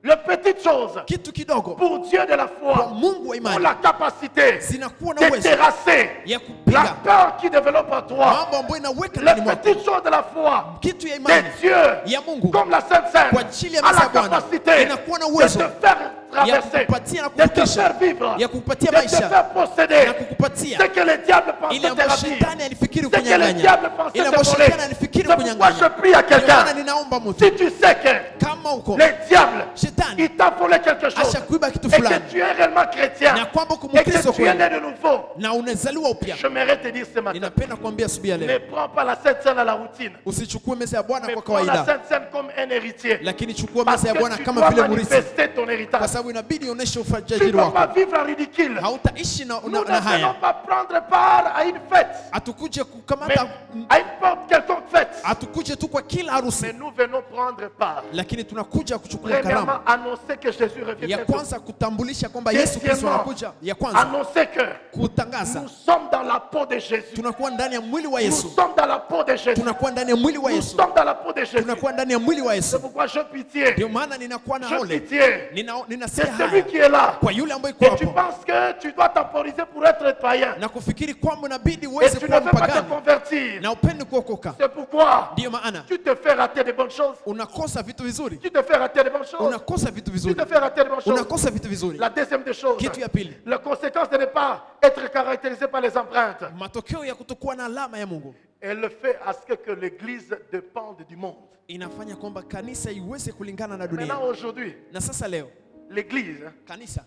S1: Le petite chose
S2: kitu kidogo
S1: pour Dieu de la
S2: kwa
S1: foi.
S2: Mungu wa
S1: Pour
S2: imani
S1: la capacité
S2: zinakuwa na
S1: de
S2: uwezo
S1: terrasser
S2: ya
S1: la
S2: kupiga
S1: peur qui développe en toi.
S2: mambo ambayo inaweka ndani
S1: Le
S2: mwako,
S1: petit chose de la foi
S2: kitu ya
S1: de
S2: imani
S1: Dieu,
S2: ya Mungu
S1: comme la Sainte Seine,
S2: kwa ajili ya
S1: a
S2: meza
S1: la
S2: ya Bwana
S1: capacité
S2: inakuwa na
S1: de
S2: uwezo
S1: te faire traverser,
S2: kukupatia na
S1: de te
S2: kukuvukisha,
S1: faire vivre,
S2: ya kukupatia
S1: de te
S2: maisha
S1: faire posséder
S2: na kukupatia
S1: ce que le diable pense
S2: ile
S1: te
S2: ambayo
S1: ravir,
S2: shetani alifikiri
S1: ce que le
S2: kunyang'anya,
S1: diable pense
S2: ile
S1: te
S2: ambayo
S1: voler.
S2: shetani alifikiri
S1: C'est pourquoi je
S2: kunyang'anya.
S1: prie à
S2: Ndio maana
S1: quelqu'un,
S2: ninaomba mtu,
S1: si tu sais que
S2: kama uko
S1: le diable,
S2: shetani
S1: il t'a volé quelque chose,
S2: ashakuiba kitu
S1: et que
S2: fulani
S1: tu es réellement chrétien,
S2: na kwamba
S1: et
S2: kumkristo
S1: que tu es né
S2: kweli
S1: de nouveau,
S2: na unazaliwa upya,
S1: j'aimerais te dire ce matin,
S2: ninapenda kuambia asubuhi ya
S1: ne
S2: leo,
S1: prends pas la Sainte Seine à la routine,
S2: usichukue meza ya Bwana
S1: mais
S2: kwa
S1: prends la
S2: kawaida,
S1: Sainte Seine comme un héritier.
S2: lakini chukua
S1: Parce
S2: meza ya
S1: que
S2: Bwana
S1: tu
S2: kama
S1: dois
S2: vile murithi,
S1: manifester ton
S2: kwa
S1: héritage.
S2: sababu inabidi uoneshe
S1: Tu
S2: ufajiri
S1: ne dois pas
S2: wako.
S1: vivre en ridicule.
S2: Hautaishi na
S1: Nous ne
S2: haya.
S1: venons pas prendre part à une fête,
S2: Hatukuje
S1: mais
S2: kukamata,
S1: à une porte quelconque fête.
S2: hatukuje tu kwa kila
S1: Mais
S2: harusi,
S1: nous venons prendre part.
S2: lakini tunakuja kuchukua
S1: Premièrement,
S2: karamu.
S1: annoncer que Jésus revient
S2: Ya
S1: bientôt.
S2: kwanza kutambulisha kwamba Yesu Kristo
S1: Deuxièmement,
S2: anakuja. Ya kwanza
S1: annoncer que
S2: kutangaza
S1: nous sommes dans la peau de Jésus.
S2: tunakuwa ndani ya mwili wa
S1: Nous
S2: Yesu,
S1: sommes dans la peau de Jésus.
S2: tunakuwa ndani ya mwili wa
S1: Nous
S2: Yesu,
S1: sommes dans la peau de Jésus.
S2: tunakuwa ndani ya mwili wa
S1: C'est
S2: Yesu.
S1: pourquoi je pitié.
S2: Ndio maana ninakuwa na
S1: Je
S2: ole,
S1: pitié.
S2: ninasikia
S1: C'est celui
S2: haya
S1: qui est là.
S2: kwa yule ambaye yuko
S1: Et tu
S2: hapo
S1: penses que tu dois temporiser pour être païen.
S2: na kufikiri kwamba inabidi
S1: Et
S2: uweze
S1: tu ne
S2: kuwa
S1: veux pas te
S2: mpagani
S1: convertir.
S2: na upende kuokoka.
S1: C'est pourquoi
S2: Ndiyo maana
S1: tu te fais rater de bonnes choses.
S2: unakosa vitu vizuri,
S1: Tu te fais rater de bonnes choses.
S2: unakosa vitu
S1: Tu
S2: vizuri,
S1: te fais rater de bonnes choses.
S2: unakosa vitu vizuri.
S1: La deuxième des choses,
S2: Kitu ya pili,
S1: la conséquence de ne pas être caractérisé par les empreintes,
S2: matokeo ya kutokuwa na alama ya Mungu
S1: elle fait à ce que l'Église dépende du monde.
S2: inafanya kwamba kanisa iweze kulingana na dunia.
S1: Maintenant, aujourd'hui,
S2: Na sasa leo
S1: l'Église,
S2: kanisa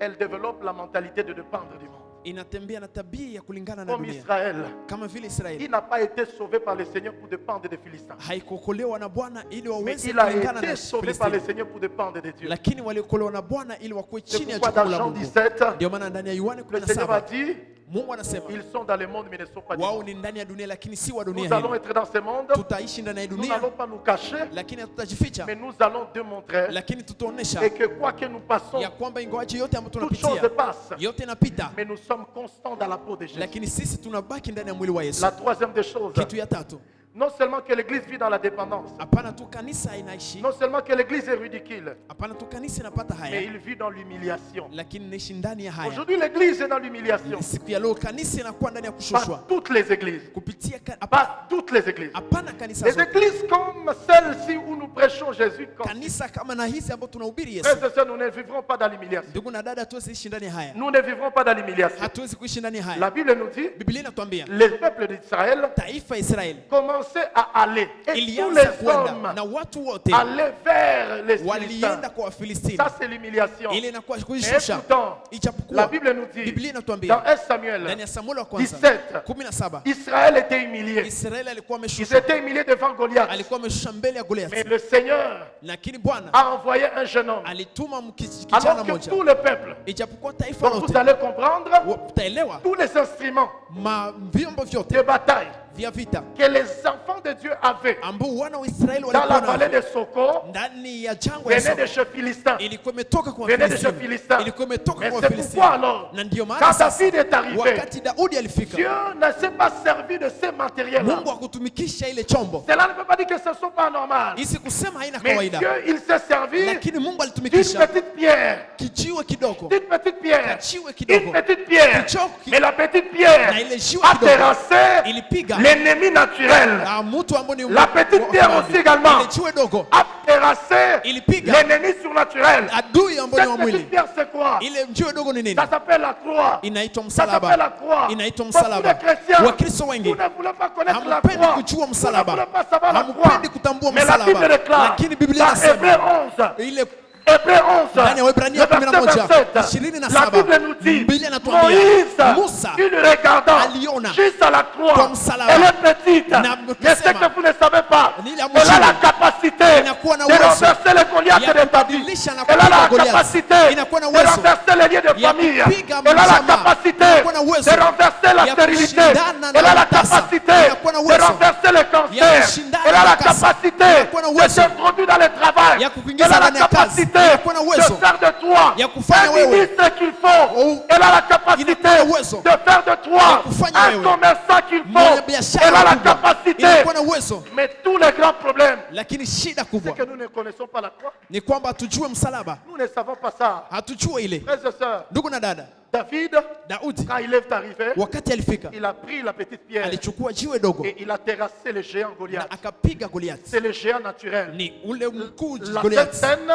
S1: elle développe la mentalité de dépendre du monde.
S2: inatembea na tabia ya kulingana na
S1: Comme
S2: dunia,
S1: Israël,
S2: kama vile
S1: il
S2: Israeli
S1: n'a pas été sauvé par le Seigneur pour dépendre des Philistins.
S2: haikuokolewa na Bwana ili
S1: Mais
S2: waweze
S1: il a
S2: kulingana
S1: été
S2: na
S1: sauvé par le
S2: Filisti,
S1: Seigneur pour dépendre de Dieu.
S2: lakini waliokolewa na Bwana ili wakuwe
S1: C'est
S2: chini ya
S1: pourquoi
S2: jukumu
S1: dans
S2: la
S1: Jean
S2: Mungu.
S1: 17,
S2: Ndio maana ndani ya Yohana
S1: le Seigneur a
S2: 17
S1: dit,
S2: Mungu anasema
S1: ils sont dans le monde mais ne sont pas du
S2: wao
S1: monde.
S2: ni ndani ya dunia lakini si wa
S1: Nous
S2: dunia
S1: allons
S2: hii.
S1: être dans ce monde,
S2: Tutaishi ndani ya
S1: nous
S2: dunia
S1: n'allons pas nous cacher,
S2: lakini hatutajificha,
S1: mais nous allons démontrer
S2: lakini tutaonesha
S1: et que quoi que nous passons,
S2: ya kwamba ingawaje yote ambayo
S1: toutes choses
S2: tunapitia
S1: passent,
S2: yote inapita,
S1: mais nous sommes constants dans la peau de Jésus.
S2: lakini sisi tunabaki ndani ya mwili wa Yesu.
S1: La troisième des choses,
S2: Kitu ya tatu,
S1: non seulement que l'Église vit dans la dépendance,
S2: hapana tu kanisa inaishi,
S1: non seulement que l'Église est ridicule,
S2: hapana tu kanisa inapata
S1: mais
S2: haya,
S1: il vit dans l'humiliation.
S2: lakini naishi ndani ya haya.
S1: Aujourd'hui, l'Église est dans l'humiliation.
S2: Siku ya leo kanisa inakuwa ndani ya kushushwa
S1: Pas toutes les églises.
S2: kupitia
S1: Pas toutes les églises.
S2: hapana kanisa
S1: Les
S2: zote.
S1: églises comme celle-ci où nous prêchons Jésus, comme
S2: Kanisa kama na hizi ambazo tunahubiri Yesu,
S1: frères et sœurs, nous ne vivrons pas dans l'humiliation.
S2: ndugu na dada, hatuwezi ishi ndani ya haya,
S1: Nous ne vivrons pas dans l'humiliation.
S2: hatuwezi kuishi ndani ya
S1: La
S2: haya.
S1: Bible nous dit,
S2: Biblia inatuambia
S1: les peuples d'Israël
S2: taifa Israeli
S1: commençaient à aller. Et tous
S2: ilianza
S1: les
S2: kwenda
S1: hommes
S2: na watu wote
S1: allaient vers les Philistins.
S2: walienda kwa Wafilistini.
S1: Ça, c'est l'humiliation.
S2: Ile inakuwa
S1: Et
S2: kuishusha.
S1: pourtant, la
S2: Ijapokuwa
S1: Bible nous dit,
S2: Biblia
S1: dans
S2: inatuambia
S1: 1 Samuel
S2: ndani ya Samueli wa kwanza
S1: 17,
S2: 17
S1: Israël était humilié.
S2: Israeli alikuwa
S1: Ils
S2: ameshusha,
S1: étaient humiliés devant Goliath.
S2: alikuwa ameshusha mbele ya
S1: Mais
S2: Goliath,
S1: le Seigneur
S2: lakini Bwana
S1: a envoyé un jeune homme.
S2: alituma kijana
S1: Alors que
S2: mmoja.
S1: tout le peuple,
S2: Ijapokuwa taifa
S1: donc vous
S2: lote
S1: allez comprendre,
S2: utaelewa
S1: tous les instruments
S2: vyombo vyote
S1: de bataille
S2: vya vita
S1: que les enfants de Dieu avaient
S2: ambao wana wa Israeli
S1: dans la
S2: walikuwa
S1: vallée
S2: nao
S1: de Soko
S2: ndani ya jangwa ya
S1: venaient de
S2: Soko
S1: chez Philistins.
S2: ilikuwa imetoka kwa
S1: Venaient de chez
S2: Wafilistini,
S1: Philistins.
S2: ilikuwa imetoka
S1: Mais
S2: kwa
S1: c'est
S2: Wafilistini.
S1: pourquoi alors,
S2: Na ndio maana
S1: quand
S2: sasa
S1: David est arrivé,
S2: wakati Daudi alifika,
S1: Dieu ne s'est pas servi de ces matériels-là.
S2: Mungu akutumikisha ile chombo,
S1: Cela ne veut pas dire que ce ne sont pas normal.
S2: isi kusema haina
S1: Mais
S2: kawaida,
S1: Dieu, il s'est servi
S2: lakini Mungu
S1: d'une
S2: alitumikisha
S1: petite pierre.
S2: kijiwe kidogo,
S1: D'une petite pierre.
S2: kajiwe
S1: Une
S2: kidogo,
S1: petite pierre.
S2: Kichoko
S1: Mais la petite pierre
S2: na ile jiwe
S1: a
S2: kidogo
S1: terrassé
S2: ilipiga
S1: l'ennemi naturel.
S2: na mtu ambaye ni
S1: La petite pierre aussi également
S2: ile jiwe dogo
S1: a terrassé
S2: ilipiga
S1: l'ennemi surnaturel.
S2: adui ambaye ni wa
S1: Cette petite
S2: mwili.
S1: pierre, c'est quoi?
S2: Ile jiwe dogo ni nini?
S1: Ça s'appelle la croix.
S2: Inaitwa
S1: Ça s'appelle
S2: msalaba,
S1: la croix.
S2: inaitwa
S1: Beaucoup
S2: msalaba.
S1: de chrétiens,
S2: Wakristo wengi
S1: vous ne voulez pas connaître la
S2: hampendi
S1: croix.
S2: kujua
S1: Vous ne
S2: msalaba,
S1: voulez pas savoir la croix.
S2: hampendi kutambua
S1: Mais la Bible
S2: msalaba,
S1: déclare
S2: lakini Biblia
S1: dans Hébreux
S2: inasema
S1: 11,
S2: ile
S1: Hébreux 11,
S2: ndani ya Waebrania
S1: le verset 27, la
S2: 11:27
S1: Bible nous dit,
S2: Biblia inatuambia
S1: Moïse,
S2: Musa
S1: il regardant
S2: aliona
S1: juste à la croix,
S2: kwa msalaba.
S1: elle est petite,
S2: Na
S1: mais ce
S2: kusema,
S1: que vous ne savez pas,
S2: Nili ya
S1: elle a la
S2: mjini,
S1: capacité
S2: inakuwa na
S1: de
S2: uwezo
S1: renverser les Goliaths
S2: ya
S1: de ta vie.
S2: kubadilisha na
S1: Elle a
S2: kupiga
S1: la
S2: Goliath.
S1: capacité
S2: Inakuwa na
S1: de
S2: uwezo
S1: renverser les liens de
S2: ya
S1: famille.
S2: kupiga
S1: Elle a la
S2: mjamaa.
S1: capacité
S2: Inakuwa na uwezo
S1: de renverser la
S2: ya
S1: stérilité.
S2: kushindana na
S1: Elle a la
S2: utasa.
S1: capacité
S2: Inakuwa na
S1: de
S2: uwezo
S1: renverser le
S2: ya
S1: cancer.
S2: kushindana
S1: Elle a
S2: na
S1: la
S2: kasa.
S1: capacité
S2: Inakuwa na
S1: de
S2: uwezo
S1: t'introduire dans le travail.
S2: ya kukuingiza
S1: Elle a la
S2: ndani ya kazi.
S1: capacité
S2: Inakuwa na
S1: de
S2: uwezo
S1: faire de toi
S2: ya kufanya
S1: un
S2: wewe
S1: ministre qu'il faut.
S2: Oh.
S1: Elle a la capacité
S2: Inakuwa na uwezo
S1: de faire de
S2: ya
S1: toi
S2: kufanya
S1: un
S2: wewe
S1: commerçant qu'il
S2: mwenye
S1: faut.
S2: biashara
S1: Elle a la
S2: kubwa.
S1: capacité.
S2: Inakuwa na uwezo,
S1: Mais tous les grands problèmes,
S2: lakini shida
S1: c'est
S2: kubwa
S1: que nous ne connaissons pas la croix.
S2: ni kwamba hatujue msalaba,
S1: Nous ne savons pas ça.
S2: hatujue ile.
S1: Frères et sœurs,
S2: Ndugu na dada,
S1: David,
S2: Daudi
S1: quand il est arrivé,
S2: wakati alifika
S1: il a pris la petite pierre
S2: alichukua jiwe dogo
S1: et il a terrassé le géant
S2: na
S1: Goliath.
S2: akapiga Goliath.
S1: C'est le géant naturel.
S2: Ni ule mkuu
S1: La Sainte
S2: Goliath.
S1: Seine,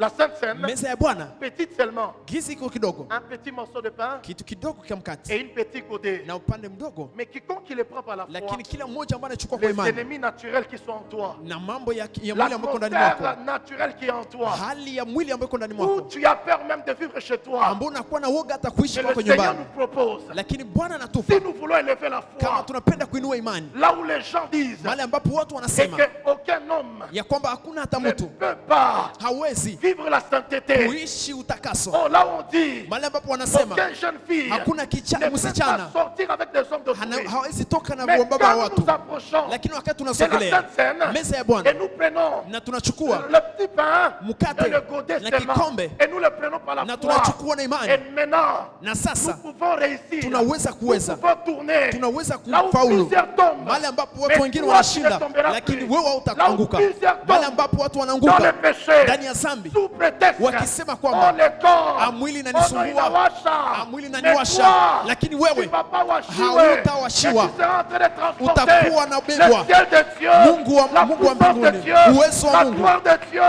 S1: La Sainte Seine,
S2: meza ya Bwana
S1: petite seulement,
S2: gizi iko kidogo,
S1: un petit morceau de pain
S2: kitu kidogo cha
S1: et
S2: mkate
S1: une petite côté.
S2: na upande mdogo,
S1: Mais quiconque qui le prend par la foi,
S2: lakini kila mmoja ambaye anachukua kwa
S1: les
S2: imani
S1: ennemis naturels qui sont en toi,
S2: na mambo ya mwili ambayo iko ndani
S1: l'atmosphère
S2: mwako,
S1: naturelle qui est en toi,
S2: hali ya mwili ambayo iko ndani
S1: où
S2: mwako,
S1: tu as peur même de vivre chez toi,
S2: ambao unakuwa na woga hata kuishi
S1: que le
S2: kwako
S1: Seigneur
S2: nyumbani,
S1: nous propose.
S2: lakini Bwana anatupa
S1: Si nous voulons élever la
S2: kama
S1: foi,
S2: tunapenda kuinua imani,
S1: là où les gens disent
S2: mahali ambapo watu
S1: et
S2: wanasema
S1: qu'aucun homme
S2: ya kwamba hakuna hata
S1: ne
S2: mtu
S1: peut pas
S2: hawezi
S1: vivre la sainteté.
S2: kuishi utakaso,
S1: Oh, là où on dit
S2: mahali ambapo wanasema
S1: aucune jeune fille
S2: hakuna
S1: ne peut pas
S2: msichana
S1: sortir avec des hommes d'autrui.
S2: hawezi toka na
S1: Mais
S2: wababa wa
S1: quand
S2: watu,
S1: nous approchons
S2: lakini wakati
S1: de la
S2: tunasogelea
S1: Sainte Seine
S2: meza ya
S1: et
S2: Bwana
S1: nous prenons
S2: na tunachukua
S1: le petit pain
S2: mkate
S1: et le godet
S2: na
S1: seulement
S2: kikombe
S1: et nous le prenons par la
S2: na
S1: foi.
S2: tunachukua na
S1: Et
S2: imani,
S1: maintenant,
S2: na
S1: nous
S2: sasa
S1: pouvons réussir.
S2: tunaweza
S1: Nous
S2: kuweza
S1: pouvons tourner.
S2: tunaweza
S1: Là où
S2: kufaulu,
S1: plusieurs tombent,
S2: mahali ambapo
S1: mais
S2: watu wengine
S1: toi, tu ne
S2: wanashinda,
S1: tomberas
S2: lakini
S1: plus.
S2: wewe
S1: Là où
S2: hautaanguka,
S1: plusieurs
S2: mahali
S1: tombent
S2: ambapo watu
S1: dans le
S2: wanaanguka
S1: péché,
S2: ndani ya dhambi,
S1: sous prétexte
S2: wakisema
S1: oh,
S2: kwamba
S1: le corps,
S2: mwili
S1: oh,
S2: inanisumbua,
S1: no, inawasha.
S2: mwili
S1: Mais
S2: inaniwasha,
S1: toi,
S2: lakini
S1: tu
S2: wewe
S1: vas pas washiwe.
S2: hautawashiwa.
S1: Et tu seras en train de transporter
S2: Utakuwa
S1: le
S2: unabebwa.
S1: ciel de Dieu,
S2: Mungu wa
S1: la
S2: Mungu wa
S1: puissance de
S2: mbinguni,
S1: Dieu,
S2: uwezo wa
S1: la
S2: Mungu,
S1: gloire de Dieu,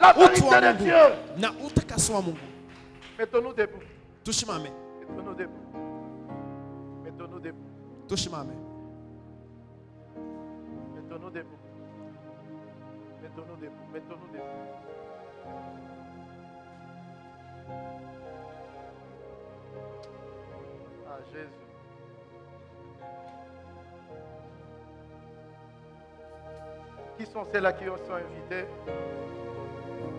S1: la
S2: utu
S1: vérité
S2: wa
S1: de
S2: Mungu
S1: Dieu.
S2: na utakaso wa Mungu.
S1: Mettons-nous debout.
S2: Tushimame,
S1: Mettons-nous debout. Mettons-nous debout.
S2: tushimame,
S1: Mettons-nous debout. Mettons-nous debout. Mettons-nous debout. Ah, Jésus. Qui sont ceux-là qui sont invités?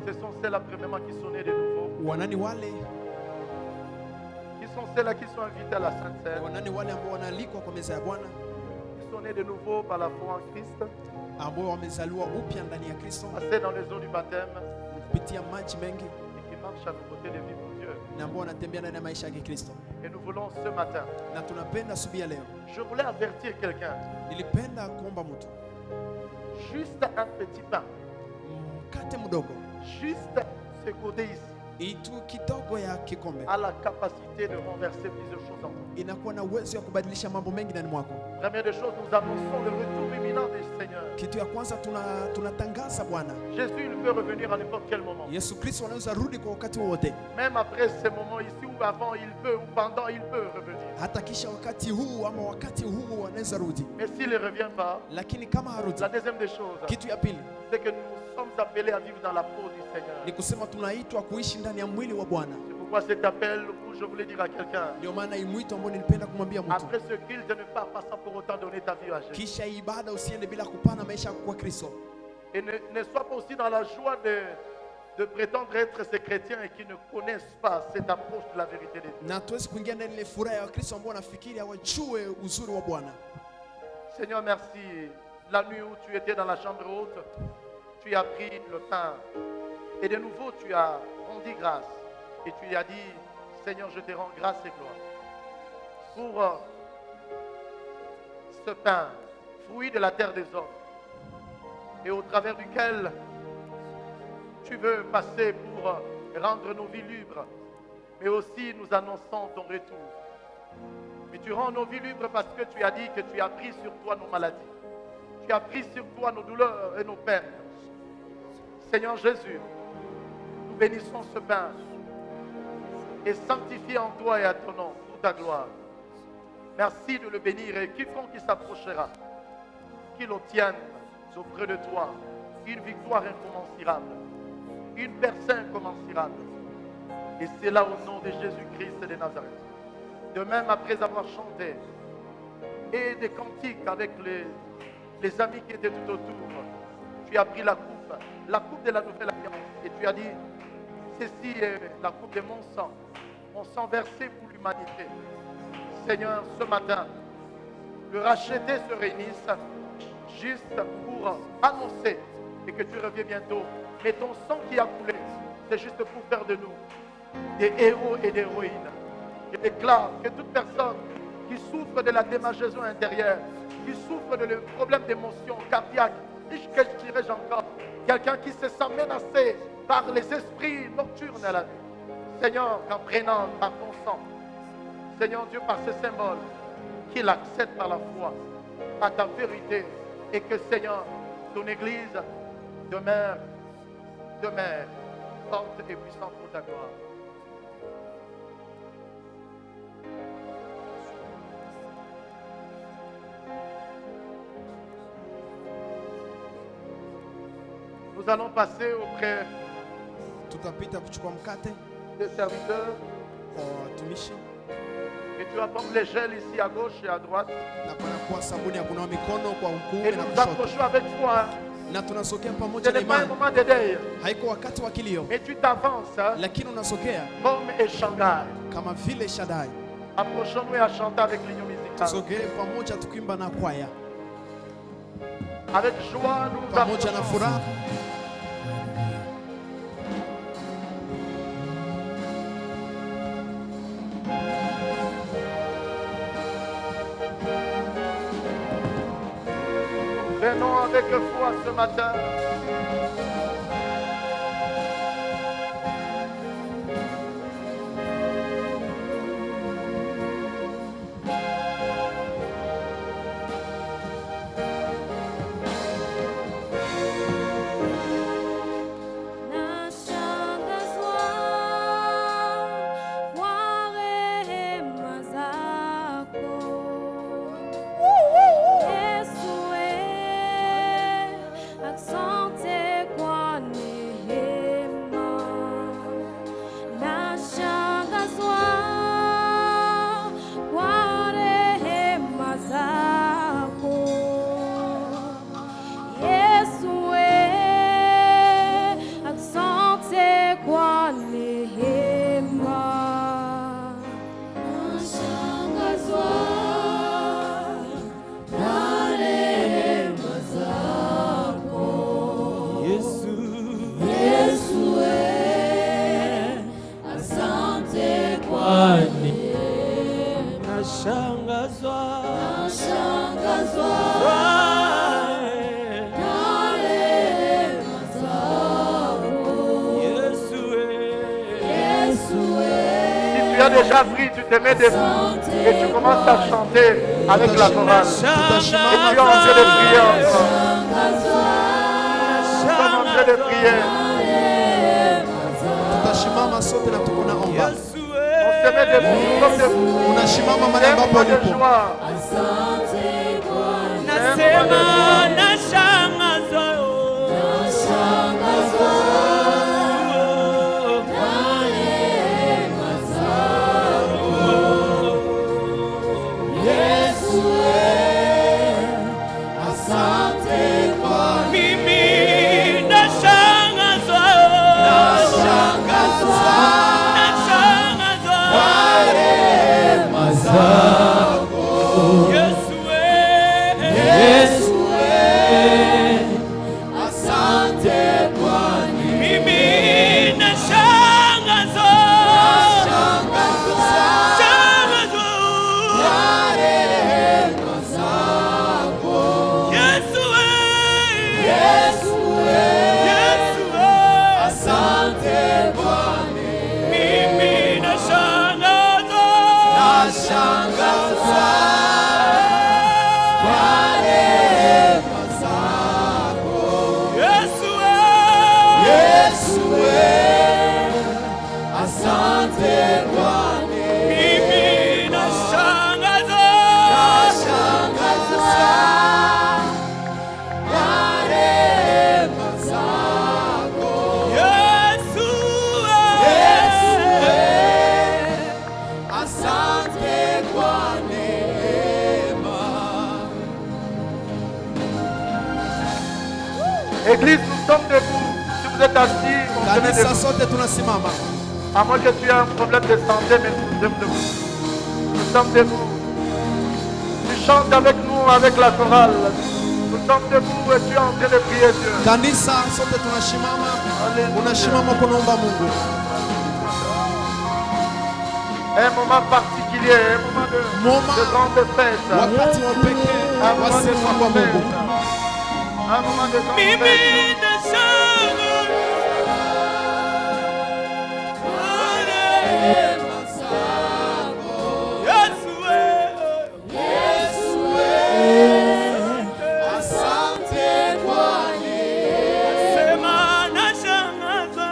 S1: Ce sont ceux-là premièrement qui sont nés de nouveau.
S2: wanani wale
S1: Qui sont ceux-là qui sont invités à la Sainte Seine?
S2: wanani wale ambao wanaalikwa kwa meza ya Bwana,
S1: Qui sont nés de nouveau par la foi en Christ,
S2: ambao wamezaliwa upya ndani ya Kristo
S1: passés dans les eaux du baptême
S2: kupitia maji mengi
S1: et qui marchent à nos côtés de vivre pour Dieu.
S2: na ambao wanatembea ndani ya maisha ya Kristo.
S1: Et nous voulons ce matin,
S2: Na tunapenda asubuhi ya leo,
S1: je voulais avertir quelqu'un,
S2: nilipenda kuomba mtu
S1: juste un petit pain,
S2: mkate mdogo,
S1: juste ce côté ici,
S2: itu kidogo ya kikombe
S1: a la capacité de renverser plusieurs choses en toi.
S2: inakuwa na uwezo wa kubadilisha mambo mengi ndani mwako.
S1: Première des choses, nous annonçons le retour imminent du Seigneur.
S2: Kitu ya kwanza tunatangaza Bwana
S1: Jésus, il peut revenir à n'importe quel moment.
S2: Yesu Kristo anaweza rudi kwa wakati wowote,
S1: Même après ce moment ici ou avant, il peut, ou pendant, il peut revenir.
S2: hata kisha wakati huu ama wakati huu anaweza rudi,
S1: Mais s'il ne revient pas,
S2: lakini kama harudi,
S1: la deuxième des choses,
S2: kitu ya pili
S1: c'est que nous sommes appelés à vivre dans la peau du Seigneur.
S2: ni kusema tunaitwa kuishi ndani ya mwili wa Bwana.
S1: C'est pourquoi cet appel où je voulais dire à quelqu'un,
S2: Ndio maana hii mwito ambao nilipenda kumwambia mtu,
S1: après ce culte, ne pars pas sans pour autant donner ta vie à Jésus.
S2: kisha ibada usiende bila kupana maisha yako kwa Kristo,
S1: Et ne sois pas aussi dans la joie de prétendre être ces chrétiens et qui ne connaissent pas cette approche de la vérité de Dieu.
S2: na tuwezi kuingia ndani ile furaha ya Wakristo ambao wanafikiri hawajue uzuri wa Bwana.
S1: Seigneur, merci. La nuit où tu étais dans la chambre haute, tu as pris le pain. Et de nouveau, tu as rendu grâce. Et tu lui as dit, Seigneur, je te rends grâce et gloire pour ce pain, fruit de la terre des hommes, et au travers duquel tu veux passer pour rendre nos vies libres, mais aussi nous annonçons ton retour. Mais tu rends nos vies libres parce que tu as dit que tu as pris sur toi nos maladies. Tu as pris sur toi nos douleurs et nos peines. Seigneur Jésus, nous bénissons ce pain et sanctifie en toi et à ton nom pour ta gloire. Merci de le bénir et quiconque qui s'approchera, qu'il obtienne auprès de toi une victoire incommensurable, une personne incommensurable. Et c'est là au nom de Jésus-Christ de Nazareth. De même, après avoir chanté et des cantiques avec les amis qui étaient tout autour, tu as pris la coupe de la nouvelle alliance, et tu as dit, ceci est la coupe de mon sang versé pour l'humanité. Seigneur, ce matin, le racheté se réunissent juste pour annoncer et que tu reviens bientôt. Mais ton sang qui a coulé, c'est juste pour faire de nous des héros et des héroïnes. Je déclare que toute personne qui souffre de la démangeaison intérieure, qui souffre de problèmes d'émotion cardiaque, et que dirais-je encore, quelqu'un qui se sent menacé par les esprits nocturnes à la vie, Seigneur, qu'en prenant par ton sang, Seigneur Dieu, par ce symbole, qu'il accède par la foi à ta vérité, et que Seigneur, ton Église demeure forte et puissante pour ta gloire. Nous allons passer auprès
S2: Tutapita kuchukua mkate
S1: des serviteurs
S2: kwa watumishi
S1: et tu apportes les gels ici à gauche et à droite.
S2: na panakuwa sabuni ya kunawa mikono kwa
S1: Et
S2: ukuume na
S1: nous nous
S2: kushoto,
S1: approchons avec foi.
S2: na tunasogea
S1: Ce
S2: pamoja na
S1: n'est pas un
S2: imani.
S1: moment de deuil,
S2: Haiko wakati wa kilio,
S1: mais tu t'avances hein,
S2: lakini unasogea
S1: comme Eshangai.
S2: kama vile Shaddai.
S1: Approchons-nous et à chanter avec l'union musicale.
S2: Tusogee pamoja tukiimba na kwaya
S1: Avec joie, nous nous
S2: pamoja na
S1: approchons.
S2: furaha.
S1: Venons avec foi ce matin.
S3: Nashangazwa kwa rehema zako Yesu, asante kwa neema. Nashangazwa kwa rehema zako Yesu, asante kwa neema. Nashangazwa na rehema zako Yesu, asante kwa neema.
S4: Nashangazwa
S3: na rehema zako
S4: Yesu,
S1: Si tu as déjà pris, tu te mets debout et tu commences à chanter avec la chorale. Et tu es en train de prier encore. Tu es en train de prier.
S2: Tutashimama sote na tunaomba.
S1: On se met debout, comme debout.
S2: Unashimama mahali
S1: C'est un
S2: ambapo
S1: moment de
S2: ulipo.
S1: joie.
S4: nasema nashangazwa mimi nashangazwa Yesu, mimi nashangazwa
S1: Église, nous sommes debout. Si vous êtes assis, on se met
S2: Kanisa
S1: debout.
S2: sote tunasimama.
S1: À moins que tu aies un problème de santé, mais nous sommes debout. Nous sommes debout. Tu chantes avec nous, avec la chorale. Nous sommes debout et tu es en train de prier Dieu.
S2: Kanisa sote tunashimama. Unashimama kunaomba Mungu.
S1: Un moment particulier, un moment de grande fête.
S2: Wakati wa pekee
S1: Un moment
S2: wa
S1: de
S2: sifa kwa
S1: grande
S2: Mungu.
S1: fête. Un moment de grande
S4: mimi
S1: fête.
S4: nashangazwa Yesu, sema nashangazwa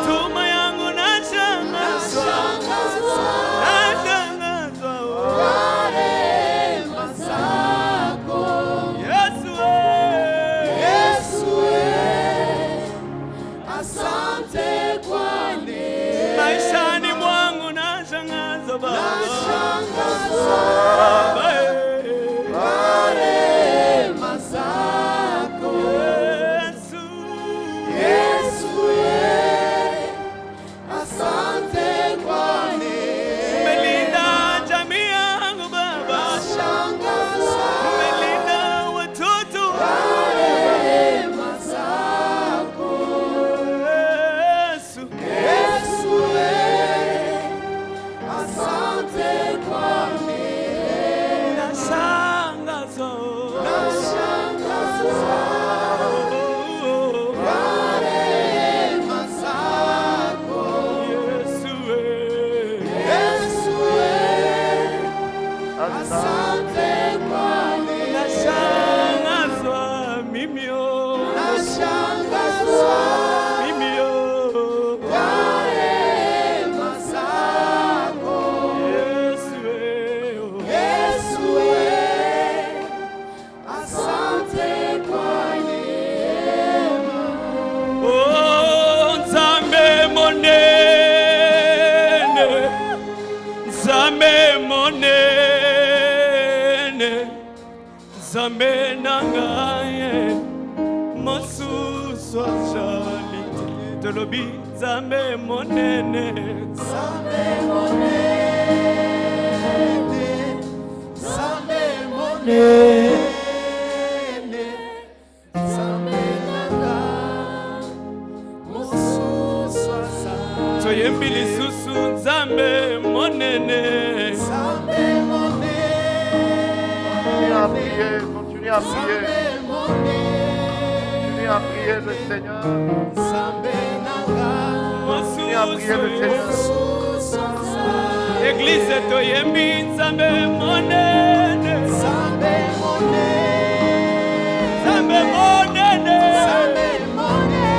S4: tuma yangu nashangazwa, nashangazwa
S3: kwa rehema zako.
S4: Yesu
S3: Yesu asante kwa neema.
S4: maishani mwangu nashangazwa Baba,
S3: Nashangazwa
S4: Baba,
S3: kwa rehema zako. Yesu asante kwa neema.
S4: Umelinda jamii yangu Baba,
S3: Nashangazwa
S4: umelinda watoto
S3: kwa rehema zako.
S4: Yesu.
S3: Yesu asante kwa neema.
S4: Nashangazwa,
S3: Nashangazwa kwa rehema zako.
S4: Yesu.
S3: Yesu asante kwa neema.
S4: Nashangazwa mimio,
S3: Nashangazwa
S4: mimio
S3: kwa rehema zako.
S4: Yesu.
S3: Yesu asante kwa neema.
S4: Oh, Nzambe monene, Nzambe monene, Nzambe nangaye, mosusu ajali te. Tolobi Nzambe monene,
S3: Nzambe monene, Nzambe monene, Nzambe nanga, mosusu azali.
S4: toyembi lisusu Nzambe monene.
S3: Nzambe monene,
S1: Continuez à prier,
S3: Nzambe monene,
S1: continuez à prier le Seigneur.
S3: Nzambe nanga,
S1: Continuez à prier le Seigneur.
S3: mosusu azali.
S4: Église toyembi Nzambe monene,
S3: Nzambe monene,
S4: Nzambe monene,
S3: Nzambe monene,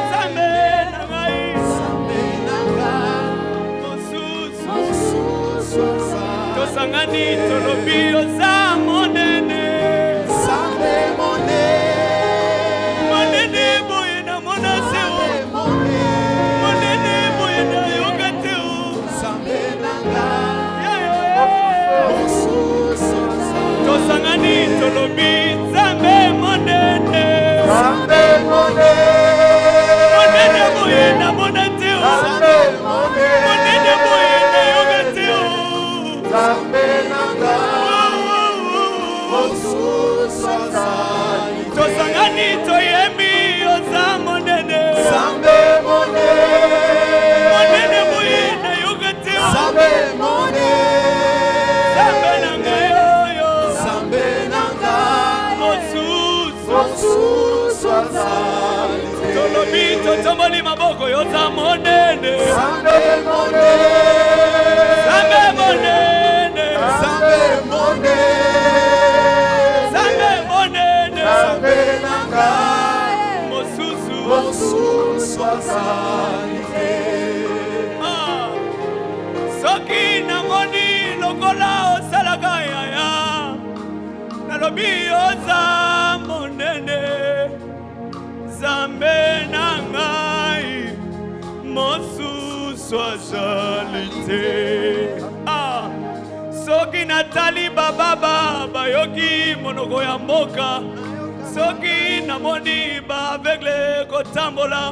S4: Nzambe nangai,
S3: Nzambe nanga,
S4: mosusu
S3: mosusu azali.
S4: tosangani tolobi oza monene,
S3: Nzambe monene,
S4: monene boye na mona se o,
S3: Nzambe monene,
S4: monene boye na yoka te o.
S3: Nzambe nanga,
S4: Yeah.
S3: mosusu azali.
S4: Tosangani tolobi Nzambe monene,
S1: Nzambe monene,
S4: monene boye na mona te o,
S1: Nzambe monene,
S4: monene boye na yoka te o.
S1: Nzambe nanga,
S3: Mosusu azali.
S4: Tosangani toyembi oza monene,
S3: Nzambe monene,
S4: monene boye na yoka te o.
S3: Nzambe monene,
S4: Nzambe na ngai oyo,
S3: Nzambe nanga,
S4: mosusu
S3: mosusu azali.
S4: tolobi totomboli maboko yoza monene,
S1: Nzambe monene,
S4: Nzambe monene,
S3: Nzambe monene,
S4: Nzambe monene,
S3: Nzambe nanga,
S4: mosusu
S3: mosusu azali te.
S4: Ah, soki namoni lokola osalaka yaya, nalobi oza monene, Nzambe na ngai, mosusu azali te. Ah, soki natali bababa bayoki monoko ya mboka, soki namoni baaveugle kotambola,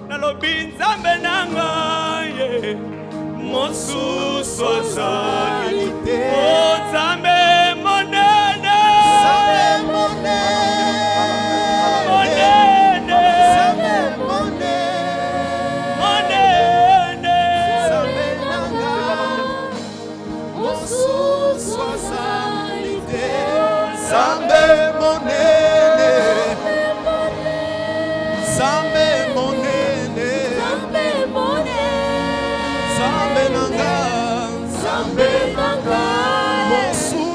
S4: nalobi Nzambe na ngai, mosusu azali te. Oh, Nzambe monene,
S3: Nzambe monene,
S4: monene,
S3: Nzambe monene,
S4: monene,
S3: Nzambe nanga, mosusu azali te. Nzambe monene, Nzambe monene, Nzambe nanga, Nzambe nanga, mosusu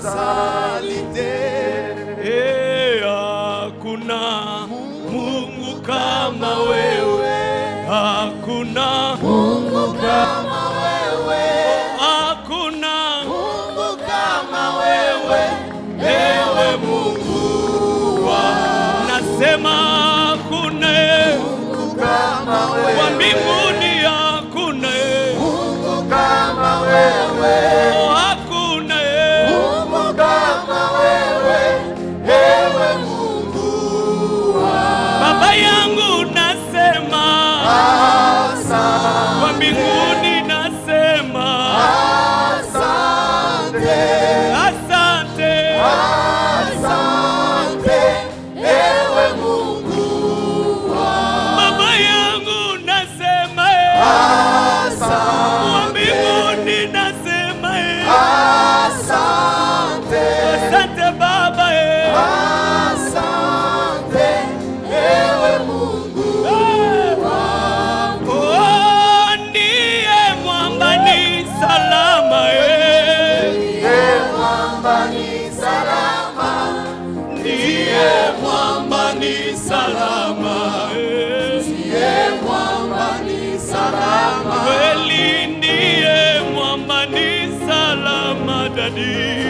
S3: asante.
S4: Hakuna Mungu kama wewe, hakuna
S3: Mungu kama wewe,
S4: hakuna
S3: Mungu kama wewe, ewe Mungu wangu.
S4: nasema hakuna
S3: Mungu kama wewe,
S4: wa mbinguni, hakuna
S3: Mungu kama wewe,
S4: hakuna
S3: Mungu kama wewe, ewe Mungu wangu.
S4: Baba yangu nasema
S3: Asante,
S4: wa mbinguni, nasema
S3: asante,
S4: asante.
S3: asante, ewe Mungu wangu.
S4: Baba yangu nasema
S3: Asante,
S4: wa mbinguni, nasema
S3: asante,
S4: asante Baba
S3: asante, ewe Mungu wangu.
S4: Oh, ndiye mwamba ni salama
S3: Ndiye mwamba ni salama,
S4: ndiye mwamba ni salama
S3: ndiye mwamba ni salama,
S4: kweli, ndiye mwamba ni salama dadi.